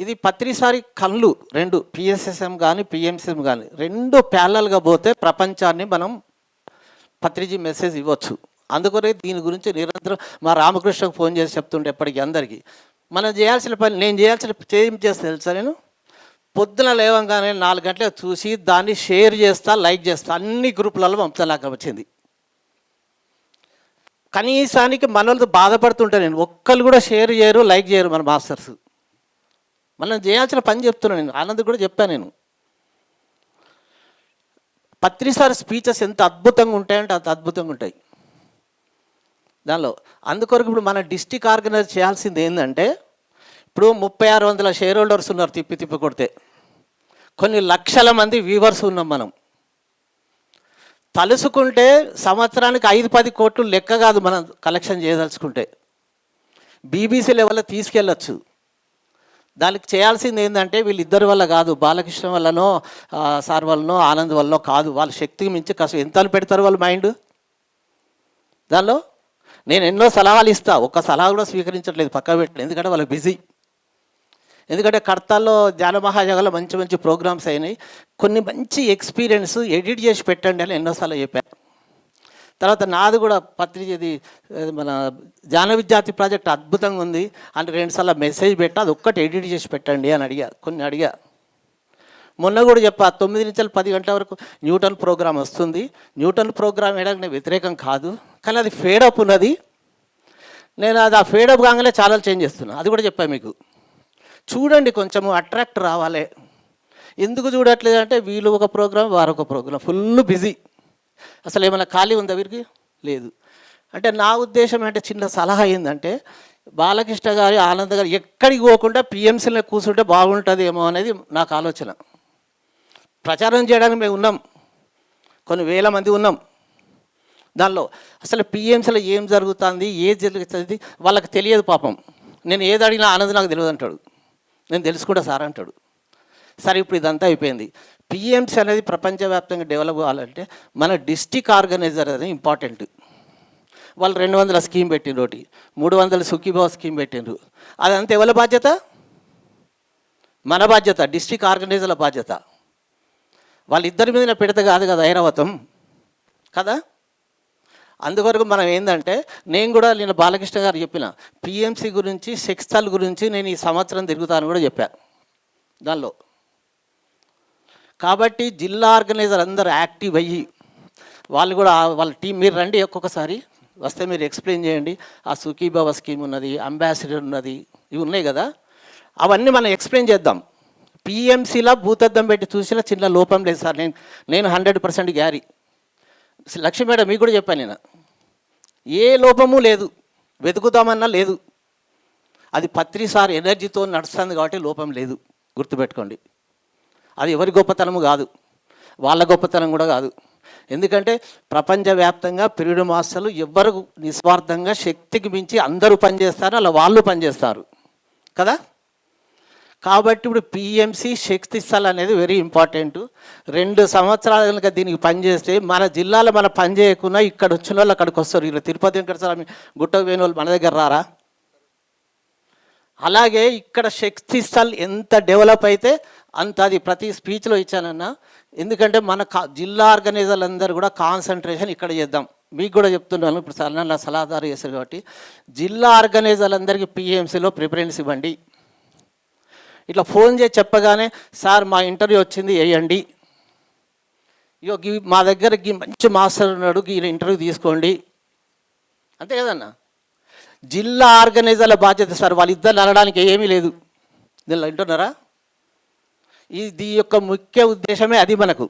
ఇది పత్రిసారి కళ్ళు 2 పిఎస్ఎస్ఎం కానీ పిఎంసిఎం కానీ 2 ప్యారలల్గా పోతే ప్రపంచాన్ని మనం పత్రిజీ మెసేజ్ ఇవ్వచ్చు. అందుకనే దీని గురించి నిరంతరం మా రామకృష్ణకు ఫోన్ చేసి చెప్తుంటే ఎప్పటికీ అందరికీ మనం చేయాల్సిన పని, నేను చేయాల్సిన ఏం చేస్తా తెలుసా, నేను పొద్దున లేవంగానే 4 గంటలకు చూసి దాన్ని షేర్ చేస్తా, లైక్ చేస్తా, అన్ని గ్రూపులలో పంపుతా. నాకు వచ్చింది కనీసానికి మనల్ని బాధపడుతుంటే నేను ఒక్కళ్ళు కూడా షేర్ చేయరు, లైక్ చేయరు మన మాస్టర్స్. మనం చేయాల్సిన పని చెప్తున్నాను. నేను ఆనంద్ కూడా చెప్పాను. నేను పత్రిసారి స్పీచెస్ ఎంత అద్భుతంగా ఉంటాయంటే అంత అద్భుతంగా ఉంటాయి దానిలో. అందుకొరకు ఇప్పుడు మన డిస్టిక్ ఆర్గనైజ్ చేయాల్సింది ఏంటంటే, ఇప్పుడు 3600 షేర్ హోల్డర్స్ ఉన్నారు తిప్పి కొడితే, కొన్ని లక్షల మంది వ్యూవర్స్ ఉన్నాం మనం. తలుసుకుంటే సంవత్సరానికి 5-10 కోట్లు లెక్క కాదు మనం కలెక్షన్ చేయదలుచుకుంటే. బీబీసీ లెవెల్లో తీసుకెళ్ళచ్చు. దానికి చేయాల్సింది ఏంటంటే, వీళ్ళిద్దరి వల్ల కాదు, బాలకృష్ణ వల్లనో సార్ వల్లనో ఆనంద్ వల్లనో కాదు, వాళ్ళ శక్తికి మించి కష్టం ఎంత పెడతారు వాళ్ళ మైండ్ దానిలో. నేను ఎన్నో సలహాలు ఇస్తా, ఒక్క సలహా కూడా స్వీకరించట్లేదు, పక్క పెట్టలేదు. ఎందుకంటే వాళ్ళకి బిజీ. ఎందుకంటే కడతాల్లో ధ్యాన మహాజగలో మంచి మంచి ప్రోగ్రామ్స్ అయినాయి. కొన్ని మంచి ఎక్స్పీరియన్స్ ఎడిట్ చేసి పెట్టండి అని ఎన్నోసార్లు చెప్పాను. తర్వాత నాది కూడా పత్రికది మన ధ్యాన విద్యార్థి ప్రాజెక్ట్ అద్భుతంగా ఉంది అంటే 2 సార్లు మెసేజ్ పెట్టా, అది ఒక్కటి ఎడిట్ చేసి పెట్టండి అని అడిగా. మొన్న కూడా చెప్పా, 9 నుంచి 10 గంటల వరకు న్యూటన్ ప్రోగ్రామ్ వస్తుంది. న్యూటన్ ప్రోగ్రామ్ వేయడానికి నేను వ్యతిరేకం కాదు, కానీ అది ఫేడప్ ఉన్నది. నేను అది ఆ ఫేడప్ కాగానే ఛానల్ చేంజ్ చేస్తున్నా. అది కూడా చెప్పాను మీకు. చూడండి, కొంచెము అట్రాక్ట్ రావాలి. ఎందుకు చూడట్లేదు అంటే, వీళ్ళు ఒక ప్రోగ్రాం వారొక ప్రోగ్రాం, ఫుల్ బిజీ. అసలు ఏమైనా ఖాళీ ఉందా వీరికి? లేదు. అంటే నా ఉద్దేశం అంటే, చిన్న సలహా ఏంటంటే, బాలకృష్ణ గారి ఆనంద్ గారు ఎక్కడికి పోకుండా పిఎంసీలో కూర్చుంటే బాగుంటుందేమో అనేది నాకు ఆలోచన. ప్రచారం చేయడానికి మేము ఉన్నాం, కొన్ని వేల మంది ఉన్నాం. దానిలో అసలు పిఎంసీలో ఏం జరుగుతుంది, ఏది జరుగుతుంది వాళ్ళకి తెలియదు పాపం. నేను ఏది అడిగినా ఆనంద్ నాకు తెలియదు అంటాడు, నేను తెలుసుకుంటా సార్ అంటాడు. సరే, ఇప్పుడు ఇదంతా అయిపోయింది. పిఎంసీ అనేది ప్రపంచవ్యాప్తంగా డెవలప్ కావాలంటే మన డిస్టిక్ ఆర్గనైజర్ అనేది ఇంపార్టెంట్. వాళ్ళు 200 స్కీమ్ పెట్టిండ్రు, ఒకటి 300 సుఖీభావ స్కీమ్ పెట్టిండ్రు. అదంతా ఎవరి బాధ్యత? మన బాధ్యత, డిస్టిక్ ఆర్గనైజర్ల బాధ్యత. వాళ్ళిద్దరి మీద పెడితే కాదు కదా ఐరావతం కదా. అందువరకు మనం ఏంటంటే, నేను కూడా నేను బాలకృష్ణ గారు చెప్పిన పిఎంసీ గురించి, సెక్స్టల్ గురించి నేను ఈ సంవత్సరం తిరుగుతాను కూడా చెప్పాను దానిలో. కాబట్టి జిల్లా ఆర్గనైజర్ అందరూ యాక్టివ్ అయ్యి వాళ్ళు కూడా వాళ్ళ టీం, మీరు రండి ఒక్కొక్కసారి వస్తే మీరు ఎక్స్ప్లెయిన్ చేయండి. ఆ సుఖీభావ స్కీమ్ ఉన్నది, అంబాసిడర్ ఉన్నది, ఇవి ఉన్నాయి కదా, అవన్నీ మనం ఎక్స్ప్లెయిన్ చేద్దాం. పిఎంసీలో భూతద్దం పెట్టి చూసిన చిన్న లోపం లేదు సార్. నేను 100% గ్యారీ. లక్ష్మీ మేడం మీకు కూడా చెప్పాను, నేను ఏ లోపము లేదు, వెతుకుతామన్నా లేదు. అది పత్రిసారి ఎనర్జీతో నడుస్తుంది కాబట్టి లోపం లేదు, గుర్తుపెట్టుకోండి. అది ఎవరి గొప్పతనము కాదు, వాళ్ళ గొప్పతనం కూడా కాదు. ఎందుకంటే ప్రపంచవ్యాప్తంగా పీరియడ్ మాస్టర్లు ఎవ్వరు నిస్వార్థంగా శక్తికి మించి అందరూ పనిచేస్తారు, అలా వాళ్ళు పనిచేస్తారు కదా. కాబట్టి ఇప్పుడు పిఎంసి శక్తి స్థల్ అనేది వెరీ ఇంపార్టెంట్. 2 సంవత్సరాలు కనుక దీనికి పనిచేస్తే మన జిల్లాలో మన పని చేయకుండా ఇక్కడ వచ్చిన వాళ్ళు అక్కడికి వస్తారు. ఇలా తిరుపతి వెంకటస్వామి గుట్టకు పోయిన వాళ్ళు మన దగ్గర రారా? అలాగే ఇక్కడ శక్తి స్థల్ ఎంత డెవలప్ అయితే అంత, అది ప్రతి స్పీచ్లో ఇచ్చానన్నా. ఎందుకంటే మన జిల్లా ఆర్గనైజర్లు అందరూ కూడా కాన్సన్ట్రేషన్ ఇక్కడ చేద్దాం. మీకు కూడా చెప్తున్నాను, ఇప్పుడు సార్ నా సలహాదారు చేశారు కాబట్టి జిల్లా ఆర్గనైజర్లందరికీ పిఎంసీలో ప్రిఫరెన్స్ ఇవ్వండి. ఇట్లా ఫోన్ చేసి చెప్పగానే సార్ మా ఇంటర్వ్యూ వచ్చింది వేయండి, ఇగో మా దగ్గర మంచి మాస్టర్ ఉన్నాడు, ఈయన ఇంటర్వ్యూ తీసుకోండి, అంతే కదన్నా. జిల్లా ఆర్గనైజర్ల బాధ్యత సార్, వాళ్ళిద్దరు అనడానికి ఏమీ లేదు. దీనిలో వింటున్నారా? ఇది యొక్క ముఖ్య ఉద్దేశమే అది మనకు.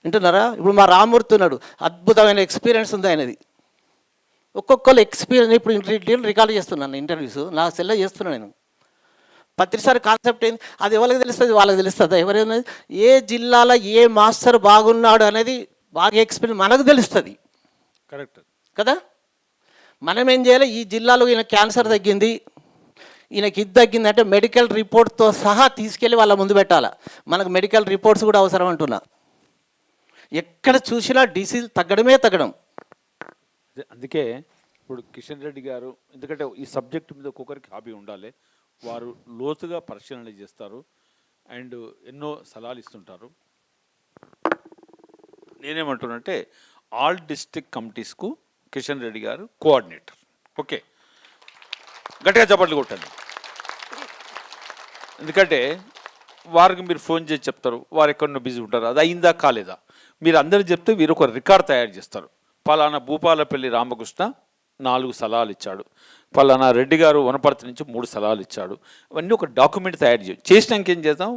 వింటున్నారా? ఇప్పుడు మా రామూర్తి ఉన్నాడు, అద్భుతమైన ఎక్స్పీరియన్స్ ఉంది ఆయనది. ఒక్కొక్కరు ఎక్స్పీరియన్స్, ఇప్పుడు రికార్డ్ చేస్తున్నాను ఇంటర్వ్యూస్, నా సెల్లో చేస్తున్నాను నేను. ప్రతిసారి కాన్సెప్ట్ ఏంది, అది ఎవరికి తెలుస్తుంది, వాళ్ళకి తెలుస్తుంది. ఎవరైనా ఏ జిల్లాలో ఏ మాస్టర్ బాగున్నాడు అనేది బాగా ఎక్స్పీరియన్స్ మనకు తెలుస్తుంది కరెక్ట్ కదా. మనం ఏం చేయాలి, ఈ జిల్లాలో ఈయన క్యాన్సర్ తగ్గింది, ఈయనకి ఇది తగ్గింది అంటే మెడికల్ రిపోర్ట్తో సహా తీసుకెళ్ళి వాళ్ళ ముందు పెట్టాలి. మనకు మెడికల్ రిపోర్ట్స్ కూడా అవసరం అంటున్నా. ఎక్కడ చూసినా డిసీజ్ తగ్గడం. అందుకే ఇప్పుడు కిషన్ రెడ్డి గారు, ఎందుకంటే ఈ సబ్జెక్ట్ మీద ఒక్కొక్కరికి హాబీ ఉండాలి, వారు లోతుగా పరిశీలన చేస్తారు అండ్ ఎన్నో సలహాలు ఇస్తుంటారు. నేనేమంటున్నానంటే ఆల్ డిస్ట్రిక్ట్ కమిటీస్కు కిషన్ రెడ్డి గారు కోఆర్డినేటర్. ఓకే, గట్టిగా చప్పట్లు కొట్టండి. ఎందుకంటే వారికి మీరు ఫోన్ చేసి చెప్తారు, వారు ఎక్కడో బిజీ ఉంటారు, అది అయిందా కాలేదా మీరు అందరూ చెప్తే వీరు ఒక రికార్డ్ తయారు చేస్తారు. పలానా భూపాలపల్లి రామకృష్ణ 4 సలహాలు ఇచ్చాడు, పలానా రెడ్డి గారు వనపర్తి నుంచి 3 సలహాలు ఇచ్చాడు. ఇవన్నీ ఒక డాక్యుమెంట్ తయారు చేసినాక ఏం చేద్దాం,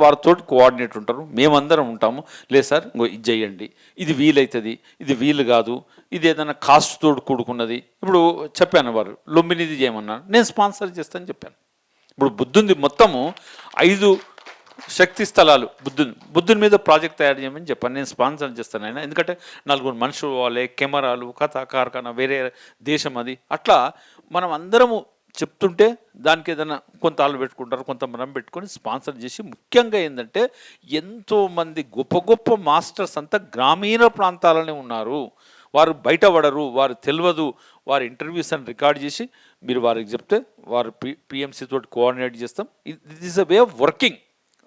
వారితో కోఆర్డినేట్ ఉంటారు, మేమందరం ఉంటాము. లేదు సార్ ఇంకో ఇది చేయండి, ఇది వీలవుతుంది, ఇది వీలు కాదు, ఇది ఏదైనా కాస్ట్ తోడు కూడుకున్నది. ఇప్పుడు చెప్పాను, వారు లొంబినిది చేయమన్నారు, నేను స్పాన్సర్ చేస్తానని చెప్పాను. ఇప్పుడు బుద్ధుంది మొత్తము 5 శక్తి స్థలాలు బుద్ధుని మీద ప్రాజెక్ట్ తయారు చేయమని చెప్పాను, నేను స్పాన్సర్ చేస్తాను ఆయన. ఎందుకంటే 4 మనుషులు వాళ్ళే, కెమెరాలు, కథ కార్ఖానా, వేరే దేశం అది. అట్లా మనం అందరము చెప్తుంటే దానికి ఏదైనా కొంత వాళ్ళు పెట్టుకుంటారు, కొంత మనం పెట్టుకొని స్పాన్సర్ చేసి. ముఖ్యంగా ఏంటంటే ఎంతోమంది గొప్ప గొప్ప మాస్టర్స్ అంతా గ్రామీణ ప్రాంతాలనే ఉన్నారు, వారు బయటపడరు, వారు తెలియదు. వారి ఇంటర్వ్యూస్ అని రికార్డ్ చేసి మీరు వారికి చెప్తే వారు పిఎంసి తోటి కోఆర్డినేట్ చేస్తాం. It is a way of working.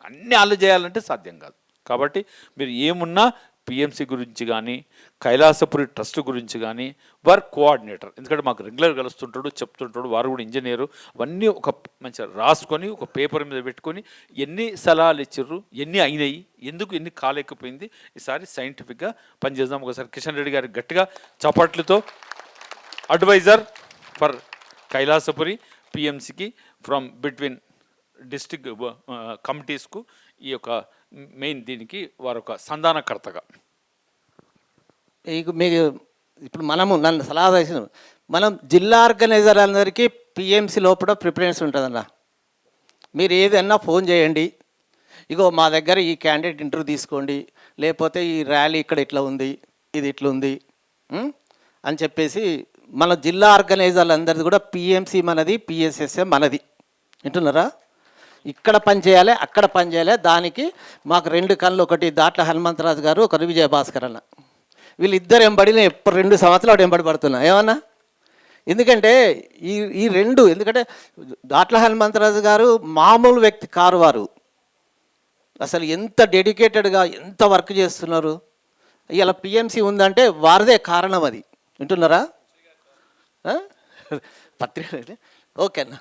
అన్నీ అలా చేయాలంటే సాధ్యం కాదు. కాబట్టి మీరు ఏమున్నా పిఎంసి గురించి కానీ కైలాసపురి ట్రస్ట్ గురించి కానీ వారు కోఆర్డినేటర్, ఎందుకంటే మాకు రెగ్యులర్ కలుస్తుంటాడు, చెప్తుంటాడు, వారు కూడా ఇంజనీరు. అవన్నీ ఒక మంచిగా రాసుకొని ఒక పేపర్ మీద పెట్టుకొని ఎన్ని సలహాలు ఇచ్చిర్రు, ఎన్ని అయినాయి, ఎందుకు ఎన్ని కాలేకపోయింది, ఈసారి సైంటిఫిక్గా పనిచేద్దాం. ఒకసారి కిషన్ రెడ్డి గారికి గట్టిగా చప్పట్లతో అడ్వైజర్ ఫర్ కైలాసపురి పిఎంసికి ఫ్రమ్ బిట్వీన్ డిస్ట్రిక్ట్ కమిటీస్కు ఈ యొక్క మెయిన్ దీనికి వారు ఒక సంధానకర్తగా. మీకు ఇప్పుడు నన్ను సలహా చేసిన మనం జిల్లా ఆర్గనైజర్ అందరికీ పిఎంసి లోపల ప్రిఫరెన్స్ ఉంటుందన్న. మీరు ఏదన్నా ఫోన్ చేయండి, ఇగో మా దగ్గర ఈ క్యాండిడేట్ ఇంటర్వ్యూ తీసుకోండి, లేకపోతే ఈ ర్యాలీ ఇక్కడ ఇట్లా ఉంది, ఇది ఇట్లా ఉంది అని చెప్పేసి మన జిల్లా ఆర్గనైజర్లు అందరిది కూడా పిఎంసి మనది, పిఎస్ఎస్ఏ మనది. వింటున్నారా? ఇక్కడ పని చేయాలి, అక్కడ పని చేయాలి. దానికి మాకు 2 కళ్ళు, ఒకటి దాట్ల హనుమంతరాజు గారు, ఒకరు విజయభాస్కర్ అన్న. వీళ్ళిద్దరు ఎంబడి నేను ఎప్పుడు 2 సంవత్సరాలు ఎంబడి పడుతున్నా. ఏమన్నా ఎందుకంటే ఈ 2 ఎందుకంటే దాట్ల హనుమంతరాజు గారు మామూలు వ్యక్తి కారు. వారు అసలు ఎంత డెడికేటెడ్గా ఎంత వర్క్ చేస్తున్నారు. ఇలా పిఎంసి ఉందంటే వారిదే కారణం అది. వింటున్నారా? పత్రిక ఓకే అన్న.